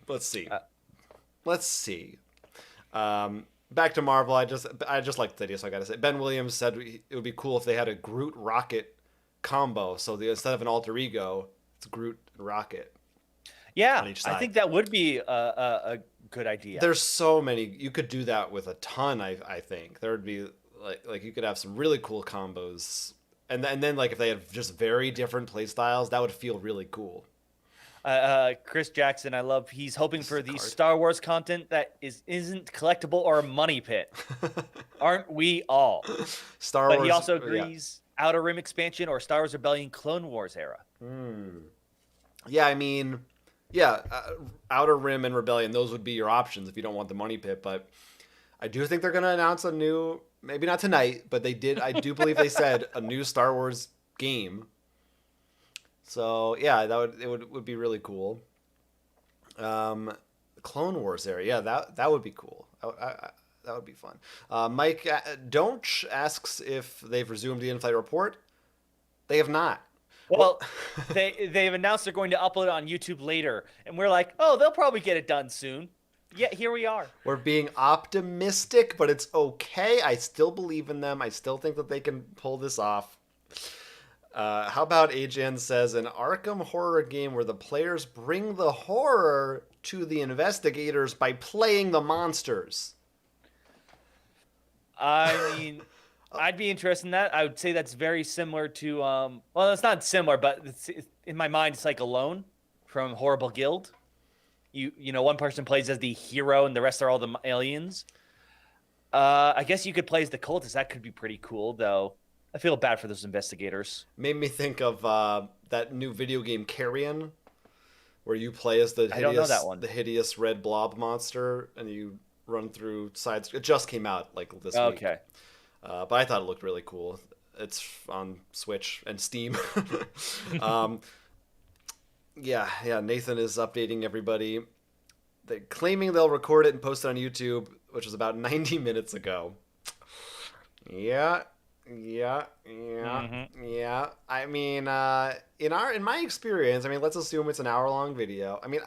Let's see. Back to Marvel. I just like the idea, so I gotta say. Ben Williams said it would be cool if they had a Groot Rocket combo. So instead of an alter ego, it's Groot and Rocket. Yeah, I think that would be a good idea. There's so many. You could do that with a ton. I think there would be like you could have some really cool combos. And then, like, if they had just very different play styles, that would feel really cool. Chris Jackson, he's hoping for the Star Wars content that isn't collectible or a money pit. Aren't we all? Star Wars. But he also agrees Outer Rim expansion or Star Wars Rebellion Clone Wars era. Yeah, I mean, Outer Rim and Rebellion, those would be your options if you don't want the money pit. But I do think they're going to announce a new... Maybe not tonight, but they did. I do believe they said a new Star Wars game. So yeah, it would be really cool. Clone Wars area, yeah, that would be cool. That would be fun. Mike Donch asks if they've resumed the in-flight report. They have not. Well, they've announced they're going to upload it on YouTube later, and we're like, oh, they'll probably get it done soon. Yeah, here we are. We're being optimistic, but it's okay. I still believe in them. I still think that they can pull this off. How about Ajan says, an Arkham horror game where the players bring the horror to the investigators by playing the monsters? I mean, I'd be interested in that. I would say that's very similar to, well, it's not similar, but in my mind, it's like Alone from Horrible Guild. You know, one person plays as the hero and the rest are all the aliens. I guess you could play as the cultist. That could be pretty cool, though. I feel bad for those investigators. Made me think of that new video game Carrion, where you play as the hideous red blob monster, and you run through sides. It just came out like this week. Okay. But I thought it looked really cool. It's on Switch and Steam. Yeah, Nathan is updating everybody. They're claiming they'll record it and post it on YouTube, which was about 90 minutes ago. Yeah. I mean, in my experience, I mean, let's assume it's an hour-long video. I mean,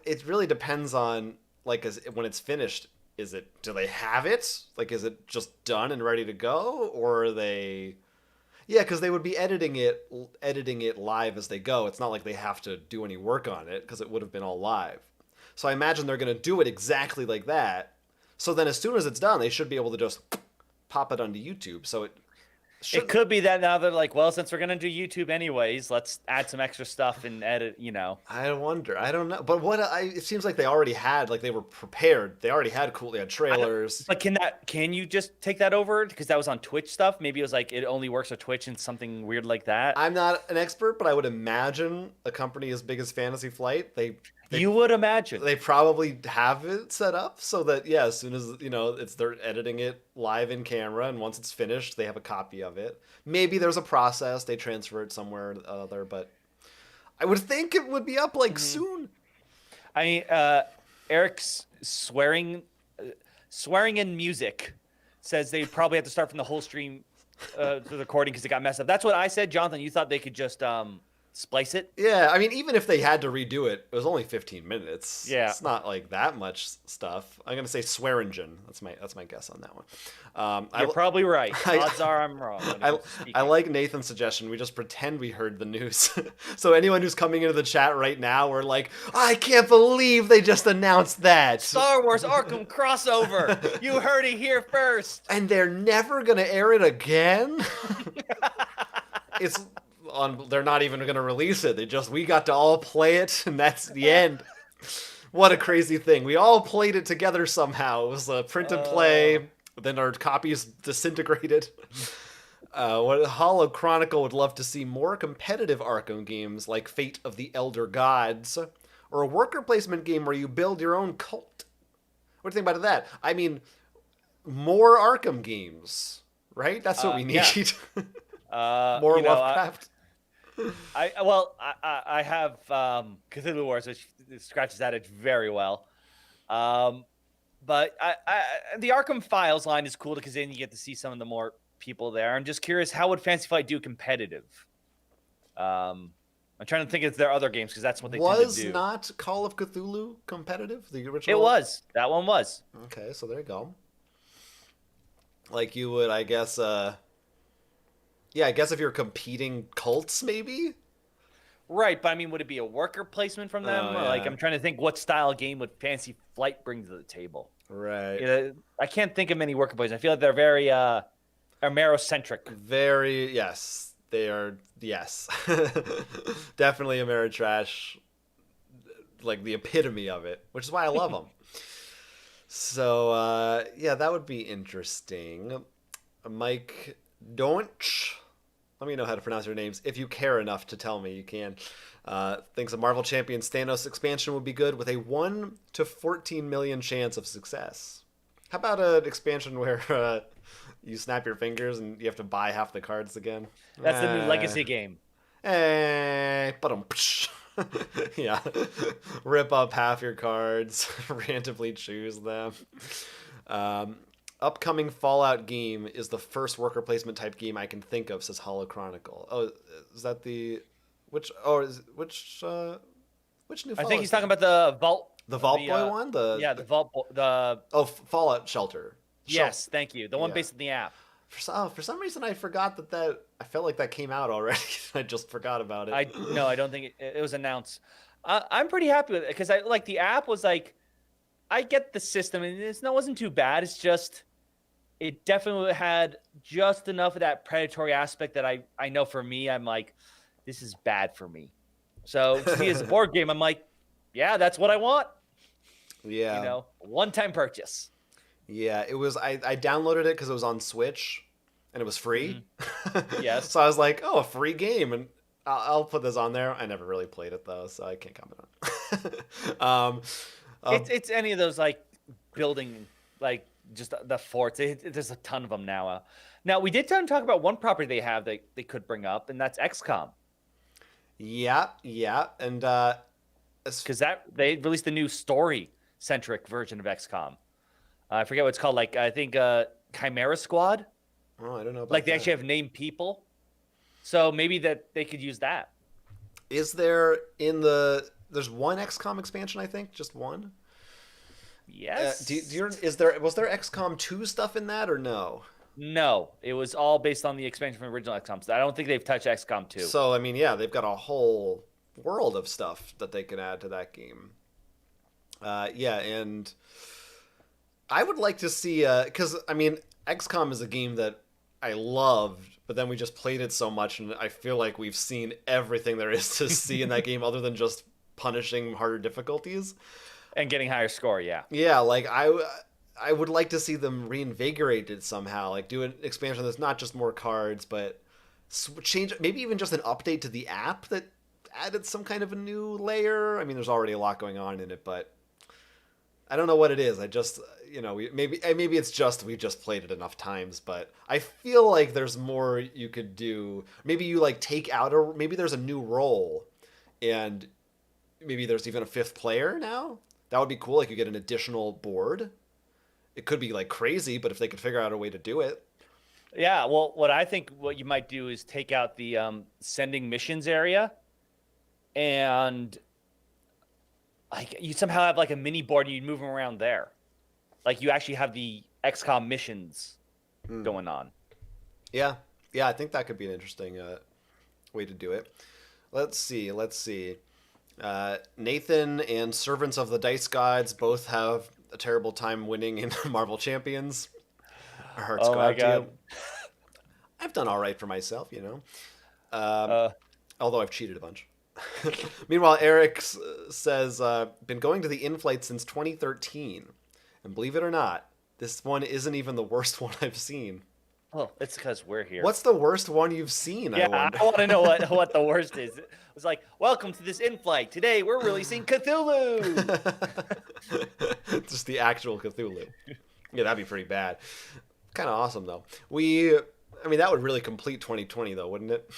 it really depends on, like, when it's finished. Do they have it? Like, is it just done and ready to go? Or are they... Yeah, because they would be editing it live as they go. It's not like they have to do any work on it, because it would have been all live. So I imagine they're going to do it exactly like that. So then as soon as it's done, they should be able to just pop it onto YouTube. So it could be that now they're like, well, since we're going to do YouTube anyways, let's add some extra stuff and edit, you know. I wonder. I don't know. But it seems like they already had, like, they were prepared. They already had they had trailers. But can you just take that over? Because that was on Twitch stuff. Maybe it was like it only works with Twitch and something weird like that. I'm not an expert, but I would imagine a company as big as Fantasy Flight, they You would imagine. They probably have it set up so that, yeah, as soon as, they're editing it live in camera, and once it's finished, they have a copy of it. Maybe there's a process, they transfer it somewhere or other, but I would think it would be up, soon. I mean, Eric's swearing in music says they probably have to start from the whole stream the recording because it got messed up. That's what I said. Jonathan, you thought they could just splice it? Yeah, I mean, even if they had to redo it, it was only 15 minutes. Yeah. It's not like that much stuff. I'm going to say swearingen. That's my guess on that one. You're probably right. Odds are I'm wrong. I like Nathan's suggestion. We just pretend we heard the news. So anyone who's coming into the chat right now, we're like, I can't believe they just announced that. Star Wars Arkham crossover. You heard it here first. And they're never going to air it again? They're not even going to release it. We got to all play it, and that's the end. What a crazy thing. We all played it together somehow. It was a print and play, then our copies disintegrated. Hollow Chronicle would love to see more competitive Arkham games like Fate of the Elder Gods, or a worker placement game where you build your own cult. What do you think about that? I mean, more Arkham games, right? That's what we need. Yeah. More Lovecraft. I have Cthulhu Wars, which scratches that itch very well. But the Arkham Files line is cool because then you get to see some of the more people there. I'm just curious, how would Fantasy Flight do competitive? I'm trying to think of their other games because that's what they tend to do. Was not Call of Cthulhu competitive? The original? It was. That one was. Okay, so there you go. Like you would, I guess. Yeah, I guess if you're competing cults, maybe? Right, but I mean, would it be a worker placement from them? Yeah. Like, I'm trying to think what style game would Fantasy Flight bring to the table. Right. I can't think of many worker placements. I feel like they're very Amero-centric. Very, yes. They are, yes. Definitely Ameritrash, like the epitome of it, which is why I love them. So, yeah, that would be interesting. Mike Donch, let me know how to pronounce your names. If you care enough to tell me, you can. Thinks a Marvel Champions Thanos expansion would be good with a 1 to 14 million chance of success. How about an expansion where you snap your fingers and you have to buy half the cards again? That's the new Legacy game. Yeah. Rip up half your cards, randomly choose them. Upcoming Fallout game is the first worker placement type game I can think of, says Hollow Chronicle. Oh, is that the which new Fallout? I think he's talking about the Vault. The Vault Boy one? The Vault Boy, Fallout Shelter. Yes, thank you. The one based in the app. For some reason I forgot that I felt like that came out already. I just forgot about it. I don't think it was announced. I'm pretty happy with it because I like the app was like, I get the system and it wasn't too bad. It's just it definitely had just enough of that predatory aspect that I know for me, I'm like, this is bad for me. So to me as a board game, I'm like, yeah, that's what I want. Yeah. One-time purchase. Yeah, it was. I downloaded it because it was on Switch, and it was free. Mm-hmm. Yes. So I was like, oh, a free game, and I'll put this on there. I never really played it though, so I can't comment on it. It's any of those like building like just the forts. There's a ton of them now. Now we did talk about one property they have that they could bring up, and that's XCOM. Yeah, and because they released a new story-centric version of XCOM. I forget what it's called. Like I think Chimera Squad. Oh, I don't know. Like they actually have named people, so maybe that they could use that. Is there there's one XCOM expansion? I think just one. Yes. Was there XCOM 2 stuff in that or no? No, it was all based on the expansion from the original XCOM. So I don't think they've touched XCOM 2. So I mean, yeah, they've got a whole world of stuff that they can add to that game. Yeah, and I would like to see because I mean, XCOM is a game that I loved, but then we just played it so much, and I feel like we've seen everything there is to see in that game, other than just punishing harder difficulties. And getting higher score, yeah. Yeah, like I would like to see them reinvigorate it somehow. Like do an expansion that's not just more cards, but change, maybe even just an update to the app that added some kind of a new layer. I mean, there's already a lot going on in it, but I don't know what it is. I just, maybe it's just we've just played it enough times, but I feel like there's more you could do. Maybe you like take out maybe there's a new role, and maybe there's even a 5th player now. That would be cool. Like you get an additional board. It could be like crazy, but if they could figure out a way to do it. Yeah, well, what you might do is take out the sending missions area, and like you somehow have like a mini board and you move them around there. Like you actually have the XCOM missions going on. Yeah, I think that could be an interesting way to do it. Let's see. Nathan and Servants of the Dice Gods both have a terrible time winning in Marvel Champions. Our hearts go out to you. I've done all right for myself, although I've cheated a bunch. Meanwhile, Eric says, been going to the in-flight since 2013. And believe it or not, this one isn't even the worst one I've seen. Oh, it's because we're here. What's the worst one you've seen? Yeah, I want to know what the worst is. It was like, welcome to this in-flight. Today we're releasing Cthulhu. Just the actual Cthulhu. Yeah, that'd be pretty bad. Kind of awesome, though. That would really complete 2020, though, wouldn't it?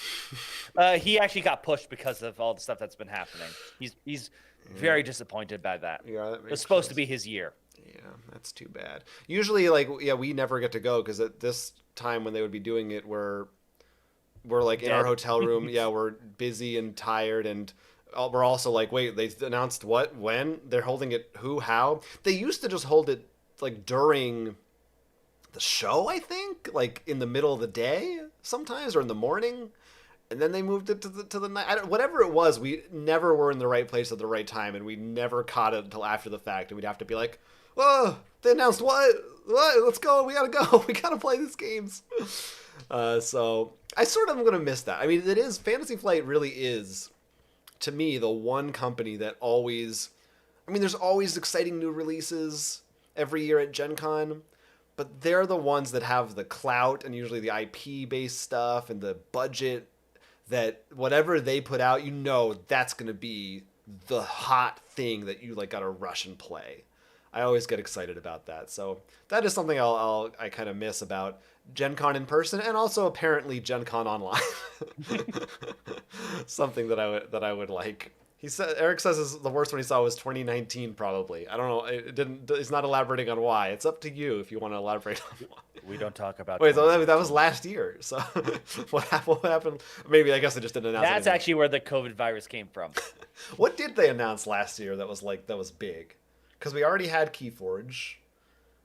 He actually got pushed because of all the stuff that's been happening. He's very disappointed by that. Yeah, it was supposed to be his year. Yeah, that's too bad. Usually, we never get to go because at this time when they would be doing it, we're like in our hotel room. Yeah, we're busy and tired, and we're also like, wait, they announced what, when? They're holding it who, how? They used to just hold it like during the show, I think, like in the middle of the day sometimes, or in the morning, and then they moved it to the night. Whatever it was, we never were in the right place at the right time, and we never caught it until after the fact, and we'd have to be like, whoa, they announced what? Let's go, we gotta go, we gotta play these games. So I sort of am gonna miss that. I mean, Fantasy Flight really is, to me, the one company that always, there's always exciting new releases every year at Gen Con, but they're the ones that have the clout and usually the IP-based stuff and the budget that whatever they put out, that's going to be the hot thing that you gotta rush and play. I always get excited about that. So that is something I kind of miss about Gen Con in person, and also apparently Gen Con online. Something that I would like. Eric says the worst one he saw was 2019, probably. I don't know. He's not elaborating on why. It's up to you if you want to elaborate on why. We don't talk about. Wait, so that was last year. So what happened? Maybe I guess they just didn't announce. That's actually where the COVID virus came from. What did they announce last year that was big? Because we already had KeyForge.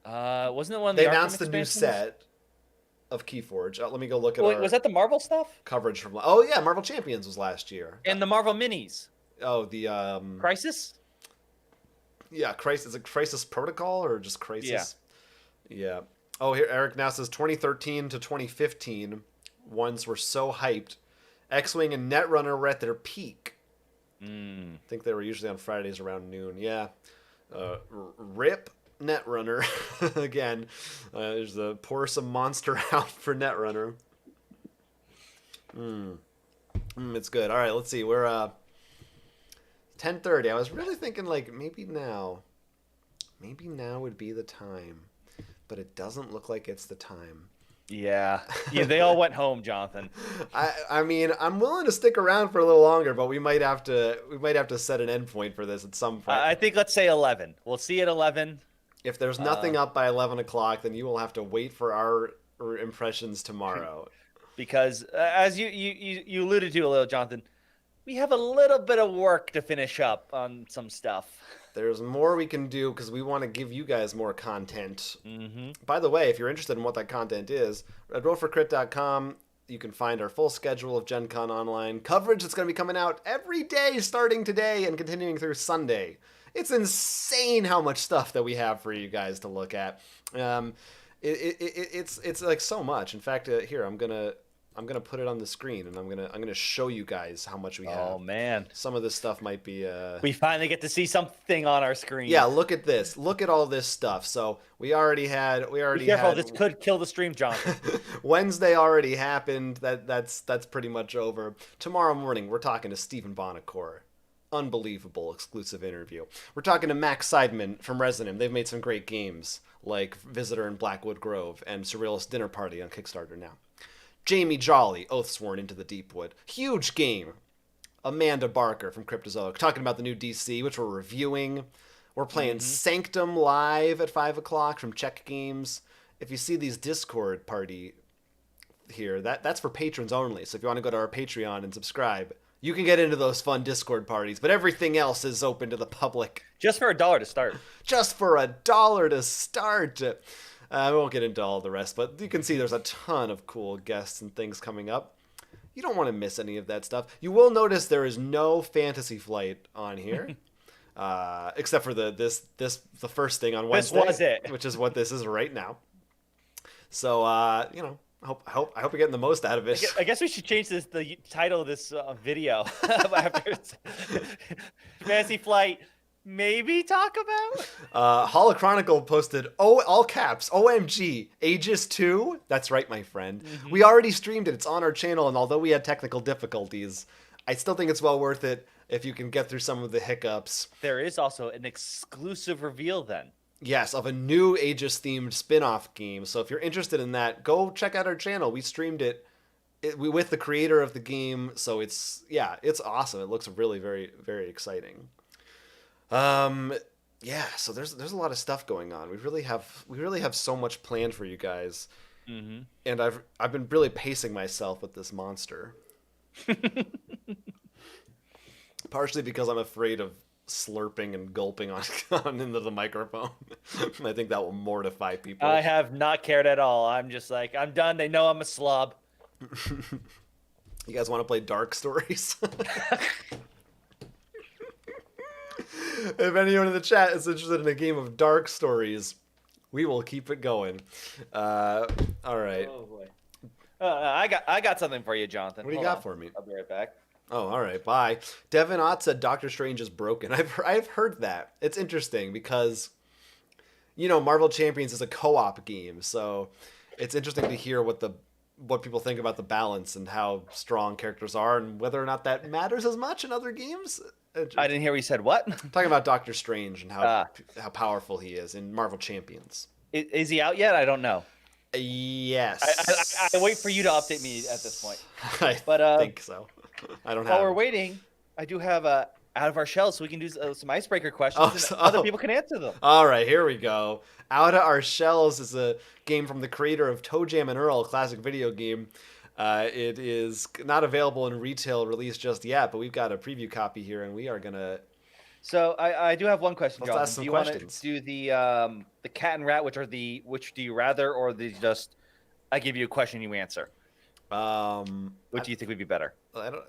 Wasn't it one of they announced the new set of KeyForge? Let me go look at. Wait, was that the Marvel stuff? Coverage from. Oh yeah, Marvel Champions was last year. And the Marvel Minis. Oh, the Crisis? Yeah, Crisis. Is it Crisis Protocol or just Crisis? Yeah. Oh, here Eric now says 2013 to 2015 ones were so hyped. X-Wing and Netrunner were at their peak. I think they were usually on Fridays around noon. Yeah. RIP Netrunner again. There's the pour some monster out for Netrunner. It's good. All right, let's see. We're 10:30. I was really thinking maybe now would be the time, but it doesn't look like it's the time. Yeah, they all went home, Jonathan. I'm willing to stick around for a little longer, but we might have to set an end point for this at some point. I think let's say 11. We'll see at 11. If there's nothing up by 11 o'clock, then you will have to wait for our impressions tomorrow. Because as you alluded to a little, Jonathan, we have a little bit of work to finish up on some stuff. There's more we can do because we want to give you guys more content. Mm-hmm. By the way, if you're interested in what that content is, at rollforcrit.com, you can find our full schedule of Gen Con Online coverage that's going to be coming out every day starting today and continuing through Sunday. It's insane how much stuff that we have for you guys to look at. It's like so much. In fact, here, I'm going to put it on the screen, and I'm gonna show you guys how much we have. Oh man, some of this stuff might be. We finally get to see something on our screen. Yeah, look at this. Look at all this stuff. So we already had. Be careful, this could kill the stream, Jonathan. Wednesday already happened. That's pretty much over. Tomorrow morning, we're talking to Stephen Bonacore. Unbelievable exclusive interview. We're talking to Max Seidman from Resonant. They've made some great games like Visitor in Blackwood Grove and Surrealist Dinner Party on Kickstarter now. Jamie Jolly, Oathsworn Into the Deepwood. Huge game. Amanda Barker from Cryptozoic talking about the new DC, which we're reviewing. We're playing Sanctum live at 5 o'clock from Czech Games. If you see these Discord party here, that's for patrons only. So if you want to go to our Patreon and subscribe, you can get into those fun Discord parties, but everything else is open to the public. Just for $1 to start. Just for $1 to start. I won't get into all the rest, but you can see there's a ton of cool guests and things coming up. You don't want to miss any of that stuff. You will notice there is no Fantasy Flight on here, except for the first thing on Wednesday. This was it, which is what this is right now. So I hope you're getting the most out of it. I guess we should change the title of this video after Fantasy Flight. Maybe talk about? Holochronicle posted, all caps, OMG, Aegis 2? That's right, my friend. We already streamed it. It's on our channel, and although we had technical difficulties, I still think it's well worth it if you can get through some of the hiccups. There is also an exclusive reveal then. Yes, of a new Aegis-themed spin-off game. So if you're interested in that, go check out our channel. We streamed it with the creator of the game, so it's awesome. It looks really very, very exciting. So there's a lot of stuff going on. We really have so much planned for you guys. And I've been really pacing myself with this monster. Partially because I'm afraid of slurping and gulping on into the microphone. I think that will mortify people. I have not cared at all. I'm just like, I'm done. They know I'm a slob. You guys want to play Dark Stories? If anyone in the chat is interested in a game of Dark Stories, we will keep it going. All right. Oh boy. I got something for you, Jonathan. What do you got for me? I'll be right back. Oh, all right. Bye. Devin Ott said Doctor Strange is broken. I've heard that. It's interesting because, Marvel Champions is a co-op game, so it's interesting to hear what people think about the balance and how strong characters are and whether or not that matters as much in other games. I didn't hear what you said. What? Talking about Doctor Strange and how powerful he is in Marvel Champions. Is he out yet? I don't know. Yes. I wait for you to update me at this point. I think so. I don't have. While we're waiting, I do have out of our shells, so we can do some icebreaker questions, and other people can answer them. All right, here we go. Out of Our Shells is a game from the creator of Toe Jam and Earl, a classic video game. It is not available in retail release just yet, but we've got a preview copy here, and we are gonna. So I do have one question, Jonathan. Ask some do you questions. want to do the cat and rat, which do you rather, or just I give you a question, you answer? What do you think would be better?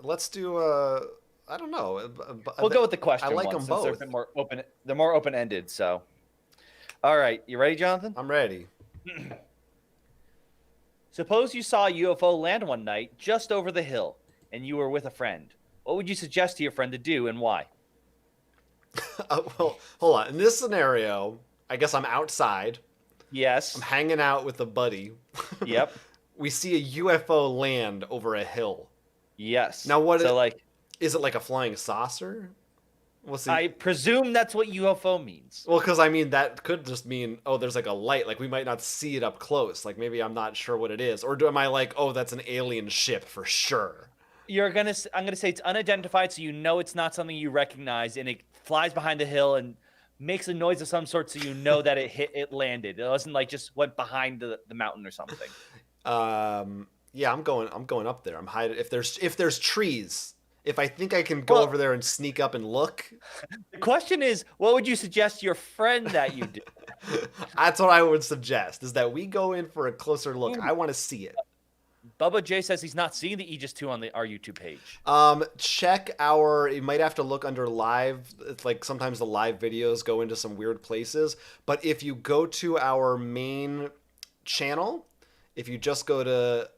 Let's do. I don't know. We'll go with the question. I like them both. They're a bit more open. They're more open-ended. So, all right, you ready, Jonathan? I'm ready. Suppose you saw a UFO land one night just over the hill, and you were with a friend. What would you suggest to your friend to do, and why? Well, hold on. In this scenario, I guess I'm outside. Yes. I'm hanging out with a buddy. Yep. We see a UFO land over a hill. Yes. Now, is it like a flying saucer? We'll see. I presume that's what UFO means. Well, because that could just mean, there's like a light. Like we might not see it up close. Like maybe I'm not sure what it is. Or am I like, that's an alien ship for sure? I'm gonna say it's unidentified, so it's not something you recognize, and it flies behind the hill and makes a noise of some sort, so that it landed. It wasn't like just went behind the mountain or something. Yeah, I'm going up there. I'm hiding. If there's trees, if I think I can go over there and sneak up and look. The question is, what would you suggest to your friend that you do? That's what I would suggest, is that we go in for a closer look. I want to see it. Bubba J says he's not seeing the Aegis 2 on our YouTube page. Check you might have to look under live. It's like sometimes the live videos go into some weird places. But if you go to our main channel, if you just go to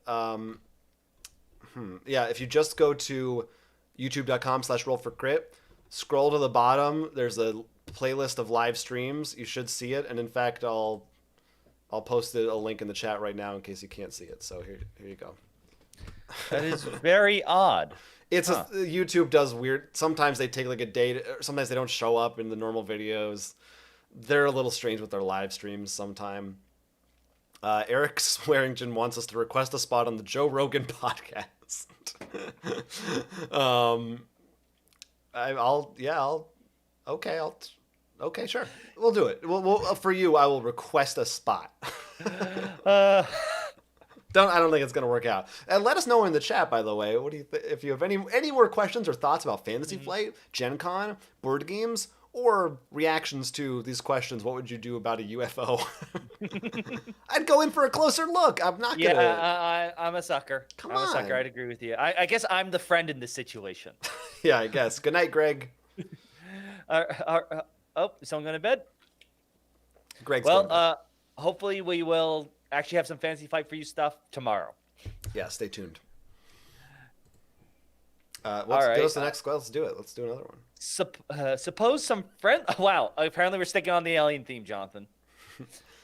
Yeah, if you just go to youtube.com/rollforcrit, scroll to the bottom, there's a playlist of live streams. You should see it, and in fact, I'll post a link in the chat right now in case you can't see it. So here you go. That is very odd. YouTube does weird. Sometimes they take like a day. Sometimes they don't show up in the normal videos. They're a little strange with their live streams sometime. Eric Swearingen wants us to request a spot on the Joe Rogan podcast. Okay, sure. We'll do it. We'll for you, I will request a spot. I don't think it's gonna work out. And let us know in the chat, by the way. What do you if you have any more questions or thoughts about Fantasy Flight, Gen Con, board games, or reactions to these questions? What would you do about a UFO? I'd go in for a closer look. I'm not gonna. Yeah, I'm a sucker. I'm a sucker. I'd agree with you. I guess I'm the friend in this situation. Yeah, I guess. Good night, Greg. Someone going to bed? Greg's going to bed. Hopefully we will actually have some Fantasy Flight for you stuff tomorrow. Yeah, stay tuned. Let's do it. Let's do another one. Suppose some friend. Wow, apparently we're sticking on the alien theme, Jonathan.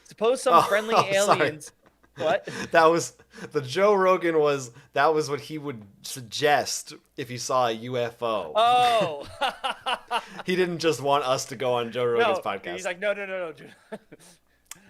Suppose some friendly aliens. Sorry. What? That was the Joe Rogan was. That was what he would suggest if he saw a UFO. Oh. He didn't just want us to go on Joe Rogan's podcast. He's like, no, dude.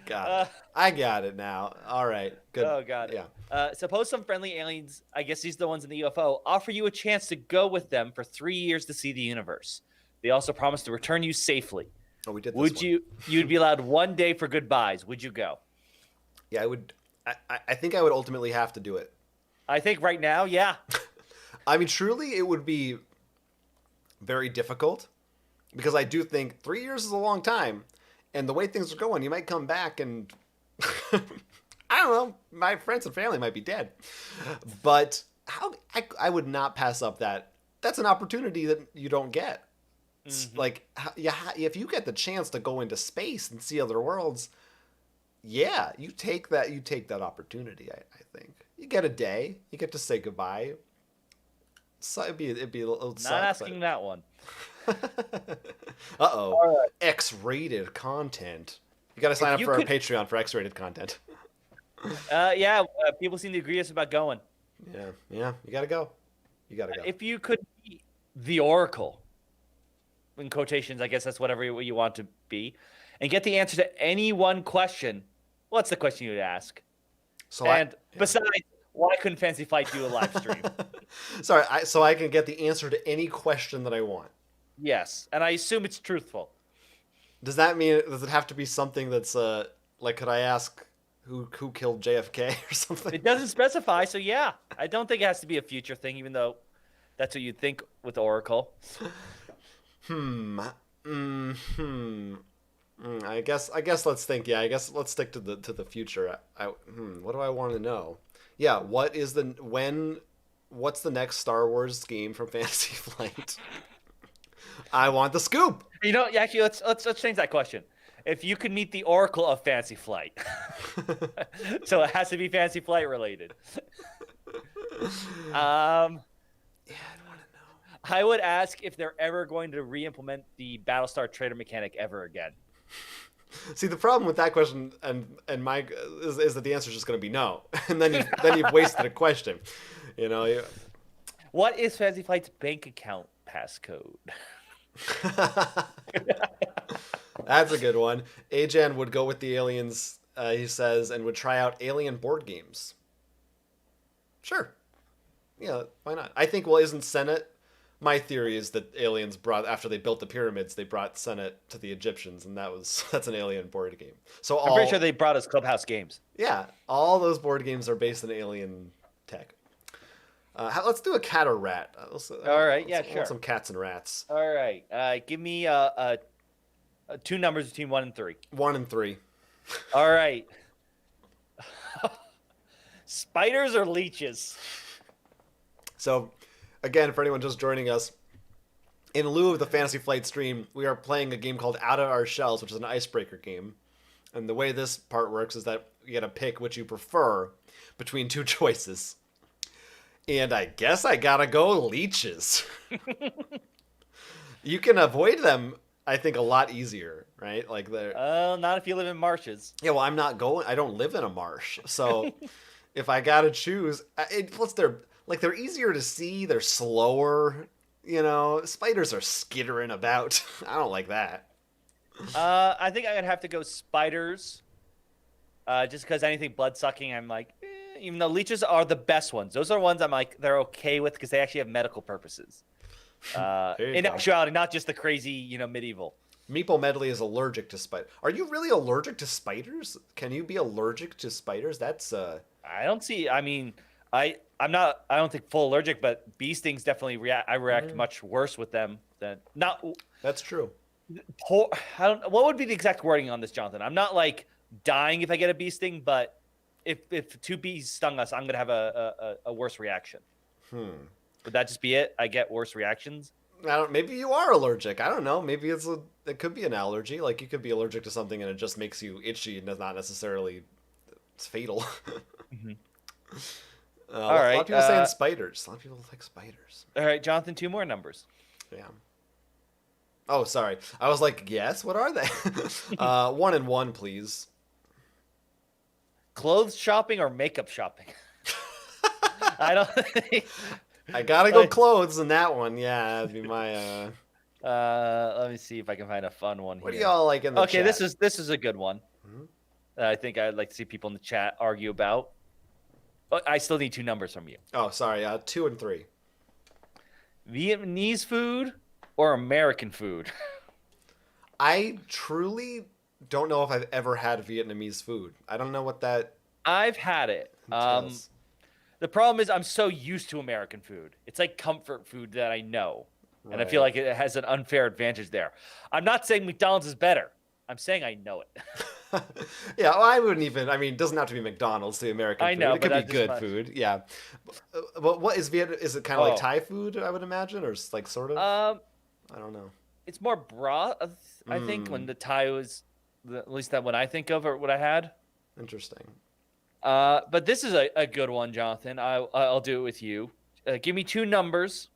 Got it. I got it now. All right. Good. Oh, got it. Yeah. Suppose some friendly aliens, I guess these are the ones in the UFO, offer you a chance to go with them for 3 years to see the universe. They also promise to return you safely. Oh, we did this You'd be allowed 1 day for goodbyes. Would you go? Yeah, I would. I think I would ultimately have to do it. I think right now, yeah. I mean, truly, it would be very difficult because I do think 3 years is a long time. And the way things are going, you might come back and, I don't know, my friends and family might be dead. But I would not pass up that. That's an opportunity that you don't get. Mm-hmm. Like, if you get the chance to go into space and see other worlds, yeah, you take that opportunity, I think. You get a day. You get to say goodbye. So it'd be a little not asking that one. Uh-oh. Right. X-rated content. You got to sign up for our Patreon for X-rated content. People seem to agree with us about going. Yeah, you got to go. If you could be the Oracle, in quotations, I guess that's whatever you want to be, and get the answer to any one question, what's the question you would ask? Besides, why couldn't Fantasy Flight do a live stream? Sorry, so I can get the answer to any question that I want. Yes, and I assume it's truthful. Does it have to be something that's like, could I ask who killed JFK or something? It doesn't specify, so yeah. I don't think it has to be a future thing, even though that's what you'd think with Oracle. I guess let's think. Yeah, I guess let's stick to the future. What do I want to know? Yeah, what's the next Star Wars game from Fantasy Flight? I want the scoop. Actually, let's change that question. If you could meet the Oracle of Fantasy Flight, so it has to be Fantasy Flight related. I'd want to know. I would ask if they're ever going to re-implement the Battlestar trader mechanic ever again. See, the problem with that question and Mike is that the answer is just going to be no, and then you've wasted a question. What is Fantasy Flight's bank account passcode? That's a good one. Ajan would go with the aliens, he says, and would try out alien board games. Sure. Yeah, why not? I think, isn't Senate? My theory is that aliens after they built the pyramids, they brought Senate to the Egyptians, and that's an alien board game. So I'm pretty sure they brought us Clubhouse games. Yeah, all those board games are based on alien tech. Let's do a cat or rat. All right, sure. I want some cats and rats. All right, give me two numbers between 1 and 3. 1 and 3. All right. Spiders or leeches? So, again, for anyone just joining us, in lieu of the Fantasy Flight stream, we are playing a game called Out of Our Shells, which is an icebreaker game. And the way this part works is that you get to pick which you prefer between two choices. And I guess I gotta go leeches. You can avoid them, I think, a lot easier, right? Like they're not if you live in marshes. Yeah, well, I don't live in a marsh. So if I gotta choose, plus they're easier to see, they're slower, spiders are skittering about. I don't like that. I think I'd have to go spiders. Just because anything blood-sucking, I'm like, even though leeches are the best ones. Those are ones I'm like, they're okay with because they actually have medical purposes. In actuality, not just the crazy, medieval. Meeple Medley is allergic to spiders. Are you really allergic to spiders? Can you be allergic to spiders? That's I don't see. I mean, I'm not. I don't think full allergic, but bee stings definitely react. I react much worse with them than not. That's true. What would be the exact wording on this, Jonathan? I'm not like dying if I get a bee sting, but if 2 bees stung us, I'm gonna have a worse reaction. Would that just be it? I get worse reactions. Maybe you are allergic. I don't know. Maybe it could be an allergy. Like you could be allergic to something and it just makes you itchy and not necessarily it's fatal. All right. A lot of people saying spiders. A lot of people like spiders. All right, Jonathan, 2 more numbers. Yeah. Oh, sorry. I was like, yes. What are they? 1 and 1, please. Clothes shopping or makeup shopping? I don't think. I gotta go clothes in that one. Yeah, that'd be my. Let me see if I can find a fun one. What do y'all like in the chat? Okay, this is a good one. I think I'd like to see people in the chat argue about. But I still need 2 numbers from you. Oh, sorry. 2 and 3. Vietnamese food or American food? I truly don't know if I've ever had Vietnamese food. I don't know what that. I've had it. The problem is I'm so used to American food. It's like comfort food that I know. Right. And I feel like it has an unfair advantage there. I'm not saying McDonald's is better. I'm saying I know it. Yeah, well, I wouldn't even. I mean, it doesn't have to be McDonald's to American food. I know, it could be good food. Yeah. But what is Vietnam? Is it kind of like Thai food, I would imagine? Or like sort of? I don't know. It's more broth, I think, when the Thai was, at least that what I think of or what I had. Interesting. But this is a good one, Jonathan. I'll do it with you. Give me 2 numbers,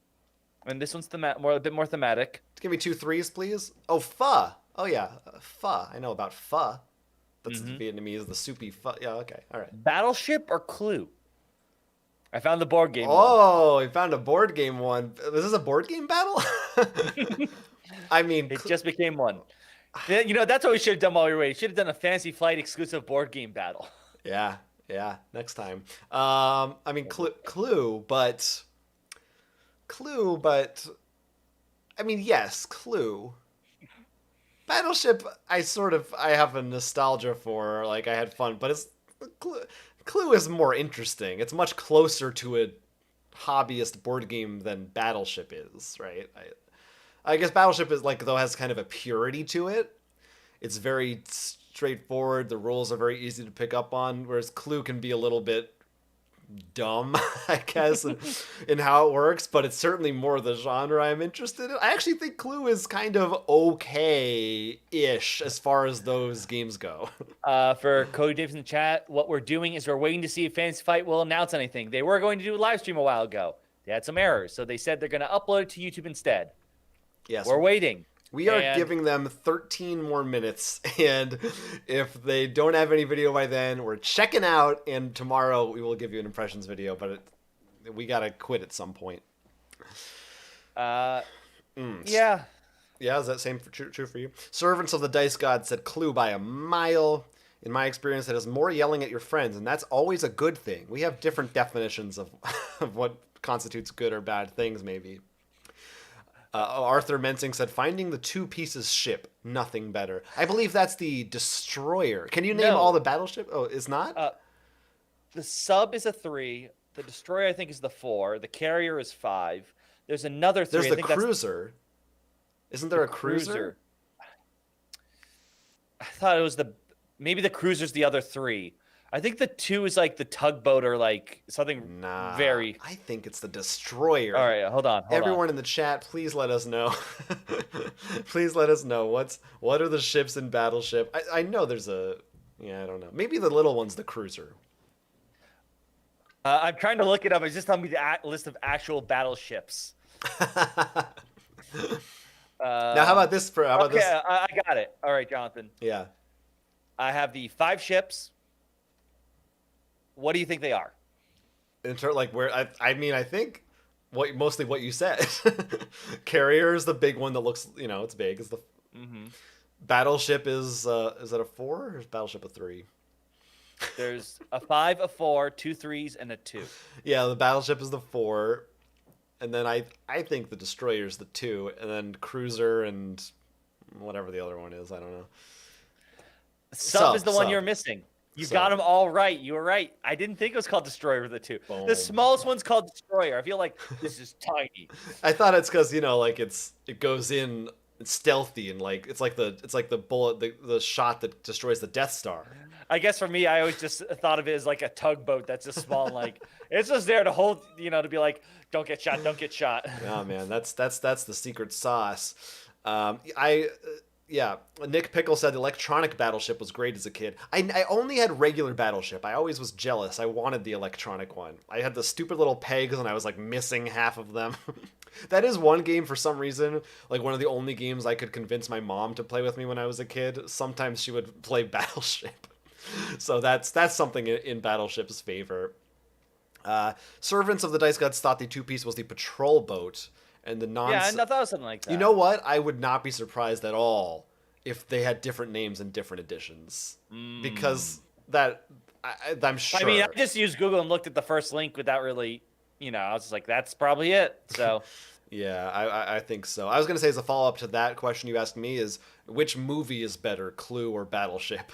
and this one's a bit more thematic. Give me 2 threes, please. Oh, pho. Oh yeah, pho. I know about pho. That's the Vietnamese, the soupy pho. Yeah, okay, all right. Battleship or Clue? I found the board game. Oh, you found a board game one. Was this a board game battle? I mean, it just became one. That's what we should have done while we were waiting. Should have done a Fantasy Flight exclusive board game battle. Yeah, next time. I mean, Clue, but I mean, yes, Clue. Battleship, I have a nostalgia for. Like, I had fun, but Clue is more interesting. It's much closer to a hobbyist board game than Battleship is, right? I guess Battleship is has kind of a purity to it. It's very straightforward. The rules are very easy to pick up on, whereas Clue can be a little bit dumb, I guess, in how it works, but it's certainly more the genre I'm interested in. I actually think Clue is kind of okay-ish as far as those games go. For Cody Davis in the chat, what we're doing is we're waiting to see if Fantasy Fight will announce anything. They were going to do a live stream a while ago. They had some errors, so they said they're going to upload it to YouTube instead. Yes. We're waiting. We are giving them 13 more minutes, and if they don't have any video by then, we're checking out, and tomorrow we will give you an impressions video, but we got to quit at some point. Yeah. Yeah, is that same true for you? Servants of the Dice God said Clue by a mile. In my experience, it is more yelling at your friends, and that's always a good thing. We have different definitions of what constitutes good or bad things, maybe. Arthur Mensing said, finding the 2 pieces ship, nothing better. I believe that's the destroyer. Can you name all the battleship? Oh, it's not? The sub is a 3. The destroyer, I think, is the 4. The carrier is 5. There's another 3. There's the cruiser. Isn't there a cruiser? I thought it was maybe the cruiser's the other 3. I think the 2 is like the tugboat or like something very. I think it's the destroyer. All right, hold on. Everyone in the chat, please let us know. Please let us know what are the ships in Battleship. I know there's I don't know. Maybe the little one's the cruiser. I'm trying to look it up. It's just telling me the list of actual battleships. Now, how about this? This? I got it. All right, Jonathan. Yeah. I have the 5 ships. What do you think they are? Where I think mostly what you said. Carrier is the big one that looks, it's big. Is the battleship is it a 4 or is battleship a 3? There's a 5, a 4, 2 3s, and a 2. Yeah, the battleship is the 4, and then I think the destroyer is the 2, and then cruiser and whatever the other one is, I don't know. Sub is the one you're missing. You got them all right. You were right. I didn't think it was called destroyer with the 2. Boom. The smallest one's called destroyer. I feel like this is tiny. I thought it's because it goes in stealthy and it's like the bullet, the shot that destroys the Death Star. I guess for me, I always just thought of it as like a tugboat that's just small, it's just there to hold, to be like, don't get shot, don't get shot. Yeah, man, that's the secret sauce. Yeah, Nick Pickle said the electronic battleship was great as a kid. I only had regular battleship. I always was jealous. I wanted the electronic one. I had the stupid little pegs and I was missing half of them. That is one game for some reason, one of the only games I could convince my mom to play with me when I was a kid. Sometimes she would play Battleship. So that's something in Battleship's favor. Servants of the Dice Gods thought the 2-piece was the patrol boat, and the Yeah, I thought it was something like that. You know what? I would not be surprised at all if they had different names in different editions, because I'm sure. I mean, I just used Google and looked at the first link without really, I was just like, that's probably it. So. Yeah, I think so. I was going to say, as a follow-up to that question you asked me, is which movie is better, Clue or Battleship?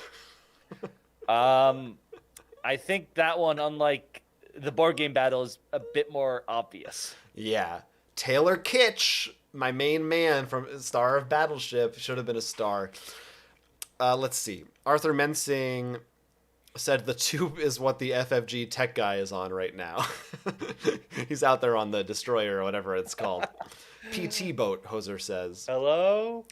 I think that one, unlike the board game battle, is a bit more obvious. Yeah. Taylor Kitsch, my main man from star of Battleship, should have been a star. Let's see. Arthur Mensing said the 2 is what the FFG tech guy is on right now. He's out there on the destroyer or whatever it's called. PT boat, Hoser says. Hello?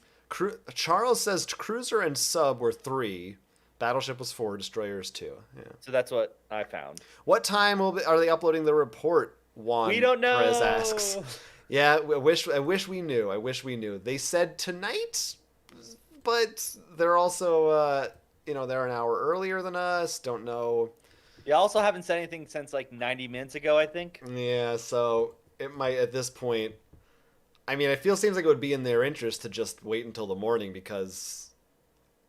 Charles says cruiser and sub were 3. Battleship was 4, destroyers 2. Yeah. So that's what I found. What time are they uploading the report? Juan we don't know. Perez asks. Yeah, I wish we knew. They said tonight, but they're also they're an hour earlier than us. Don't know. You also haven't said anything since 90 minutes ago, I think. Yeah, so it might at this point. I mean, seems like it would be in their interest to just wait until the morning, because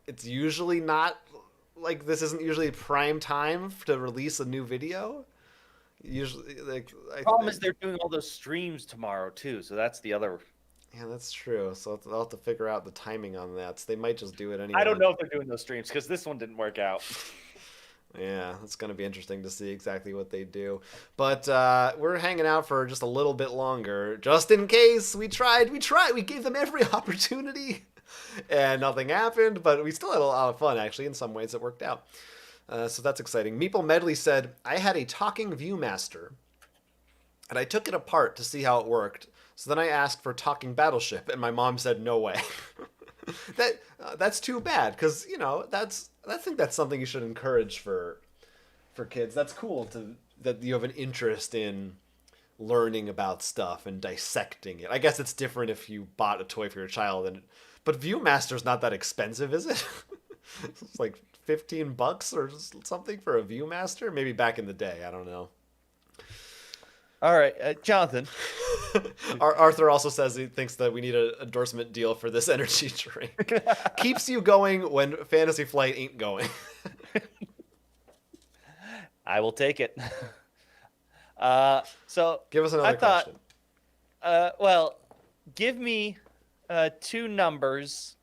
it's usually not this isn't usually prime time to release a new video. Usually, the problem is they're doing all those streams tomorrow too, so that's the other. Yeah, that's true. So I'll have to figure out the timing on that. So they might just do it anyway. I don't know if they're doing those streams because this one didn't work out. Yeah, it's going to be interesting to see exactly what they do. But we're hanging out for just a little bit longer, just in case. We tried. We gave them every opportunity, and nothing happened. But we still had a lot of fun, actually. In some ways, it worked out. So that's exciting. Meeple Medley said, I had a talking Viewmaster, and I took it apart to see how it worked. So then I asked for talking Battleship, and my mom said, no way. That's too bad, because, I think that's something you should encourage for kids. That's cool that you have an interest in learning about stuff and dissecting it. I guess it's different if you bought a toy for your child, but Viewmaster's not that expensive, is it? It's like $15 or something for a Viewmaster? Maybe back in the day, I don't know. All right, Jonathan. Arthur also says he thinks that we need an endorsement deal for this energy drink. Keeps you going when Fantasy Flight ain't going. I will take it. So give us another question. Well, give me 2 numbers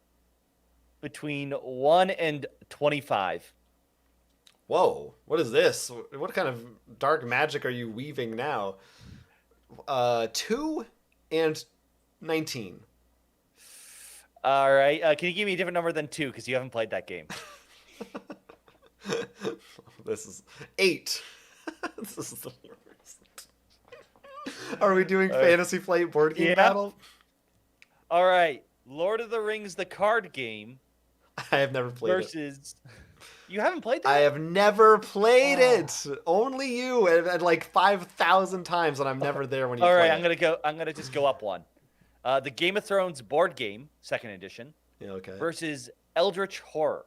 between 1 and 25. Whoa, what is this? What kind of dark magic are you weaving now? 2 and 19. All right. Can you give me a different number than 2? Because you haven't played that game. This is 8. This is the worst. Are we doing Fantasy Flight board game battle? All right. Lord of the Rings, the card game. I have never played versus... it. You haven't played that? I have never played it. Only you, and like 5,000 times, and I'm never there when you play All right, it. I'm gonna just go up one. The Game of Thrones board game, second edition, Yeah, okay. versus Eldritch Horror.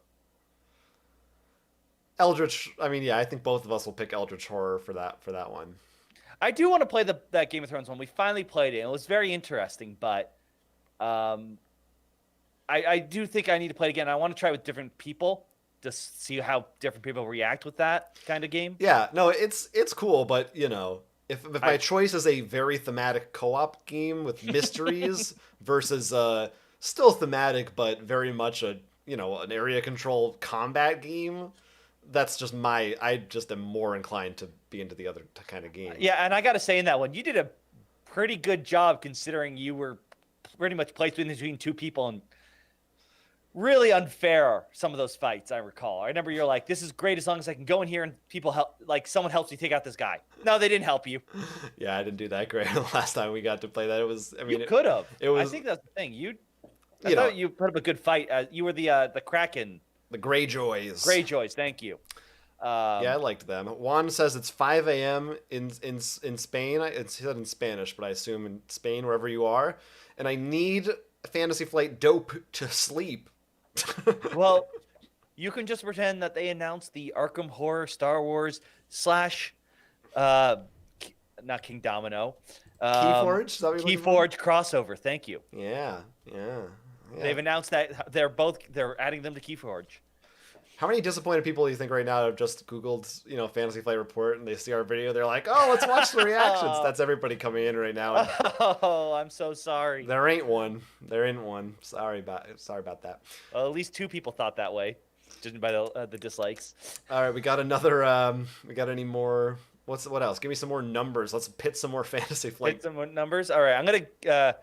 Eldritch. I mean, yeah, I think both of us will pick Eldritch Horror for that one. I do want to play that Game of Thrones one. We finally played it, and it was very interesting, but I do think I need to play it again. I want to try with different people to see how different people react with that kind of game. Yeah, no, it's cool, but if my choice is a very thematic co-op game with mysteries versus still thematic but very much an area control combat game, that's just I just am more inclined to be into the other kind of game. Yeah, and I got to say in that one, you did a pretty good job considering you were pretty much placed between two people and really unfair some of those fights, I recall. I remember you're like, this is great as long as I can go in here and people help, like someone helps me take out this guy. No, they didn't help you. Yeah, I didn't do that great last time we got to play that. You could have. It was. I think that's the thing. I thought you put up a good fight. You were the Kraken. The Greyjoys. Greyjoys, thank you. Yeah, I liked them. Juan says it's 5 a.m. in Spain. It said in Spanish, but I assume in Spain, wherever you are. And I need Fantasy Flight dope to sleep. Well, you can just pretend that they announced the Arkham Horror Star Wars / not King Domino. KeyForge? KeyForge crossover. Thank you. Yeah. They've announced that they're adding them to KeyForge. How many disappointed people do you think right now have just Googled, Fantasy Flight Report and they see our video? They're like, oh, let's watch the reactions. That's everybody coming in right now. Oh, I'm so sorry. There ain't one. Sorry about that. Well, at least 2 people thought that way, judging by the dislikes. All right, we got another. We got any more? What else? Give me some more numbers. Let's pit some more Fantasy Flight. Pit some more numbers. All right, I'm gonna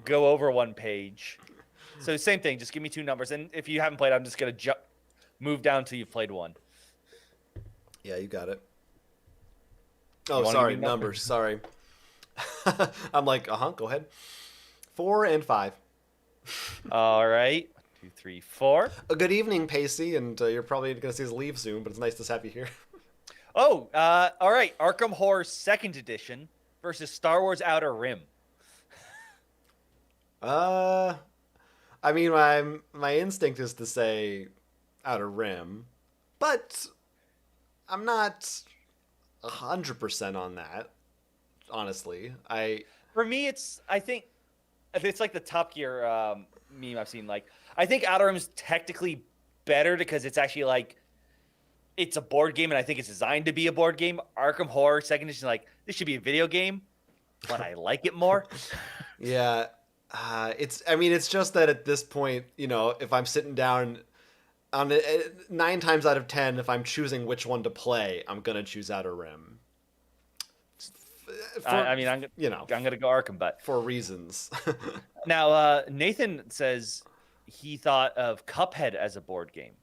go over one page. So same thing. Just give me 2 numbers, and if you haven't played, I'm just gonna move down until you've played one. Yeah, you got it. Oh, sorry, numbers. Sorry. I'm like, go ahead. 4 and 5. All right. 1, 2, 3, 4. Good evening, Pacey, and you're probably going to see us leave soon, but it's nice to have you here. Oh, all right. Arkham Horror 2nd Edition versus Star Wars Outer Rim. I mean, my instinct is to say Outer Rim, but I'm not 100% on that. Honestly, for me, I think it's like the Top Gear meme I've seen. Like, I think Outer Rim's technically better because it's actually like it's a board game, and I think it's designed to be a board game. Arkham Horror 2nd Edition, like this should be a video game, but I like it more. Yeah, it's just that at this point, if I'm sitting down. 9 times out of 10, if I'm choosing which one to play, I'm gonna choose Outer Rim. I'm gonna go Arkham, but for reasons. Now, Nathan says he thought of Cuphead as a board game.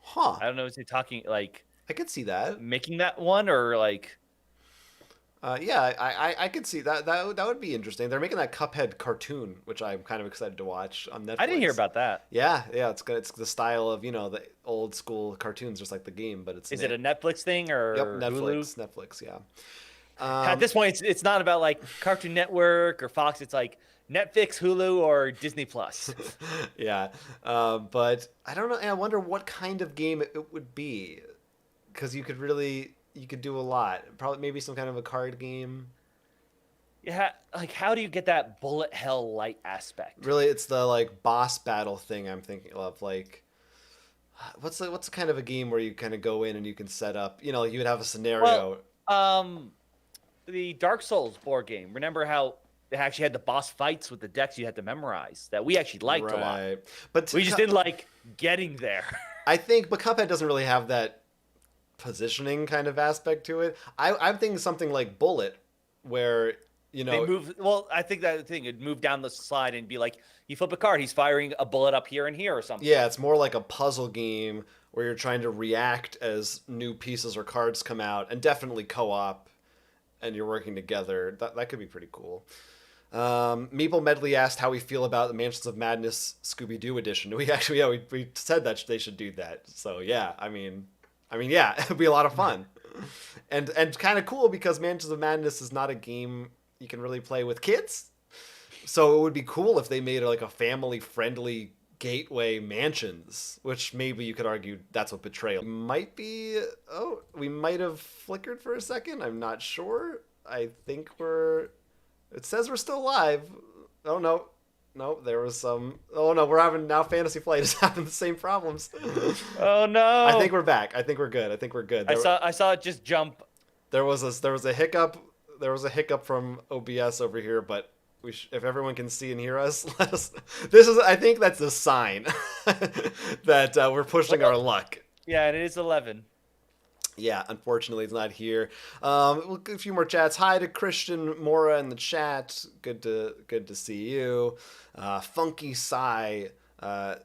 Huh? I don't know. Is he talking like? I could see that making that one or like. Yeah, I could see that. That would be interesting. They're making that Cuphead cartoon, which I'm kind of excited to watch on Netflix. I didn't hear about that. Yeah, it's good. It's the style of the old school cartoons, just like the game, but it's. Is it a Netflix thing or? Yep, Hulu? Netflix. Yeah. At this point, it's not about like Cartoon Network or Fox. It's like Netflix, Hulu, or Disney Plus. Yeah, but I don't know. I wonder what kind of game it would be, because you could do a lot. Probably maybe some kind of a card game. Yeah, like how do you get that bullet hell light aspect? Really, it's the like boss battle thing I'm thinking of. Like, what's the kind of a game where you kind of go in and you can set up? You would have a scenario. Well, the Dark Souls board game. Remember how they actually had the boss fights with the decks you had to memorize that we actually liked a lot. But we just didn't like getting there. I think, but Cuphead doesn't really have that positioning kind of aspect to it. I'm thinking something like Bullet, where they move. Well, I think that thing would move down the slide and be like, you flip a card, he's firing a bullet up here and here or something. Yeah, it's more like a puzzle game where you're trying to react as new pieces or cards come out, and definitely co-op, and you're working together. That could be pretty cool. Meeple Medley asked how we feel about the Mansions of Madness Scooby-Doo edition. We actually, yeah, we said that they should do that. So yeah, I mean, yeah, it'd be a lot of fun, and kind of cool because Mansions of Madness is not a game you can really play with kids. So it would be cool if they made like a family-friendly gateway mansions, which maybe you could argue that's what Betrayal might be. Oh, we might have flickered for a second. I'm not sure. I think it says we're still live. Oh, no. No, there was some... Oh, no, we're having... Now Fantasy Flight is having the same problems. Oh, no. I think we're back. I think we're good. I saw it just jump. There was a hiccup. There was a hiccup from OBS over here, but if everyone can see and hear us, let us... I think that's a sign that we're pushing our luck. Yeah, it is 11. Yeah, unfortunately, it's not here. We'll get a few more chats. Hi to Christian Mora in the chat. Good to see you. Funky Sai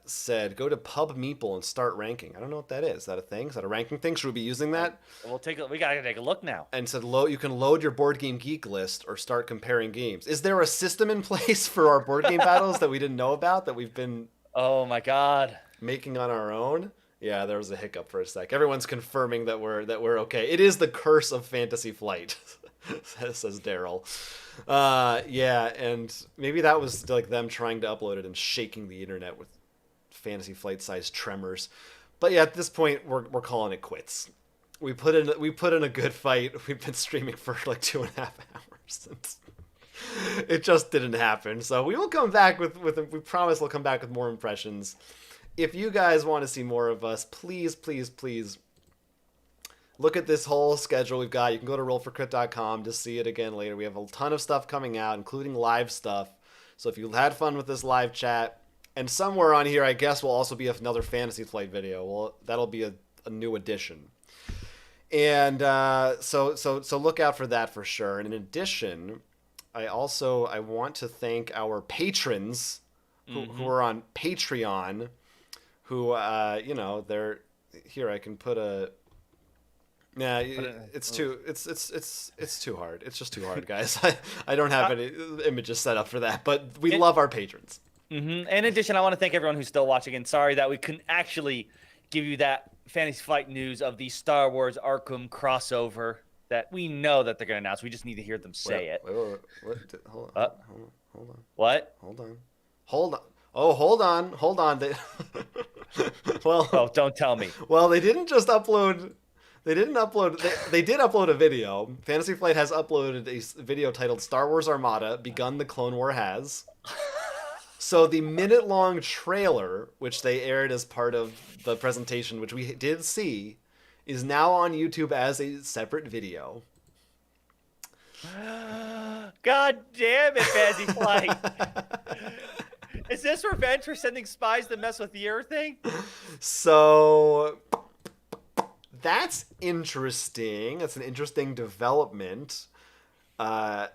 said, "Go to Pub Meeple and start ranking." I don't know what that is. Is that a thing? Is that a ranking thing? Should we be using that? We gotta take a look now. And said, you can load your Board Game Geek list or start comparing games. Is there a system in place for our board game battles that we didn't know about that we've been? Oh my God. Making on our own? Yeah, there was a hiccup for a sec. Everyone's confirming that we're okay. It is the curse of Fantasy Flight, says Daryl. Yeah, and maybe that was like them trying to upload it and shaking the internet with Fantasy Flight-sized tremors. But yeah, at this point, we're calling it quits. We put in a good fight. We've been streaming for like 2.5 hours. It just didn't happen. So we will come back with we promise we'll come back with more impressions. If you guys want to see more of us, please look at this whole schedule we've got. You can go to rollforcrit.com to see it again later. We have a ton of stuff coming out, including live stuff. So if you had fun with this live chat, and somewhere on here, I guess, will also be another Fantasy Flight video. Well, that'll be a new addition. And so look out for that for sure. And in addition, I want to thank our patrons who are on Patreon. Who, they're here. I can put a. Nah, it's too hard. It's just too hard, guys. I don't have any images set up for that, but we love our patrons. Mm-hmm. In addition, I want to thank everyone who's still watching. And sorry that we couldn't actually give you that Fantasy Flight news of the Star Wars Arkham crossover that we know that they're going to announce. We just need to hear them say it. Wait. Hold on. What? Hold on. Oh, hold on. Well, oh, don't tell me. Well, they didn't just upload. They didn't upload. They did upload a video. Fantasy Flight has uploaded a video titled "Star Wars Armada: Begun the Clone War Has." So the minute-long trailer, which they aired as part of the presentation, which we did see, is now on YouTube as a separate video. God damn it, Fantasy Flight. Is this revenge for sending spies to mess with the Earth thing? So that's interesting. That's an interesting development. I'm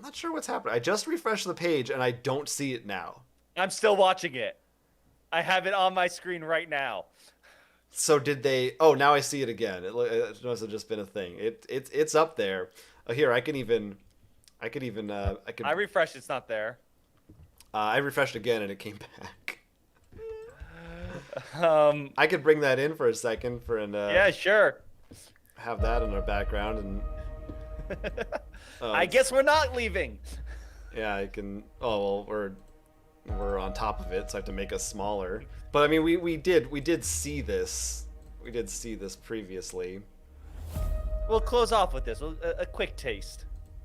not sure what's happening. I just refreshed the page and I don't see it now. I'm still watching it. I have it on my screen right now. So did they? Oh, now I see it again. It must have just been a thing. It's up there. Here, I refreshed. It's not there. I refreshed again and it came back. I could bring that in for a second yeah, sure. Have that in our background and. I guess we're not leaving. Yeah, I can. Oh well, we're on top of it, so I have to make us smaller. But I mean, we did see this. We did see this previously. We'll close off with this. A quick taste.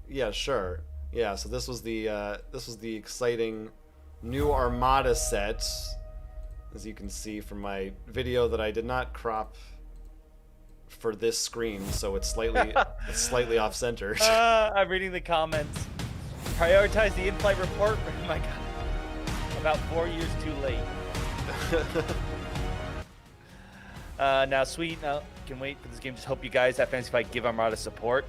Yeah, sure. Yeah, so this was the exciting new Armada set, as you can see from my video that I did not crop for this screen, so it's slightly off center. I'm reading the comments. Prioritize the in-flight report. Oh my god, about 4 years too late. Now, sweet. Can wait for this game. Just hope you guys at Fantasy Fight give Armada support.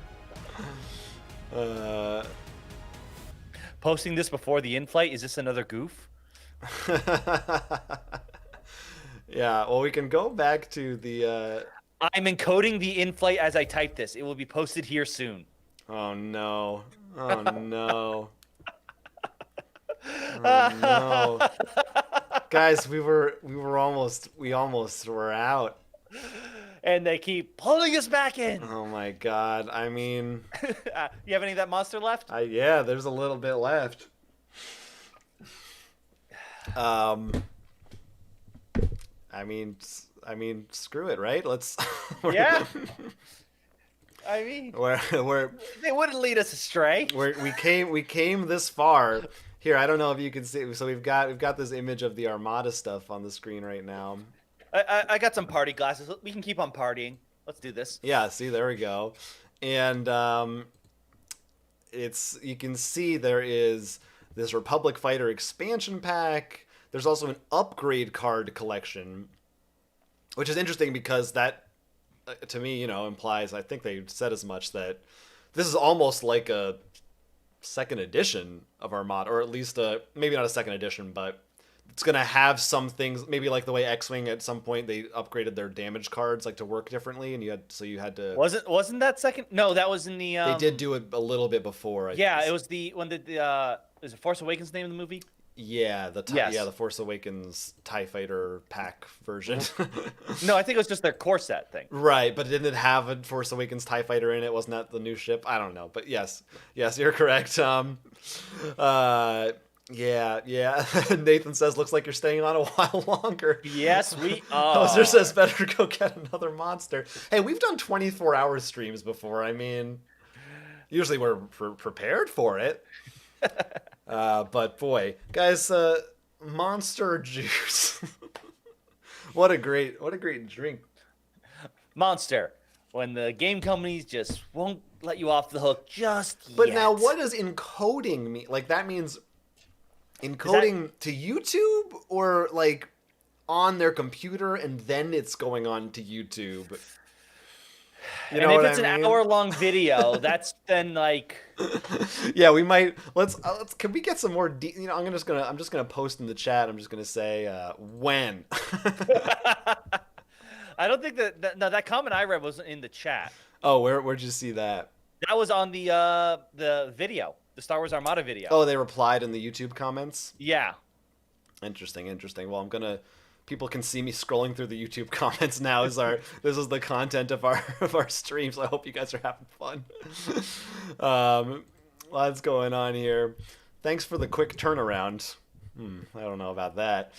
Posting this before the in-flight, is this another goof? Yeah, well, we can go back to the... I'm encoding the in-flight as I type this. It will be posted here soon. Oh no. Oh no. Oh no. Guys, we almost were out. And they keep pulling us back in. Oh my god. I mean, you have any of that monster left? Yeah, there's a little bit left. I mean, screw it, right? Let's. Yeah. I mean, we're they wouldn't lead us astray. We came this far. Here, I don't know if you can see. So we've got this image of the Armada stuff on the screen right now. I got some party glasses. We can keep on partying. Let's do this. Yeah. See, there we go. And you can see there is this Republic Fighter expansion pack. There's also an upgrade card collection, which is interesting because that, to me, implies, I think they said as much, that this is almost like a second edition of Armada, or at least maybe not a second edition, but it's gonna have some things, maybe like the way X-Wing at some point they upgraded their damage cards to work differently, and you had to. Wasn't that second? No, that was in the. They did do it a little bit before. It was when is it Force Awakens the name of the movie? Yeah, the Force Awakens TIE Fighter pack version. No, I think it was just their core set thing. Right, but didn't it have a Force Awakens TIE Fighter in it? Wasn't that the new ship? I don't know, but yes, you're correct. Yeah. Nathan says, looks like you're staying on a while longer. Yes, we are. Hoser says, better go get another monster. Hey, we've done 24-hour streams before. I mean, usually we're prepared for it. But boy, guys, Monster Juice. What a great drink. Monster. When the game companies just won't let you off the hook just yet. But now, what does encoding mean? That means encoding to YouTube, or on their computer and then it's going on to YouTube? And if it's an hour-long video, that's then Yeah, we might. Let's. Can we get some more? I'm just gonna post in the chat. I'm just gonna say when. I don't think that comment I read wasn't in the chat. Oh, where'd you see that? That was on the video, the Star Wars Armada video. Oh, they replied in the YouTube comments? Yeah. Interesting. Well, people can see me scrolling through the YouTube comments now. This is the content of our streams. I hope you guys are having fun. Lots going on here. Thanks for the quick turnaround. I don't know about that.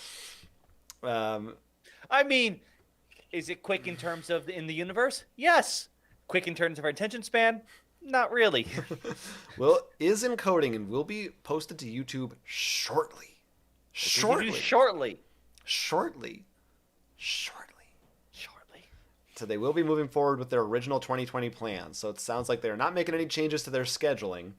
I mean, is it quick in terms of in the universe? Yes. Quick in terms of our attention span? Not really. Well, is encoding and will be posted to YouTube shortly. Shortly. So they will be moving forward with their original 2020 plan. So it sounds like they're not making any changes to their scheduling.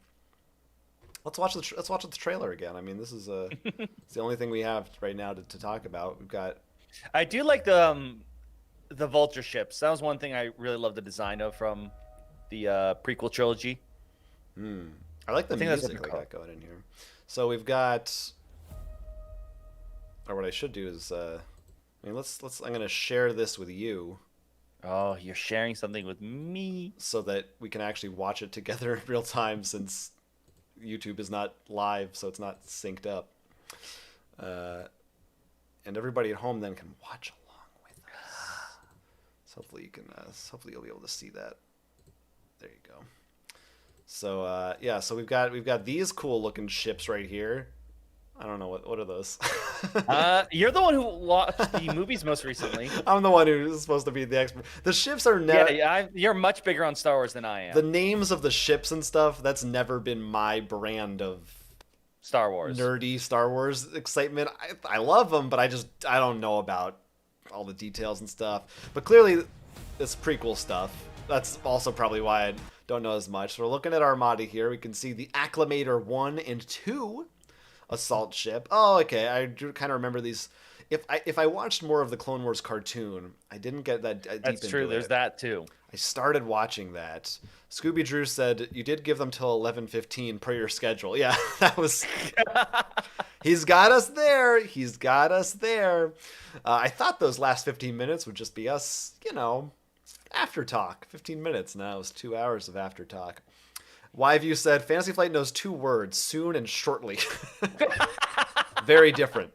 Let's watch the trailer again. I mean, this is it's the only thing we have right now to talk about. We've got. I do like the Vulture ships. That was one thing I really love the design of from the prequel trilogy. I like the music they got going in here. So we've got. Or what I should do is, let's. I'm gonna share this with you. Oh, you're sharing something with me, so that we can actually watch it together in real time, since YouTube is not live, so it's not synced up. And everybody at home then can watch along with us. So hopefully you can. Hopefully you'll be able to see that. There you go. So so we've got these cool looking ships right here. I don't know what are those. You're the one who watched the movies most recently. I'm the one who's supposed to be the expert. The ships are never. Yeah, you're much bigger on Star Wars than I am. The names of the ships and stuff, that's never been my brand of Star Wars. Nerdy Star Wars excitement. I love them, but I don't know about all the details and stuff. But clearly, it's prequel stuff. That's also probably why I don't know as much. So we're looking at Armada here. We can see the Acclamator 1 and 2. Assault ship. Oh, okay. I do kind of remember these. If I watched more of the Clone Wars cartoon, I didn't get that deep into it. That's true. There's that too. I started watching that. Scooby Drew said you did give them till 11:15 per your schedule. Yeah, that was. He's got us there. I thought those last 15 minutes would just be us, after talk. 15 minutes. Now it was 2 hours of after talk. YView said, Fantasy Flight knows 2 words, soon and shortly. Very different.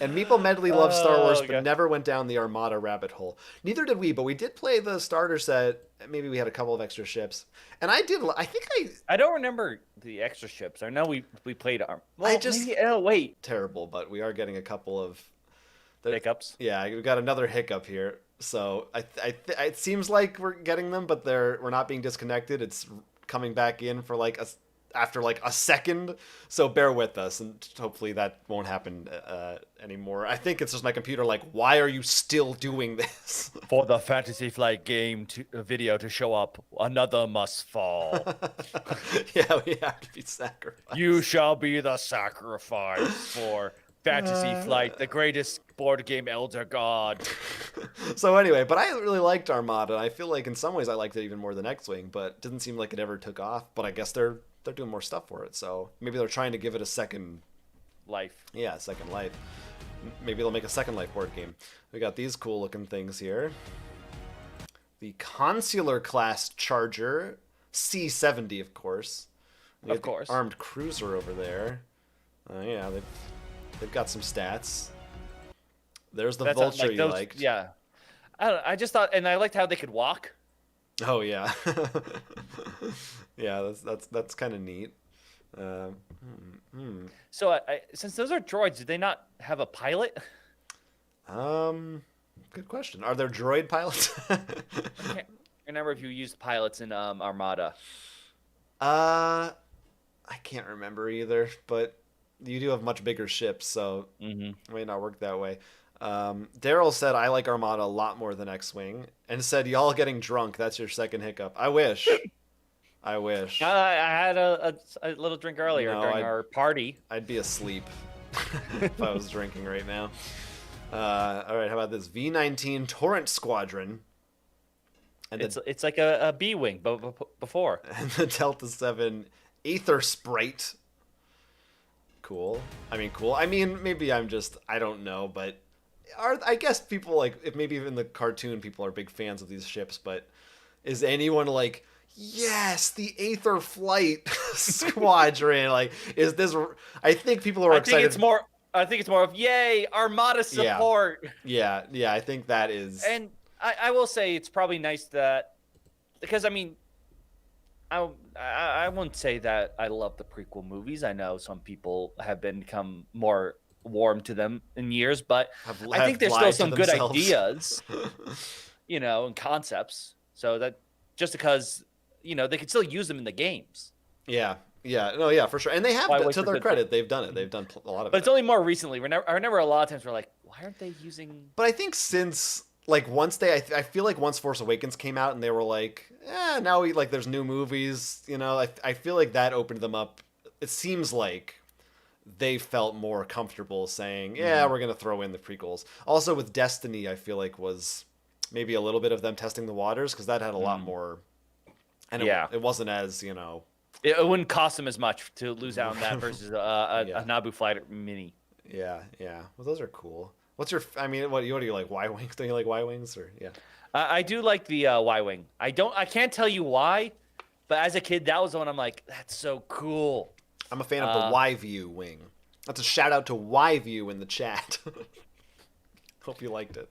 And Meeple Medley loves Star Wars, but never went down the Armada rabbit hole. Neither did we, but we did play the starter set. Maybe we had a couple of extra ships. And I don't remember the extra ships. I know we played Arm. Well, wait. Terrible, but we are getting a couple of... hiccups? Yeah, we got another hiccup here. So it seems like we're getting them, but we're not being disconnected. It's coming back in for after a second, so bear with us, and hopefully that won't happen anymore. I think it's just my computer why are you still doing this? For the Fantasy Flight game video to show up, another must fall. Yeah, we have to be sacrificed. You shall be the sacrifice for Fantasy Flight, the greatest board game elder god. So anyway, but I really liked Armada. I feel like in some ways I liked it even more than X-Wing, but it didn't seem like it ever took off. But I guess they're doing more stuff for it, so maybe they're trying to give it a second life. Yeah, a second life. Maybe they'll make a Second Life board game. We got these cool looking things here. The Consular class Charger, C-70, of course. Of course. Armed cruiser over there. Yeah, they've got some stats. There's the Vulture you liked. Yeah. I just thought, and I liked how they could walk. Oh yeah. Yeah, that's kind of neat. So since those are droids, do they not have a pilot? Good question. Are there droid pilots? I can't remember if you used pilots in Armada. I can't remember either, but you do have much bigger ships, so it may not work that way. Daryl said, I like Armada a lot more than X-Wing, and said, y'all getting drunk, that's your second hiccup. I wish. I wish. I had a little drink earlier during our party. I'd be asleep if I was drinking right now. All right, how about this? V-19 Torrent Squadron. And it's like a B-Wing, but before. And the Delta 7 Aether Sprite. Cool. Cool. Maybe I don't know, but I guess people if maybe even the cartoon people are big fans of these ships, but is anyone yes, the Aether Flight Squadron, is this, I think people are excited. I think it's more of, yay, Armada support. Yeah, I think that is. And I will say it's probably nice that, because I won't say that I love the prequel movies. I know some people have become more warm to them in years, but I think there's still some good ideas, and concepts. So that just because, they could still use them in the games. Yeah, no, yeah, for sure. And they have, to their credit, they've done it. They've done a lot of it. But it's only more recently. I remember a lot of times we're like, why aren't they using... But I think since... once I feel like once Force Awakens came out and they were now there's new movies, I feel like that opened them up. It seems like they felt more comfortable saying, we're going to throw in the prequels. Also with Destiny, I feel like was maybe a little bit of them testing the waters, because that had a lot more, and it wasn't as, It wouldn't cost them as much to lose out on that versus a Naboo fighter mini. Yeah. Well, those are cool. What's your? What do you like? Y-wings? Don't you like Y-wings? Or yeah. I do like the Y-wing. I can't tell you why, but as a kid, that was the one I'm like, that's so cool. I'm a fan of the Y-view wing. That's a shout out to Y-view in the chat. Hope you liked it.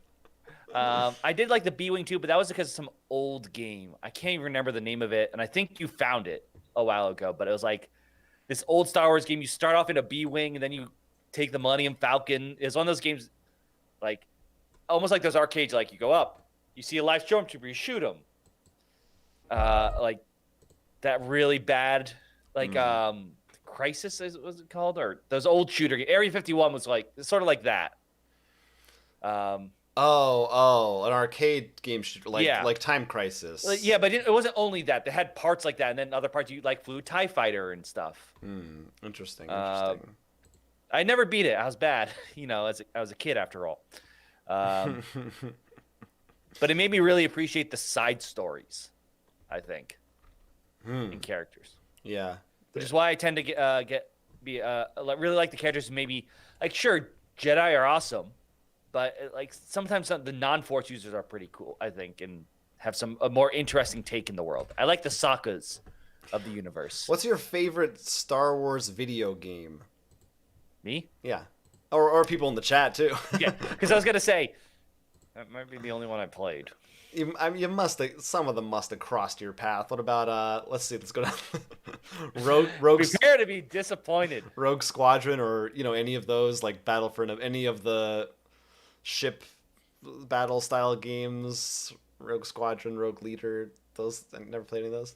I did like the B-wing too, but that was because of some old game. I can't even remember the name of it, and I think you found it a while ago. But it was this old Star Wars game. You start off in a B-wing, and then you take the Millennium Falcon. It's one of those games. Almost like those arcades, you go up, you see a live stormtrooper, you shoot him. That really bad, Crisis, was it called? Or those old shooter games. Area 51 was sort of like that. An arcade game shooter, like Time Crisis. Yeah, but it wasn't only that. They had parts like that, and then other parts you flew TIE Fighter and stuff. Interesting. I never beat it. I was bad, as I was a kid after all. But it made me really appreciate the side stories, I think, in characters. Yeah. Which is why I tend to really like the characters. Maybe sure, Jedi are awesome, but sometimes the non-Force users are pretty cool, I think, and have a more interesting take in the world. I like the Sakas of the universe. What's your favorite Star Wars video game? Me? Yeah. Or people in the chat, too. Yeah, because I was going to say, that might be the only one I played. You must have, some of them must have crossed your path. What about, let's see, let's go down. Rogue Prepare to be disappointed. Rogue Squadron, or, any of those, like Battlefront, any of the ship battle style games, Rogue Squadron, Rogue Leader, those, I never played any of those.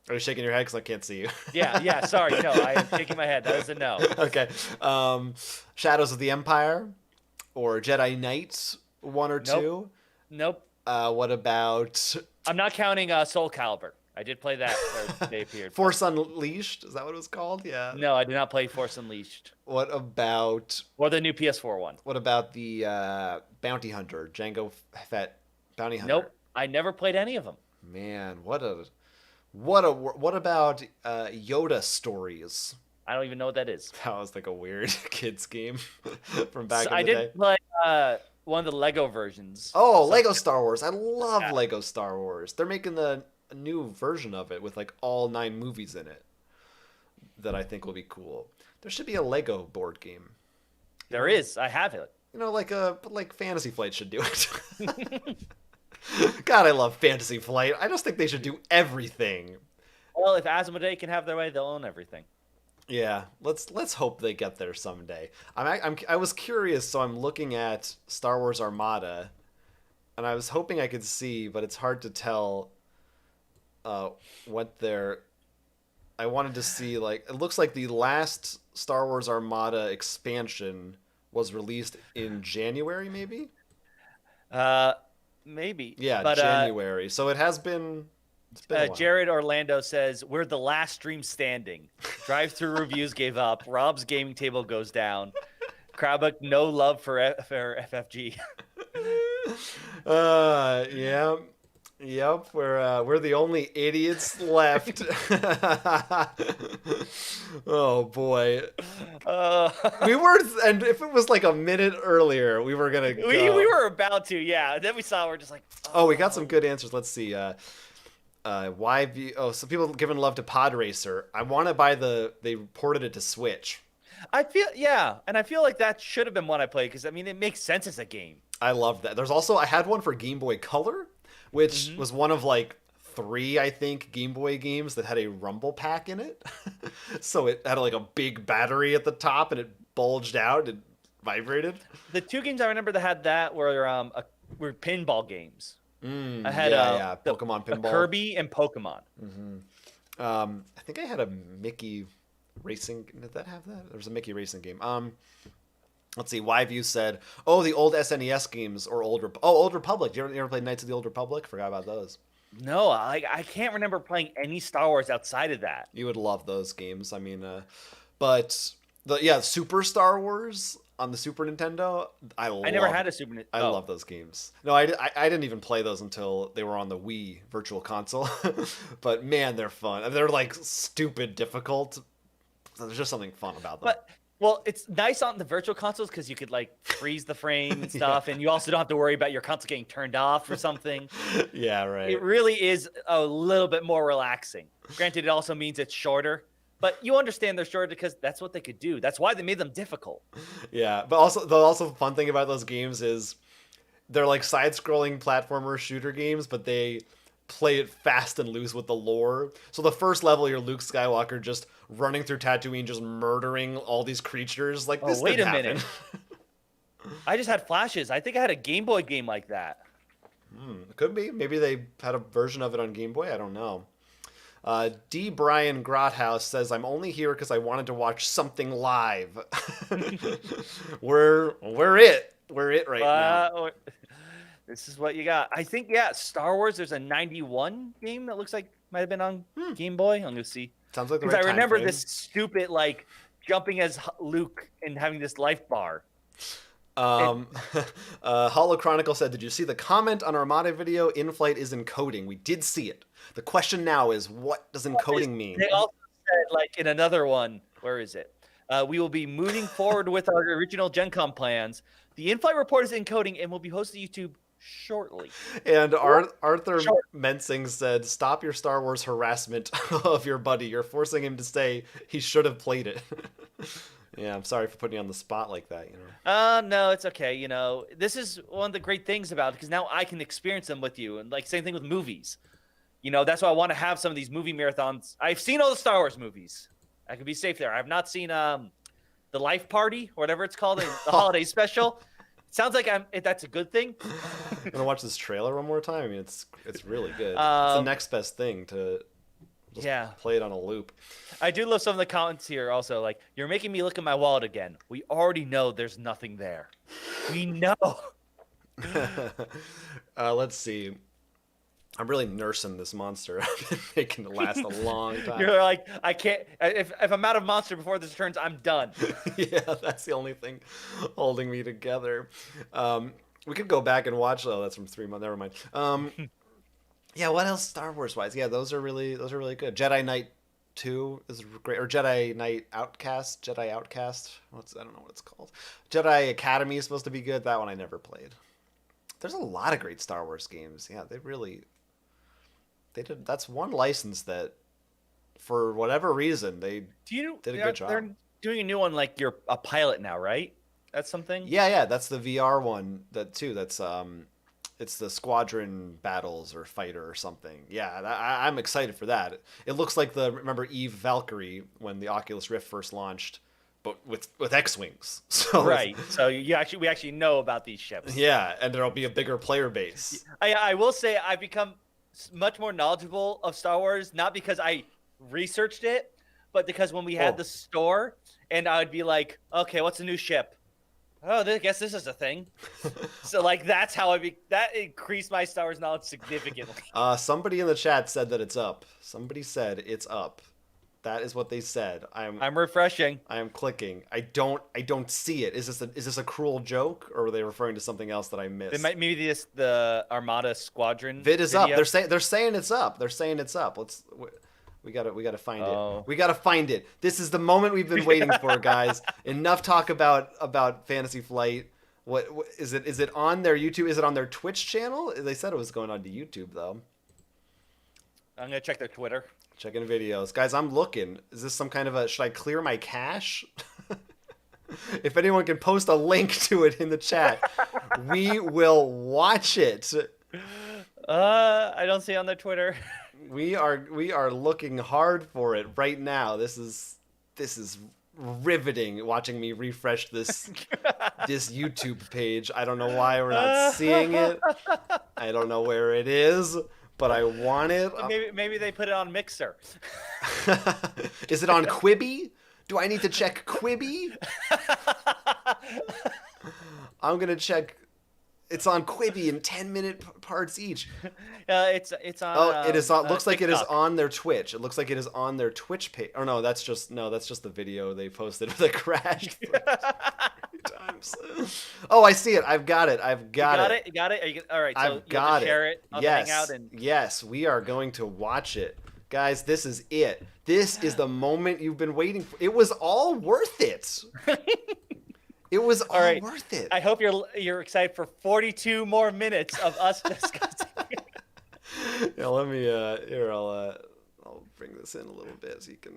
Are you shaking your head because I can't see you? Yeah, sorry, no, I am shaking my head. That was a no. Okay. Shadows of the Empire, or Jedi Knight 1 or 2? Nope. What about... I'm not counting Soul Calibur. I did play that where they appeared. Force Unleashed? Is that what it was called? Yeah. No, I did not play Force Unleashed. What about... Or the new PS4 one. What about the Bounty Hunter, Jango Fett Bounty Hunter? Nope. I never played any of them. Man, what about Yoda Stories? I don't even know what that is. That was like a weird kids game from back in the day. I did play one of the Lego versions. Oh, Lego Star Wars. I love Lego Star Wars. They're making a new version of it with like all 9 movies in it that I think will be cool. There should be a Lego board game. There is. I have it. Like Fantasy Flight should do it. God, I love Fantasy Flight. I just think they should do everything. Well, if Asmodee can have their way, they'll own everything. Yeah, let's hope they get there someday. I was curious, so I'm looking at Star Wars Armada, and I was hoping I could see, but it's hard to tell what they're... I wanted to see, like, it looks like the last Star Wars Armada expansion was released in January, maybe? Maybe. Yeah, but, January. So it has been... Jared Orlando says, we're the last stream standing. Drive-through reviews gave up. Rob's gaming table goes down. Krabbuck, no love for FFG. Yeah. Yep, we're the only idiots left. Oh boy. We were, and if it was like a minute earlier, we were gonna go. We were about to, yeah. Then we saw, we're just like, oh, we got some good answers. Let's see. Some people giving love to Pod Racer. I want to buy they ported it to Switch. I feel like that should have been one I played, because I mean it makes sense as a game. I love that. There's also, I had one for Game Boy Color, which was one of like 3, I think, Game Boy games that had a rumble pack in it. So it had like a big battery at the top and it bulged out and vibrated. The 2 games I remember that had that were pinball games. I had Pokemon Pinball, Kirby, and Pokemon. I think I had a Mickey Racing. Did that have that? There was a Mickey Racing game. Let's see. YView said, "Oh, the old SNES games or Old Republic. You ever played Knights of the Old Republic? Forgot about those." No, I can't remember playing any Star Wars outside of that. You would love those games. I mean, Super Star Wars on the Super Nintendo. I never had a Super Nintendo. I love those games. No, I didn't even play those until they were on the Wii Virtual Console. But man, they're fun. They're like stupid difficult. There's just something fun about them. Well, it's nice on the virtual consoles because you could like freeze the frame and stuff, and you also don't have to worry about your console getting turned off or something. Yeah, right. It really is a little bit more relaxing. Granted, it also means it's shorter, but you understand they're shorter because that's what they could do. That's why they made them difficult. Yeah, but also the fun thing about those games is they're like side-scrolling platformer shooter games, but they play it fast and loose with the lore. So the first level, you're Luke Skywalker just running through Tatooine, just murdering all these creatures. Like, this wait didn't a happen. minute. I just had flashes. I think I had a Game Boy game like that. Could be. Maybe they had a version of it on Game Boy. I don't know. D. Brian Grothouse says, I'm only here because I wanted to watch something live. We're it. We're it right now. This is what you got. I think, Star Wars, there's a 91 game that looks like might have been on Game Boy. I'm going to see. Sounds like the right time I remember frame. this stupid, like, jumping as Luke and having this life bar. Hollow Chronicle said, did you see the comment on Armada video? In-flight is encoding. We did see it. The question now is, what does encoding mean? They also said, like, in another one, where is it? We will be moving forward with our original Gen Con plans. The in-flight report is encoding and will be hosted to YouTube shortly. And Arthur Mensing said, "Stop your Star Wars harassment of your buddy. You're forcing him to say he should have played it." Yeah, I'm sorry for putting you on the spot like that, No, it's okay. This is one of the great things about it, because now I can experience them with you. And like, same thing with movies. That's why I want to have some of these movie marathons. I've seen all the Star Wars movies. I can be safe there. I've not seen The Life Party, or whatever it's called, the holiday special. It sounds like that's a good thing. I'm gonna watch this trailer one more time. I mean, it's really good. It's the next best thing to just play it on a loop. I do love some of the comments here also. Like, you're making me look at my wallet again. We already know there's nothing there. We know. Let's see. I'm really nursing this monster. I've been making it last a long time. You're like, I can't. If I'm out of monster before this turns, I'm done. Yeah, that's the only thing holding me together. We could go back and watch. Oh, that's from 3 months. Never mind. Yeah, what else Star Wars wise? Yeah, those are really good. Jedi Knight 2 is great, or Jedi Knight Outcast. I don't know what it's called. Jedi Academy is supposed to be good. That one I never played. There's a lot of great Star Wars games. Yeah, they did. That's one license that, for whatever reason, they did a good job. They're doing a new one, like you're a pilot now, right? That's something. Yeah, that's the VR one. That's it's the Squadron Battles or Fighter or something. Yeah, I'm excited for that. It looks like remember Eve Valkyrie when the Oculus Rift first launched, but with X-wings. So right. So we actually know about these ships. Yeah, and there'll be a bigger player base. I will say I've become much more knowledgeable of Star Wars, not because I researched it, but because when we had the store, and I would be like, okay, what's a new ship? Oh, I guess this is a thing. So like that's how that increased my Star Wars knowledge significantly. Somebody in the chat said that it's up. Somebody said it's up. That is what they said. I'm refreshing. I am clicking. I don't see it. Is this a cruel joke, or are they referring to something else that I missed? Maybe the Armada Squadron vid is video? Up. They're saying it's up. They're saying it's up. We gotta find it. We gotta find it. This is the moment we've been waiting for, guys. Enough talk about Fantasy Flight. What is it? Is it on their YouTube? Is it on their Twitch channel? They said it was going on to YouTube though. I'm gonna check their Twitter. Checking videos, guys. I'm looking. Is this some kind of should I clear my cache? If anyone can post a link to it in the chat, we will watch it. I don't see it on their Twitter. We are looking hard for it right now. This is riveting watching me refresh this YouTube page. I don't know why we're not seeing it. I don't know where it is, but I want it. Maybe they put it on Mixer. Is it on Quibi? Do I need to check Quibi? I'm gonna check. It's on Quibi in 10-minute parts each. It's on. It is on. Looks like TikTok. It is on their Twitch. It looks like it is on their Twitch page. Oh no, that's just the video they posted that crashed 3 times. Oh, I see it. I've got it. You got it. All right. So I've got it. Share it. Yes, we are going to watch it, guys. This is it. This is the moment you've been waiting for. It was all worth it. It was all worth it. I hope you're excited for 42 more minutes of us discussing. Yeah, let me here. I'll bring this in a little bit so you can.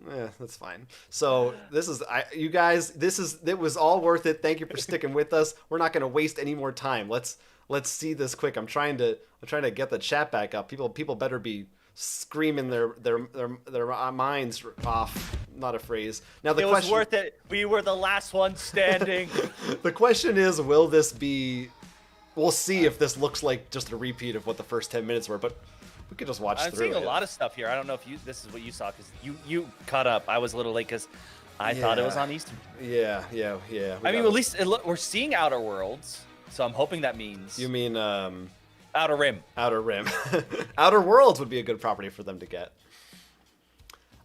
Yeah, that's fine. So this is you guys. It was all worth it. Thank you for sticking with us. We're not going to waste any more time. Let's see this quick. I'm trying to get the chat back up. People better be screaming their minds off. Not a phrase. Now it was worth it. We were the last one standing. The question is, will this be? We'll see if this looks like just a repeat of what the first 10 minutes were, but we could just watch through it. I'm seeing a lot of stuff here. I don't know if this is what you saw, because you caught up. I was a little late because I thought it was on Eastern. Yeah. I mean, at least we're seeing Outer Worlds, so I'm hoping that means. You mean Outer Rim. Outer Rim. Outer Worlds would be a good property for them to get.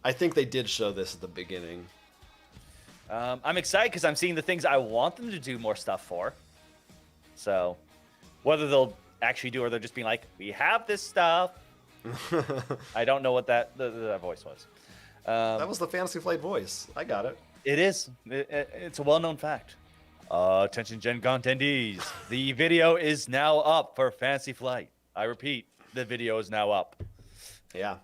I think they did show this at the beginning. I'm excited because I'm seeing the things I want them to do more stuff for. So, whether they'll actually do or they're just being like, we have this stuff. I don't know what that voice was. That was the Fantasy Flight voice. I got it. It is. It's a well-known fact. Attention Gen Con attendees. The video is now up for Fantasy Flight. I repeat, the video is now up. Yeah.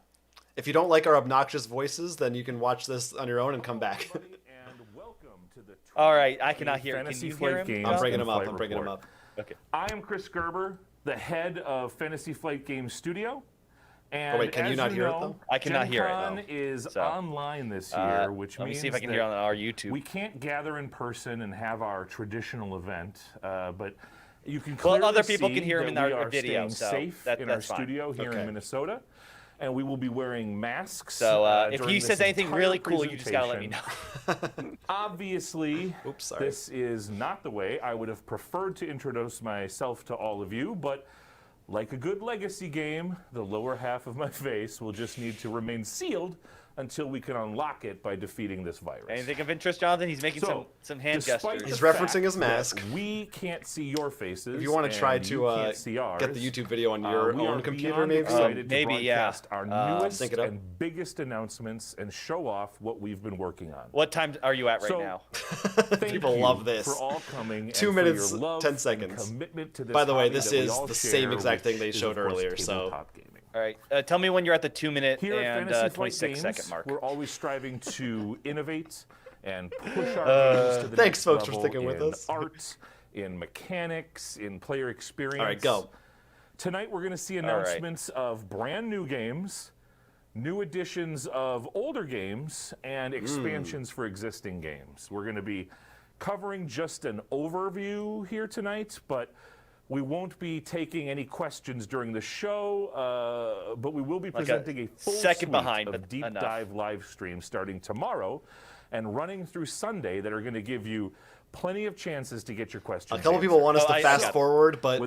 If you don't like our obnoxious voices, then you can watch this on your own and come back. All right, I cannot hear. Can you hear him? I'm bringing him up. Okay. I am Chris Gerber, the head of Fantasy Flight Games Studio. And wait, can you not hear it though? I cannot hear it. Gen Con is online this year, which let me means see if I can hear on our YouTube. We can't gather in person and have our traditional event, but you can clearly other people see can hear him in that we our are video, staying so safe in our studio here in Minnesota, and we will be wearing masks. So if he says anything really cool, you just gotta let me know. Obviously, this is not the way I would have preferred to introduce myself to all of you, but like a good legacy game, the lower half of my face will just need to remain sealed until we can unlock it by defeating this virus. Anything of interest, Jonathan? He's making some hand gestures. He's referencing his mask. We can't see your faces. If you want to try to get the YouTube video on your own computer, maybe. Yeah. Our newest and biggest announcements and show off what we've been working on. What time are you at right now? People love this. For all coming 2 minutes, 10 seconds. By the way, this is the same exact thing they showed earlier. So. All right. Tell me when you're at the 2 minute and 26-second mark. We're always striving to innovate and push our games to the Thanks, next folks, level for sticking with in us. Art, in mechanics, in player experience. All right, go. Tonight we're going to see announcements of brand new games, new editions of older games, and expansions for existing games. We're going to be covering just an overview here tonight, but we won't be taking any questions during the show, but we will be presenting a full suite of deep dive live streams starting tomorrow and running through Sunday that are going to give you plenty of chances to get your questions. A couple people want us to fast forward, but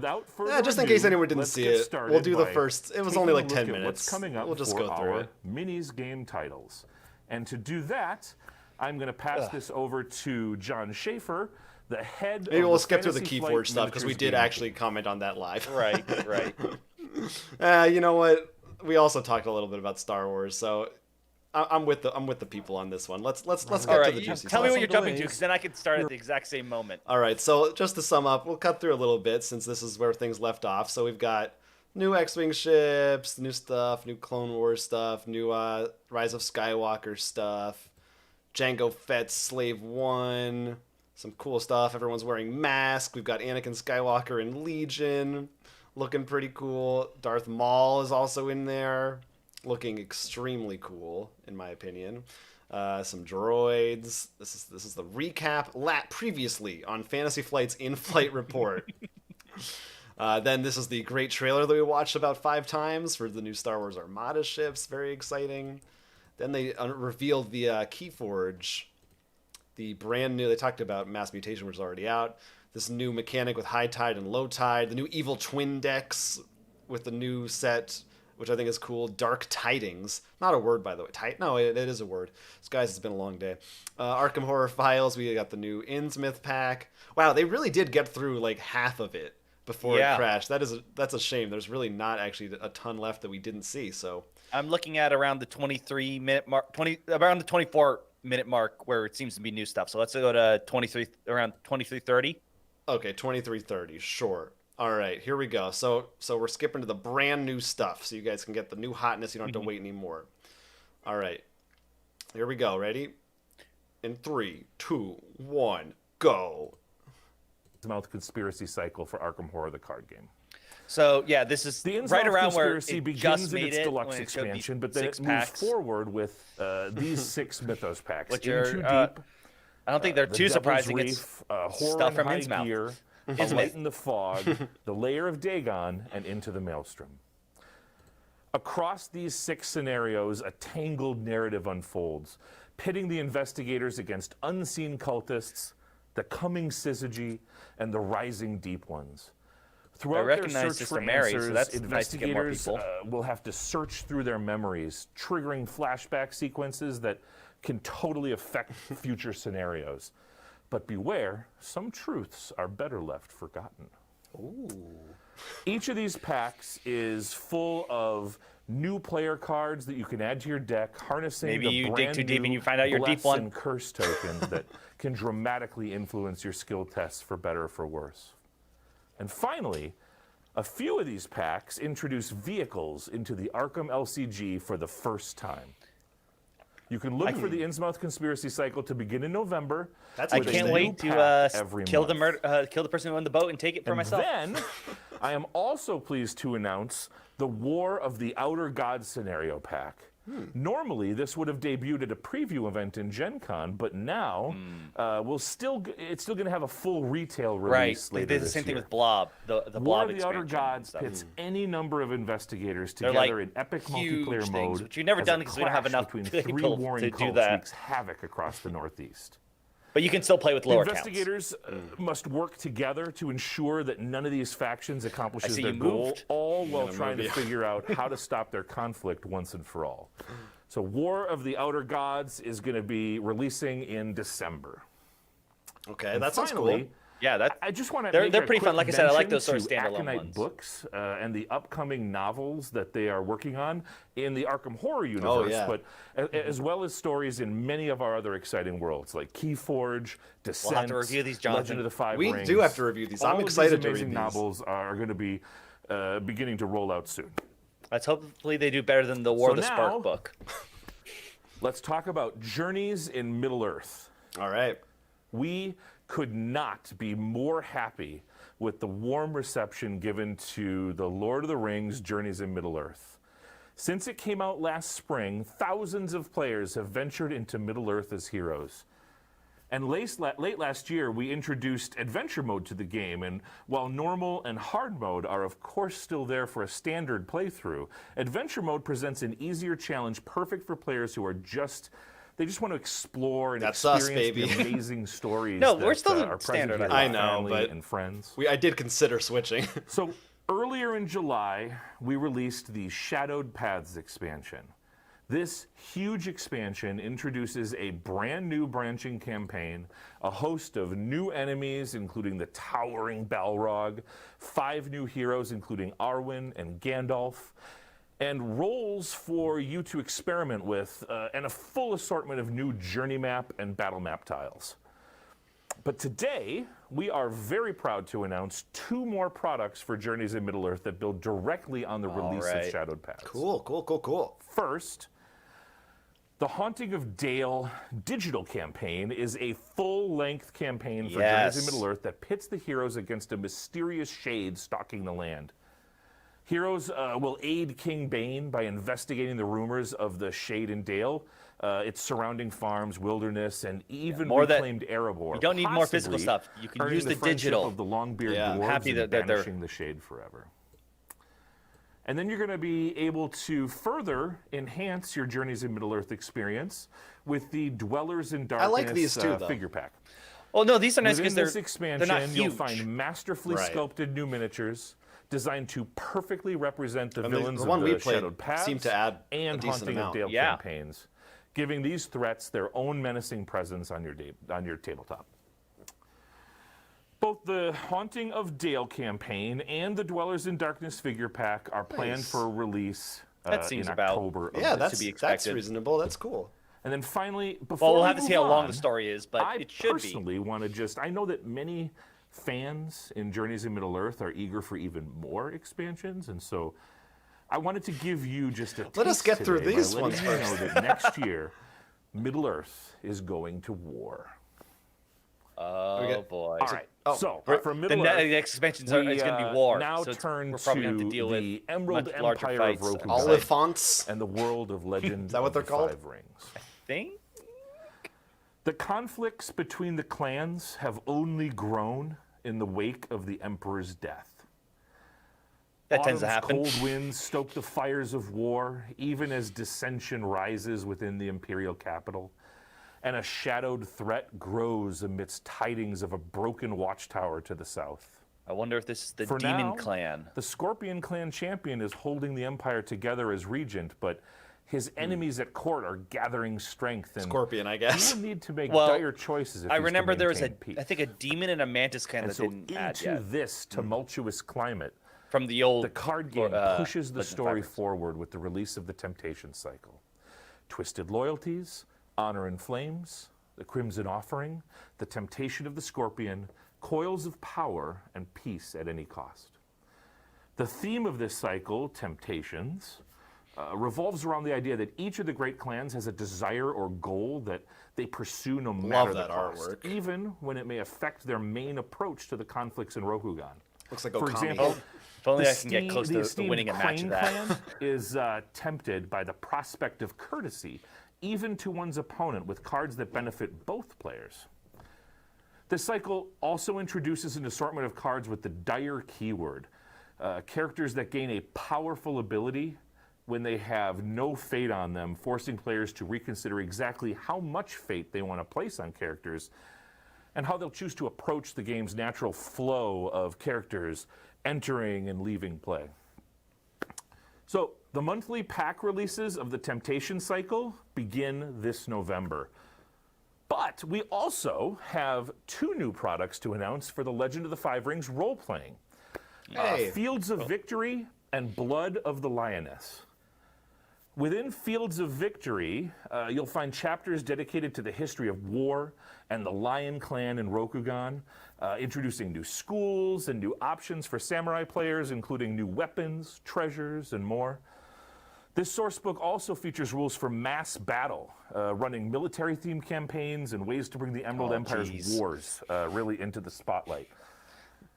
just in case anyone didn't see it, we'll do the first. It was only like 10 minutes. What's coming up? We'll just go through it. Minis game titles, and to do that, I'm going to pass this over to John Schaefer, the head. Maybe we'll skip through the KeyForge stuff because we did actually comment on that live. Right. You know what? We also talked a little bit about Star Wars, so I'm with the people on this one. Let's get to the juicy stuff. Tell me what you're jumping to, because then I can start at the exact same moment. All right. So just to sum up, we'll cut through a little bit since this is where things left off. So we've got new X-wing ships, new stuff, new Clone Wars stuff, new Rise of Skywalker stuff, Jango Fett's Slave 1. Some cool stuff. Everyone's wearing masks. We've got Anakin Skywalker in Legion, looking pretty cool. Darth Maul is also in there, looking extremely cool, in my opinion. Some droids. This is the recap previously on Fantasy Flight's in-flight report. Then this is the great trailer that we watched about 5 times for the new Star Wars Armada ships. Very exciting. Then they revealed the KeyForge. The brand new, they talked about Mass Mutation, which is already out. This new mechanic with high tide and low tide. The new Evil Twin decks with the new set, which I think is cool. Dark Tidings. Not a word, by the way. No, it is a word. So, guys, it's been a long day. Arkham Horror Files. We got the new Innsmouth pack. Wow, they really did get through like half of it before it crashed. That's a shame. There's really not actually a ton left that we didn't see. So I'm looking at around the 23-minute mark, around the 24-minute mark where it seems to be new stuff. So let's go to around 23:30. Okay, 23:30. Sure. All right, here we go. So we're skipping to the brand new stuff, so you guys can get the new hotness. You don't have to wait anymore. All right, here we go. Ready? In 3, 2, 1, go. Mouth conspiracy cycle for Arkham Horror, the card game. So yeah, this is right around where it begins just in made its it deluxe expansion, but then it moves forward with these 6 Mythos packs. Which are, Deep, I don't think they're too surprising. Reef, it's stuff from Innsmouth. A Light in the Fog, the Lair of Dagon, and Into the Maelstrom. Across these 6 scenarios, a tangled narrative unfolds, pitting the investigators against unseen cultists, the coming syzygy, and the rising Deep Ones. Throughout their search for answers, so investigators will have to search through their memories, triggering flashback sequences that can totally affect future scenarios. But beware, some truths are better left forgotten. Ooh. Each of these packs is full of new player cards that you can add to your deck, harnessing Maybe the you dig brand too deep new and you find out your deep bless one. and curse tokens that can dramatically influence your skill tests for better or for worse. And finally, a few of these packs introduce vehicles into the Arkham LCG for the first time. You can look for the Innsmouth Conspiracy Cycle to begin in November. I can't wait to kill the person who owned the boat and take it for myself. Then, I am also pleased to announce the War of the Outer Gods scenario pack. Normally, this would have debuted at a preview event in Gen Con, but now it's still going to have a full retail release later this year. They did the same thing with Blob, the War Blob of the Outer Gods pits any number of investigators together in epic multiplayer mode, which we've never done because we don't have enough between people three warring to do cults that. wreaks havoc across the Northeast. But you can still play with lower Investigators must work together to ensure that none of these factions accomplishes their goal, moved. all while trying to figure out how to stop their conflict once and for all. So War of the Outer Gods is going to be releasing in December. Okay, that sounds cool. Yeah, I just want to. They're pretty fun. Like I said, I like those sort of standalone Aconite ones. books and the upcoming novels that they are working on in the Arkham Horror universe, but as well as stories in many of our other exciting worlds, like KeyForge, Descent, We'll have to review these, Jonathan. Legend of the Five We Rings. do have to review these. I'm All excited of these to read amazing these. novels are going to be beginning to roll out soon. Let's hopefully they do better than the War of the now- Spark book. Let's talk about Journeys in Middle-earth. All right. We could not be more happy with the warm reception given to the Lord of the Rings Journeys in Middle-earth. Since it came out last spring, thousands of players have ventured into Middle-earth as heroes. And late last year, we introduced adventure mode to the game, and while normal and hard mode are of course still there for a standard playthrough, adventure mode presents an easier challenge perfect for players who are they just want to explore and experience the amazing stories we're still that in are standard. present I with know, family but and friends. I did consider switching. So earlier in July, we released the Shadowed Paths expansion. This huge expansion introduces a brand new branching campaign, a host of new enemies, including the towering Balrog, 5 new heroes, including Arwen and Gandalf, and roles for you to experiment with, and a full assortment of new journey map and battle map tiles. But today, we are very proud to announce 2 more products for Journeys in Middle-earth that build directly on the release of Shadowed Paths. Cool. First, the Haunting of Dale digital campaign is a full-length campaign for Journeys in Middle-earth that pits the heroes against a mysterious shade stalking the land. Heroes will aid King Bane by investigating the rumors of the Shade in Dale, its surrounding farms, wilderness, and even reclaimed Erebor. You don't need more physical stuff. You can use the digital. Of the Longbeard dwarves happy that and banishing the Shade forever. And then you're going to be able to further enhance your Journeys in Middle-earth experience with the Dwellers in Darkness like these too, though. figure pack. Oh no, these are nice Within because this expansion, they're not huge. you'll find masterfully sculpted new miniatures designed to perfectly represent the villains of the Shadowed Paths seem to add and Haunting of Dale campaigns, giving these threats their own menacing presence on your tabletop. Both the Haunting of Dale campaign and the Dwellers in Darkness figure pack are planned for release in October. That's reasonable. That's cool. And then finally, before we'll have to see how long the story is, but it should be. I personally want to I know that many fans in Journeys in Middle-earth are eager for even more expansions, and so I wanted to give you just a taste. Let us get through these by ones letting first. you know that next year, Middle-earth is going to war. Oh boy! All right. So from the Middle-earth, next expansions are going to be war. Now so turn we're probably going to to deal the with Emerald much larger Empire of fights. Roku Olive fonts. and the world of Legend Is that what of they're the called? Five Rings. Thing? The conflicts between the clans have only grown in the wake of the Emperor's death. That tends to happen. Cold winds stoke the fires of war, even as dissension rises within the imperial capital, and a shadowed threat grows amidst tidings of a broken watchtower to the south. I wonder if this is the For Demon now, Clan. The Scorpion Clan champion is holding the empire together as regent, but his enemies at court are gathering strength. And Scorpion, I guess. he will need to make dire choices if I he's to remember there was maintain peace. I think a demon and a mantis clan And that so didn't add into yet. this tumultuous climate, from the old. The card game pushes the story forward with the release of the Temptation Cycle. Twisted Loyalties, Honor in Flames, The Crimson Offering, The Temptation of the Scorpion, Coils of Power, and Peace at Any Cost. The theme of this cycle, Temptations, revolves around the idea that each of the great clans has a desire or goal that they pursue no matter the cost, artwork. even when it may affect their main approach to the conflicts in Rokugan. Looks like For Okami. example, if only I can get close to winning a match of that. Clan is tempted by the prospect of courtesy, even to one's opponent, with cards that benefit both players. This cycle also introduces an assortment of cards with the dire keyword, characters that gain a powerful ability when they have no fate on them, forcing players to reconsider exactly how much fate they want to place on characters and how they'll choose to approach the game's natural flow of characters entering and leaving play. So the monthly pack releases of the Temptation Cycle begin this November. But we also have 2 new products to announce for the Legend of the Five Rings role-playing. Fields of Victory and Blood of the Lioness. Within Fields of Victory, you'll find chapters dedicated to the history of war and the Lion Clan in Rokugan, introducing new schools and new options for samurai players, including new weapons, treasures, and more. This sourcebook also features rules for mass battle, running military-themed campaigns and ways to bring the Emerald Empire's wars really into the spotlight.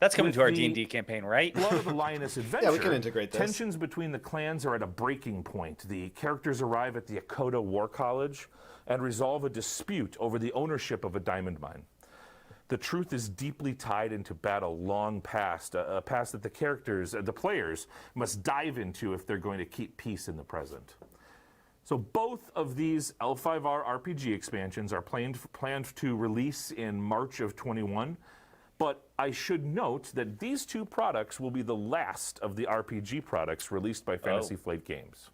That's coming to our D&D campaign, right? Blood of the Lioness Adventure. Yeah, we can integrate this. Tensions between the clans are at a breaking point. The characters arrive at the Akoda War College and resolve a dispute over the ownership of a diamond mine. The truth is deeply tied into battle long past, a past that the players must dive into if they're going to keep peace in the present. So both of these L5R RPG expansions are planned to release in March of 21. But I should note that these 2 products will be the last of the RPG products released by Fantasy Flight Games.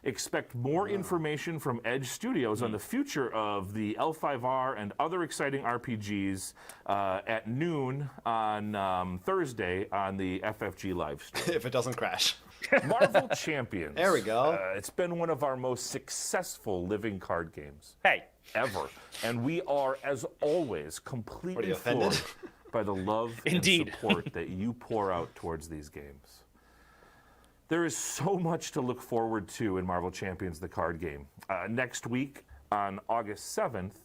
Expect more information from Edge Studios on the future of the L5R and other exciting RPGs at noon on Thursday on the FFG live stream. If it doesn't crash. Marvel Champions. There we go. It's been one of our most successful living card games. Hey. Ever. And we are, as always, completely floored by the love and support that you pour out towards these games. There is so much to look forward to in Marvel Champions, the card game. Next week, on August 7th,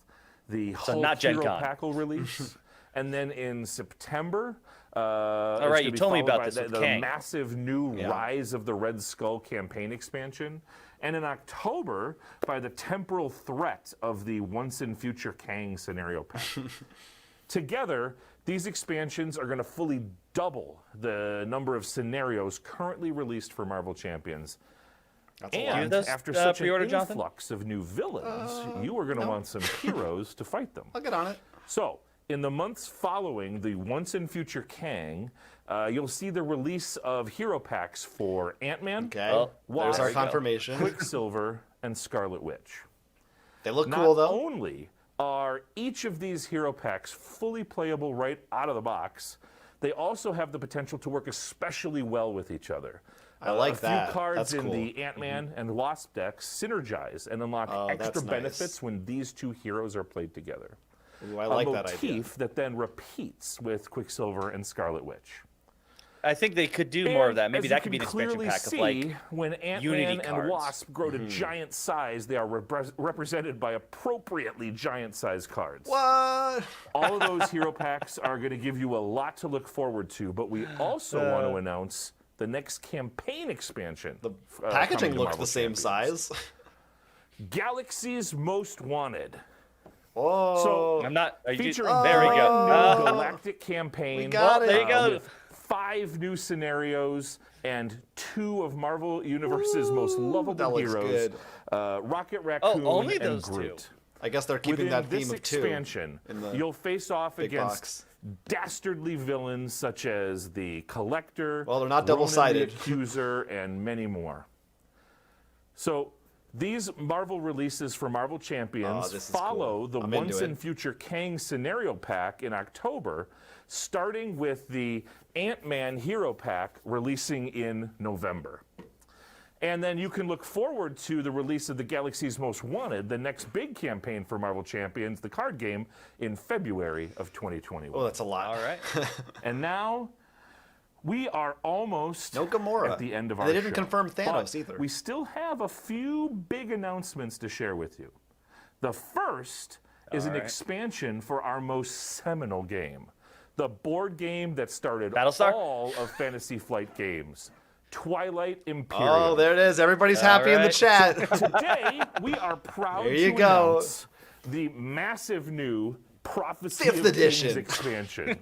the Hulk Hero Pack will release. And then in September, all right, you told me about this. The massive new Rise of the Red Skull campaign expansion. And in October, by the temporal threat of the Once in Future Kang scenario pack. Together, these expansions are going to fully double the number of scenarios currently released for Marvel Champions. And after such an influx of new villains, you are going to want some heroes to fight them. I'll get on it. So, in the months following the Once in Future Kang, you'll see the release of hero packs for Ant-Man, there's our confirmation. Quicksilver, and Scarlet Witch. They look cool, though. Not only are each of these hero packs fully playable right out of the box, they also have the potential to work especially well with each other. I like that. A few cards That's in cool. the Ant-Man and Wasp decks synergize and unlock extra benefits when these 2 heroes are played together. Ooh, I like that idea. A motif that then repeats with Quicksilver and Scarlet Witch. I think they could do more of that. Maybe that could be an expansion pack of like when Ant-Man and Wasp grow to giant size, they are represented by appropriately giant-sized cards. What? All of those hero packs are going to give you a lot to look forward to, but we also want to announce the next campaign expansion. The packaging looks the same size. Galaxy's Most Wanted. Oh, So I'm not. featuring there we go. new galactic campaign. We got it. There you go. With 5 new scenarios and 2 of Marvel Universe's most lovable that looks heroes, good. Rocket Raccoon only and those Groot. 2. I guess they're keeping Within that theme this of 2. expansion, you'll face off against box. dastardly villains such as the Collector, Well, they're not Ronan double-sided. the Accuser, and many more. So These Marvel releases for Marvel Champions follow the Once and Future Kang scenario pack in October, starting with the Ant-Man Hero Pack releasing in November. And then you can look forward to the release of the Galaxy's Most Wanted, the next big campaign for Marvel Champions, the card game, in February of 2021. Oh, that's a lot. All right. And now we are almost at the end of our show. They didn't show. confirm Thanos either. We still have a few big announcements to share with you. The first is an expansion for our most seminal game, the board game that started all of Fantasy Flight games, Twilight Imperium. Oh, there it is. Everybody's happy in the chat. Today, we are proud to announce the massive new Prophecy of Kings expansion.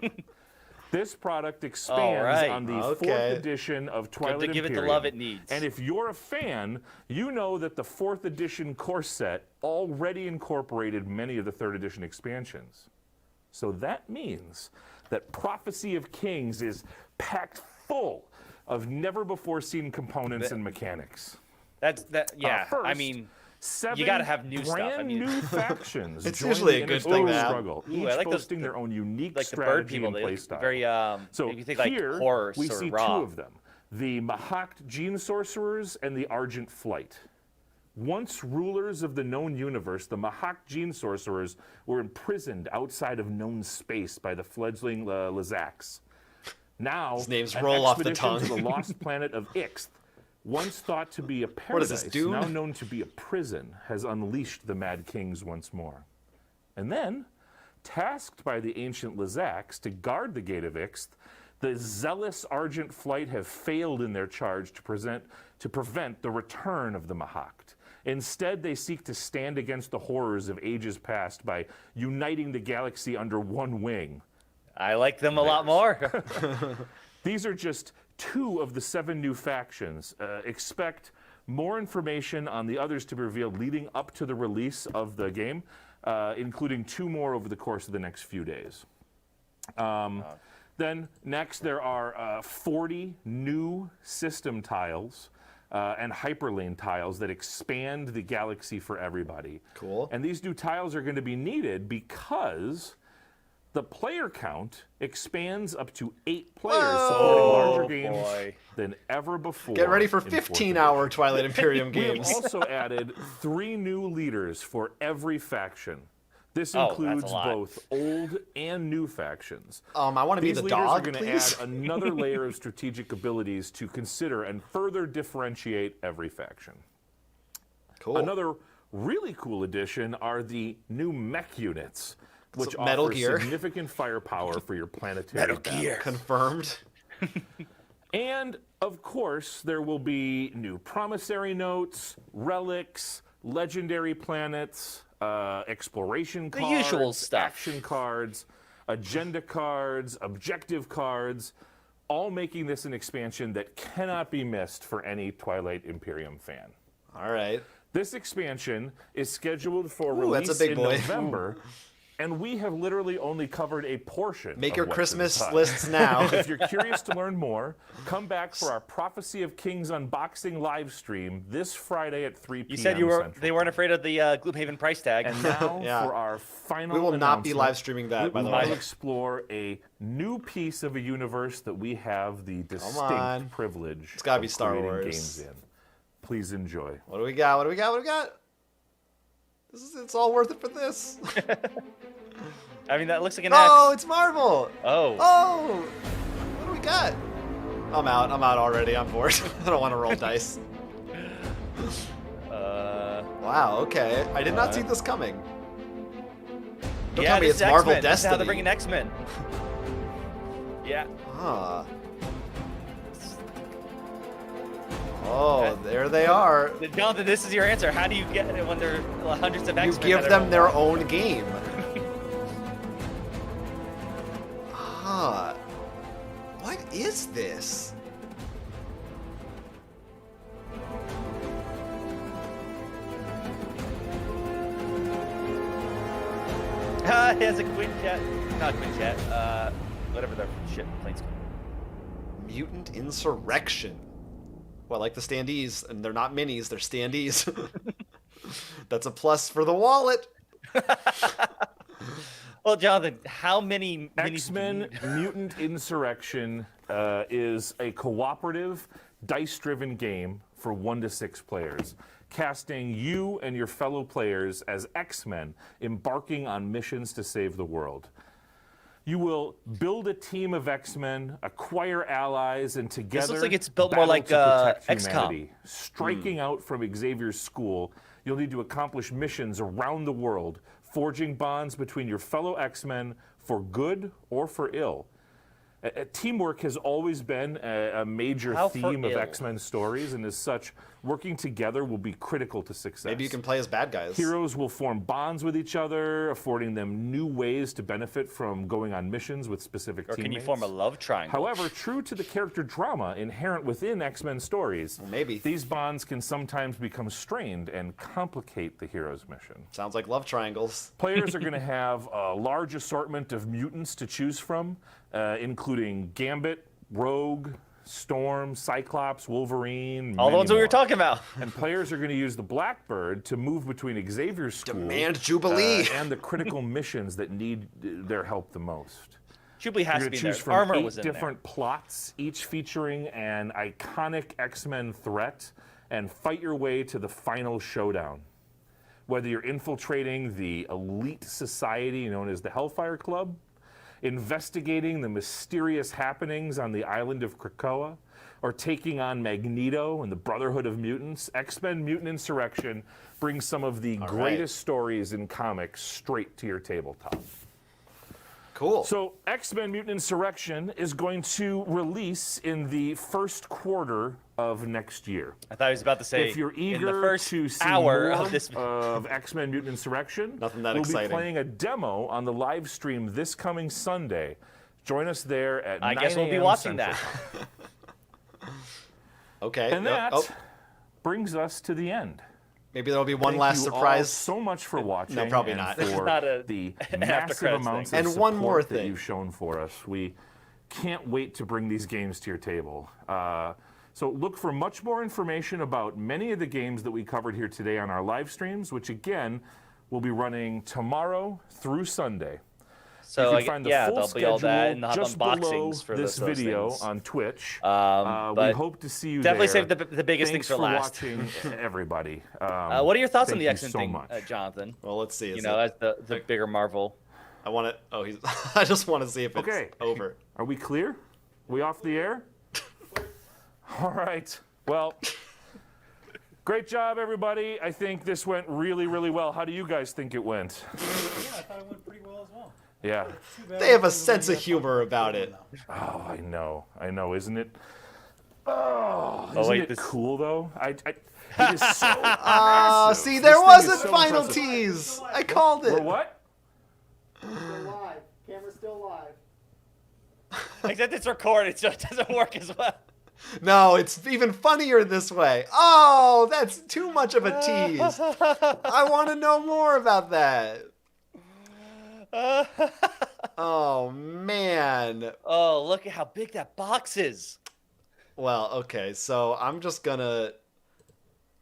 This product expands on the 4th edition of Twilight Imperium. Give it the love it needs. And if you're a fan, you know that the 4th edition core set already incorporated many of the 3rd edition expansions. So that means that Prophecy of Kings is packed full of never-before-seen components and mechanics. First, I mean, you got to have new stuff. Brand new factions. It's usually a good thing to have. Struggle, each boasting their own unique strategy and play style. Very, so you think like here horror, we see two of them: the Mahakt Gene Sorcerers and the Argent Flight. Once rulers of the known universe, the Mahakt Gene Sorcerers were imprisoned outside of known space by the fledgling Lazaks. Now, his names roll off the tongue. To the lost planet of Ixth, once thought to be a paradise, now known to be a prison, has unleashed the Mad Kings once more. And then, tasked by the ancient Lazaks to guard the Gate of Ixth, the zealous Argent Flight have failed in their charge to prevent the return of the Mahakt. Instead, they seek to stand against the horrors of ages past by uniting the galaxy under one wing. I like them a lot more. These are just 2 of the 7 new factions. Expect more information on the others to be revealed leading up to the release of the game, including 2 more over the course of the next few days. Then next, there are 40 new system tiles and hyperlane tiles that expand the galaxy for everybody. Cool. And these new tiles are going to be needed because the player count expands up to 8 players, supporting larger games than ever before. Get ready for 15-hour Twilight Imperium games. We have also added 3 new leaders for every faction. This includes both old and new factions. I want to be the dog, please. These leaders are going to add another layer of strategic abilities to consider and further differentiate every faction. Cool. Another really cool addition are the new mech units, which Metal offer Gear. significant firepower for your planetary battles. Confirmed. And, of course, there will be new promissory notes, relics, legendary planets, exploration cards, the usual stuff, action cards, agenda cards, objective cards, all making this an expansion that cannot be missed for any Twilight Imperium fan. All right. This expansion is scheduled for release in November. And we have literally only covered a portion. Make your Christmas lists now. If you're curious to learn more, come back for our Prophecy of Kings unboxing live stream this Friday at 3 p.m. You said they weren't afraid of the Gloomhaven price tag. And now for our final we will not be live streaming that, by the way. We will explore a new piece of a universe that we have the distinct privilege it's gotta be of Star creating Wars. games in. Please enjoy. What do we got? What do we got? What do we got? It's all worth it for this. I mean, that looks like an Oh, it's Marvel. Oh. What do we got? I'm out already. I'm bored. I don't want to roll dice. Wow, okay. I did not see this coming. Don't tell me it's Marvel Destiny. That's how they're bringing X-Men. Yeah. Oh, there they are. Jonathan, this is your answer. How do you get it when there are hundreds of X-Men? You give them their own game. What is this? He has a Quinjet. Not Quinjet. Whatever their ship plane's called. Mutant Insurrection. Well, like the standees, and they're not minis, they're standees. That's a plus for the wallet. Well, Jonathan, how many X-Men Mutant Insurrection is a cooperative, dice-driven game for 1 to 6 players, casting you and your fellow players as X-Men embarking on missions to save the world. You will build a team of X-Men, acquire allies, and together this looks like it's built more like XCOM. Striking out from Xavier's school, you'll need to accomplish missions around the world, forging bonds between your fellow X-Men for good or for ill. Teamwork has always been a major theme of X-Men stories, and as such, working together will be critical to success. Maybe you can play as bad guys. Heroes will form bonds with each other, affording them new ways to benefit from going on missions with specific teammates. Or can you form a love triangle? However, true to the character drama inherent within X-Men stories, these bonds can sometimes become strained and complicate the hero's mission. Sounds like love triangles. Players are going to have a large assortment of mutants to choose from, including Gambit, Rogue, Storm, Cyclops, Wolverine, all the ones we were talking about. And players are going to use the Blackbird to move between Xavier's school Demand Jubilee and the critical missions that need their help the most. Jubilee has to be choose there. From Armor 8 was in different plots, each featuring an iconic X-Men threat, and fight your way to the final showdown. Whether you're infiltrating the elite society known as the Hellfire Club, investigating the mysterious happenings on the island of Krakoa, or taking on Magneto and the Brotherhood of Mutants, X-Men Mutant Insurrection brings some of the greatest stories in comics straight to your tabletop. Cool. So X-Men Mutant Insurrection is going to release in the first quarter of next year. I thought he was about to say, if you're eager in the first to see hour more of X-Men Mutant Insurrection, Nothing that we'll exciting. be playing a demo on the live stream this coming Sunday. Join us there at 9 I guess we'll be a.m. watching Central that. Okay. And that brings us to the end. Maybe there'll be one Thank last you surprise. all so much for watching. No, probably and not. For This is not the an massive after-credits amounts thing. of And one support more that thing. you've shown for us. We can't wait to bring these games to your table. So look for much more information about many of the games that we covered here today on our live streams, which again will be running tomorrow through Sunday. So you can find the full there'll be all that, and they'll have just below unboxings for this those video things. on Twitch. We But hope to see you definitely there. save the biggest Thanks things for last. watching, everybody. What are your thoughts on thank the you X-Men so thing, much. Jonathan? Well, let's see. You know, as the bigger Marvel. I want to. Oh, he's. I just want to see if it's Okay. over. Are we clear? We off the air? All right. Well, great job, everybody. I think this went really, really well. How do you guys think it went? Yeah, I thought it went pretty well as well. Yeah. They have a sense of humor about it. Oh, I know, isn't it? Oh, isn't wait, it this- cool though? It is so impressive. See, This there thing was is a so final impressive. tease. I called We're it. what? Still live. Camera's still live. Except it's recorded, so it doesn't work as well. No, it's even funnier this way. Oh, that's too much of a tease. I want to know more about that. Oh, man. Oh, look at how big that box is. Well, okay, so I'm just gonna.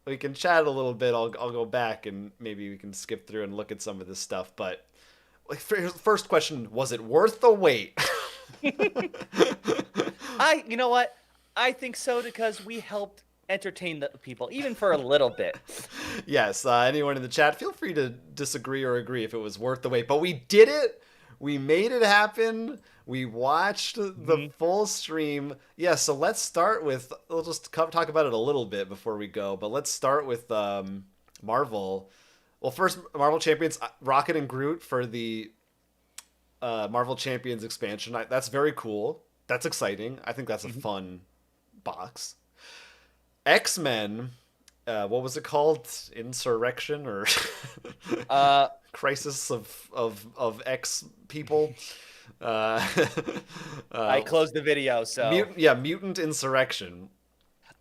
We can chat a little bit. I'll go back and maybe we can skip through and look at some of this stuff. But first question: was it worth the wait? You know what? I think so because we helped entertain the people, even for a little bit. Yes. Anyone in the chat, feel free to disagree or agree if it was worth the wait. But we did it. We made it happen. We watched the full stream. Yeah, so let's start with, we'll just talk about it a little bit before we go, but let's start with Marvel. Well, first, Marvel Champions, Rocket and Groot for the Marvel Champions expansion. That's very cool. That's exciting. I think that's a fun box. X-Men, what was it called? Insurrection or Crisis of X people? I closed the video, so Mutant Insurrection.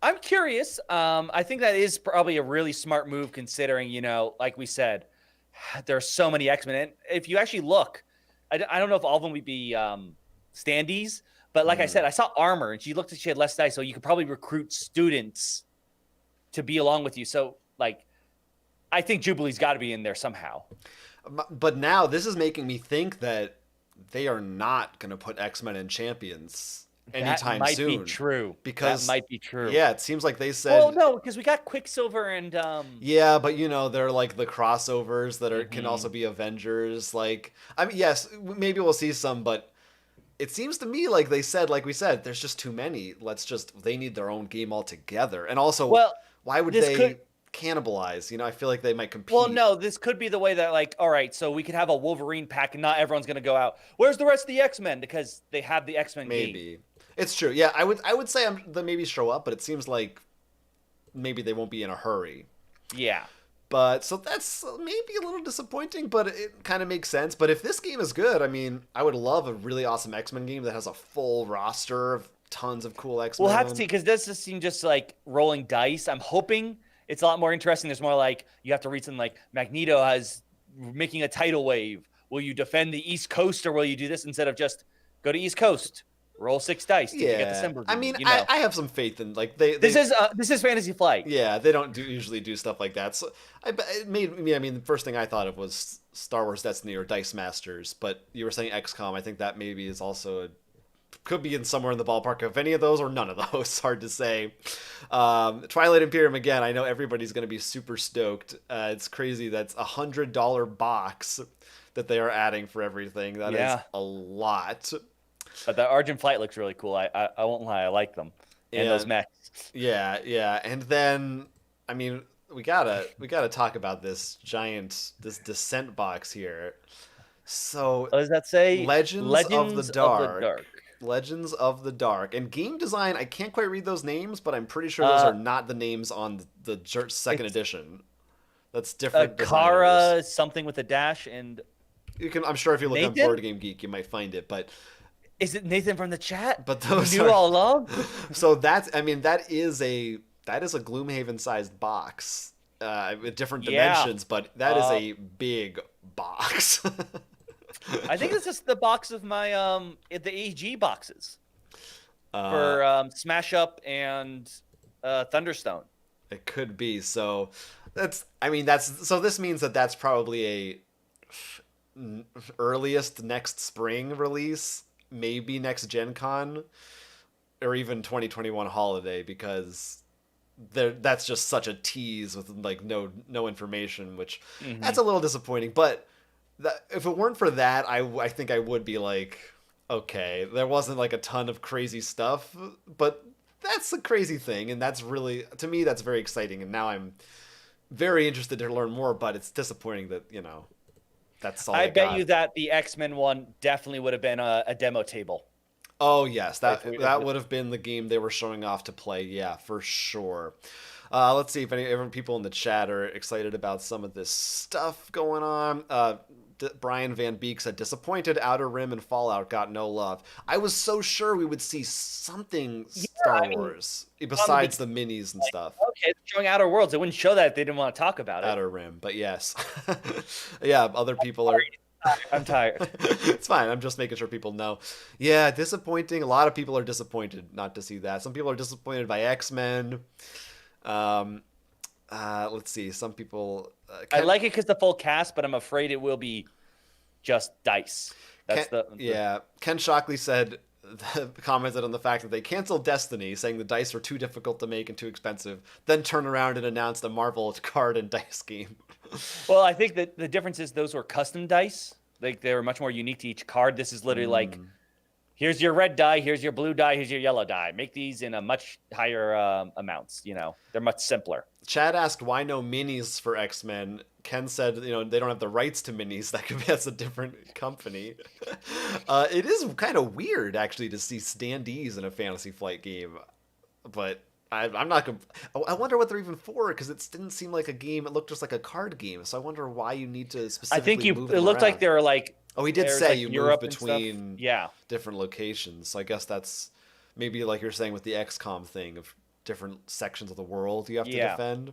I'm curious. I think that is probably a really smart move, considering, you know, like we said, there's so many X-Men. And if you actually look, I don't know if all of them would be standees, but like I said, I saw Armor, and she looked like she had less dice, so you could probably recruit students to be along with you. So, like, I think Jubilee's got to be in there somehow. But now this is making me think that they are not going to put X-Men in Champions anytime soon. That might be true. Because that might be true. Yeah, it seems like they said. Well, no, because we got Quicksilver and. Yeah, but they're like the crossovers that can also be Avengers. Like, I mean, yes, maybe we'll see some, but it seems to me like they said, like we said, there's just too many. They need their own game altogether. And also, why would they cannibalize? I feel like they might compete. Well, no, this could be the way that, like, all right, so we could have a Wolverine pack and not everyone's going to go out. Where's the rest of the X-Men? Because they have the X-Men game. Maybe. It's true. Yeah, I would say they maybe show up, but it seems like maybe they won't be in a hurry. Yeah. But so that's maybe a little disappointing, but it kind of makes sense. But if this game is good, I mean, I would love a really awesome X-Men game that has a full roster of tons of cool X-Men. We'll have to see, because this just seems just like rolling dice. I'm hoping it's a lot more interesting. There's more like you have to read something like Magneto has making a tidal wave. Will you defend the East Coast or will you do this instead of just go to East Coast? Roll 6 dice to get the symbol. I mean, I have some faith in this is Fantasy Flight. Yeah, they don't usually do stuff like that. So it made me. I mean, the first thing I thought of was Star Wars Destiny or Dice Masters. But you were saying XCOM. I think that maybe is also could be in somewhere in the ballpark of any of those or none of those. Hard to say. Twilight Imperium again. I know everybody's going to be super stoked. It's crazy. That's $100 box that they are adding for everything. That is a lot. But the Argent Flight looks really cool. I won't lie, I like them. And those mechs. Yeah. And then, I mean, we gotta talk about this Descent box here. So what does that say? Legends of the Dark. Legends of the Dark. And game design, I can't quite read those names, but I'm pretty sure those are not the names on the second edition. That's different. Kara something with a dash, and I'm sure if you look Nathan? on Board Game Geek, you might find it, but. Is it Nathan from the chat? But those knew all along. So that is a Gloomhaven sized box with different dimensions, but that is a big box. I think it's just the box of my the AG boxes for Smash Up and Thunderstone. It could be. So this means that's probably a earliest next spring release. Maybe next Gen Con or even 2021 holiday, because that's just such a tease with like no information, which that's a little disappointing. But if it weren't for that, I think I would be like, okay, there wasn't like a ton of crazy stuff, but that's a crazy thing, and that's really, to me, that's very exciting, and now I'm very interested to learn more. But it's disappointing that that's all I bet you that the X-Men one definitely would have been a demo table. Oh, yes. That would have been the game they were showing off to play. Yeah, for sure. Let's see if any people in the chat are excited about some of this stuff going on. Brian Van Beek said, disappointed Outer Rim and Fallout got no love. I was so sure we would see something Star Wars besides the minis and stuff. Okay, it's showing Outer Worlds. They wouldn't show that if they didn't want to talk about it. Outer Rim, but yes. Yeah, other people are... I'm tired. It's fine. I'm just making sure people know. Yeah, disappointing. A lot of people are disappointed not to see that. Some people are disappointed by X-Men. Let's see. Some people... I like it because the full cast, but I'm afraid it will be just dice. Ken Shockley said, commented on the fact that they canceled Destiny, saying the dice were too difficult to make and too expensive, then turned around and announced a Marvel card and dice game. Well, I think that the difference is those were custom dice. Like, they were much more unique to each card. This is literally like, here's your red die, here's your blue die, here's your yellow die. Make these in a much higher amounts, They're much simpler. Chad asked why no minis for X-Men. Ken said, they don't have the rights to minis. That's a different company. It is kind of weird, actually, to see standees in a Fantasy Flight game. But I'm not going to... I wonder what they're even for, because it didn't seem like a game. It looked just like a card game. So I wonder why you need to specifically move them it looked around. like they were like... Oh, he did say like you Europe move between different locations. So I guess that's maybe like you're saying with the XCOM thing of different sections of the world you have to defend.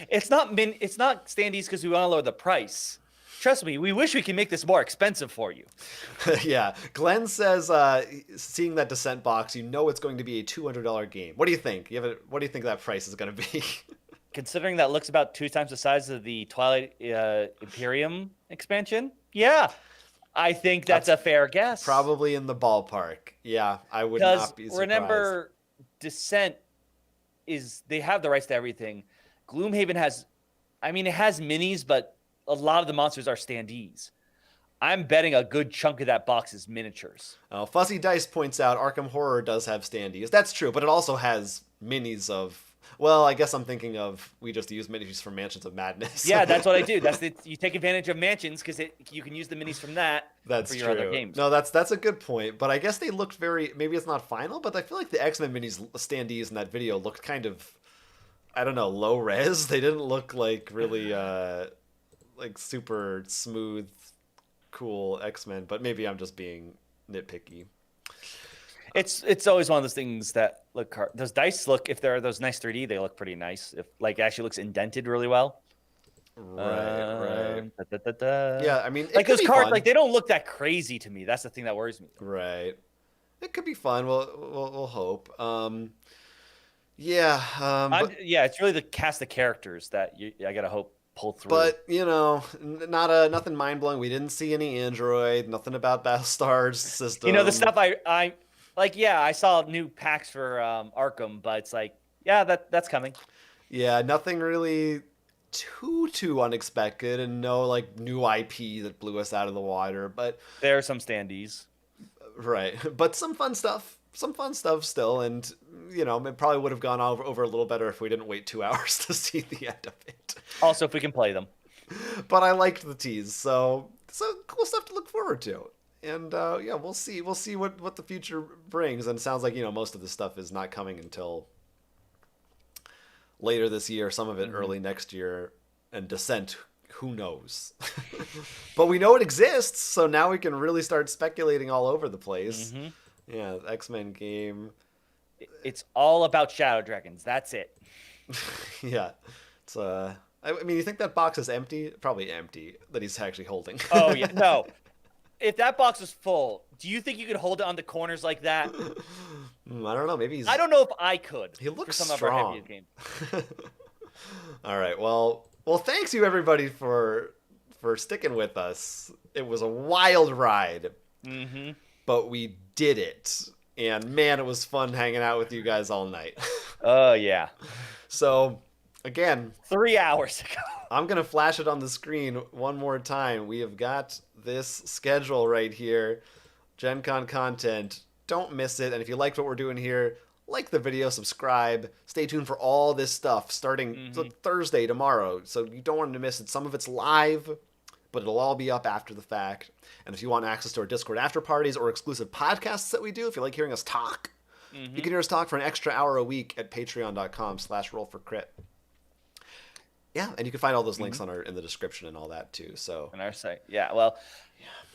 It's not standees because we want to lower the price. Trust me, we wish we could make this more expensive for you. Yeah. Glenn says, seeing that Descent box, it's going to be a $200 game. What do you think? What do you think that price is going to be? considering that looks about 2 times the size of the Twilight Imperium expansion, yeah, I think that's a fair guess. Probably in the ballpark. Yeah, I would not be surprised. Remember, Descent they have the rights to everything. Gloomhaven has, it has minis, but a lot of the monsters are standees. I'm betting a good chunk of that box is miniatures. Fuzzy Dice points out Arkham Horror does have standees. That's true, but it also has minis of... Well, I guess I'm thinking of we just use minis for Mansions of Madness. Yeah, that's what I do. You take advantage of Mansions because you can use the minis from that for your other games. No, that's a good point. But I guess they looked maybe it's not final, but I feel like the X-Men minis standees in that video looked kind of, I don't know, low res. They didn't look like really like super smooth, cool X-Men. But maybe I'm just being nitpicky. It's always one of those things that look hard. Those dice look, if they're those nice 3D, they look pretty nice. If it actually looks indented really well. Right. Yeah, like those cards, like they don't look that crazy to me. That's the thing that worries me. Right. It could be fun. We'll hope. It's really the cast of characters that I gotta hope pull through. But nothing mind blowing. We didn't see any Android. Nothing about Battlestar's system. The stuff I saw new packs for Arkham, but it's like, that's coming. Yeah, nothing really too unexpected, and no like new IP that blew us out of the water. But there are some standees, right? But some fun stuff still, and it probably would have gone over a little better if we didn't wait 2 hours to see the end of it. Also, if we can play them. But I liked the tease, so cool stuff to look forward to. And we'll see what the future brings. And it sounds like most of this stuff is not coming until later this year. Some of it early next year. And Descent, who knows? But we know it exists, so now we can really start speculating all over the place. Mm-hmm. Yeah, the X-Men game. It's all about Shadow Dragons. That's it. Yeah, it's you think that box is empty? Probably empty. That he's actually holding. Oh yeah, no. If that box was full, do you think you could hold it on the corners like that? I don't know. Maybe I don't know if I could. He looks for some strong. Of our heaviest games. All right. Well, thanks you everybody for sticking with us. It was a wild ride, but we did it. And man, it was fun hanging out with you guys all night. Oh yeah. So again, 3 hours ago. I'm going to flash it on the screen one more time. We have got this schedule right here. Gen Con content. Don't miss it. And if you liked what we're doing here, like the video, subscribe. Stay tuned for all this stuff starting Thursday, tomorrow. So you don't want to miss it. Some of it's live, but it'll all be up after the fact. And if you want access to our Discord after parties or exclusive podcasts that we do, if you like hearing us talk, you can hear us talk for an extra hour a week at patreon.com/rollforcrit. Yeah, and you can find all those links in the description and all that too. So on our site,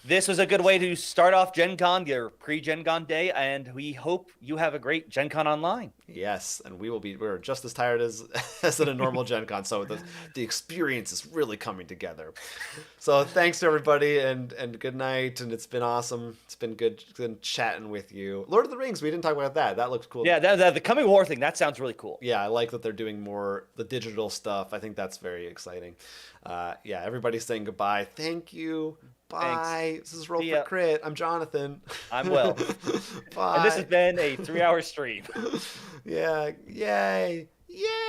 this was a good way to start off Gen Con, your pre-Gen Con day, and we hope you have a great Gen Con online. Yes, and we're just as tired as at a normal Gen Con, so the experience is really coming together. So thanks to everybody, and good night, and it's been awesome. It's been good chatting with you. Lord of the Rings, we didn't talk about that. That looks cool. Yeah, the Coming War thing, that sounds really cool. Yeah, I like that they're doing more the digital stuff. I think that's very exciting. Everybody's saying goodbye. Thank you. Bye. Thanks. This is Roll for Crit. I'm Jonathan. I'm Will. Bye. And this has been a 3-hour stream. Yeah. Yay. Yay.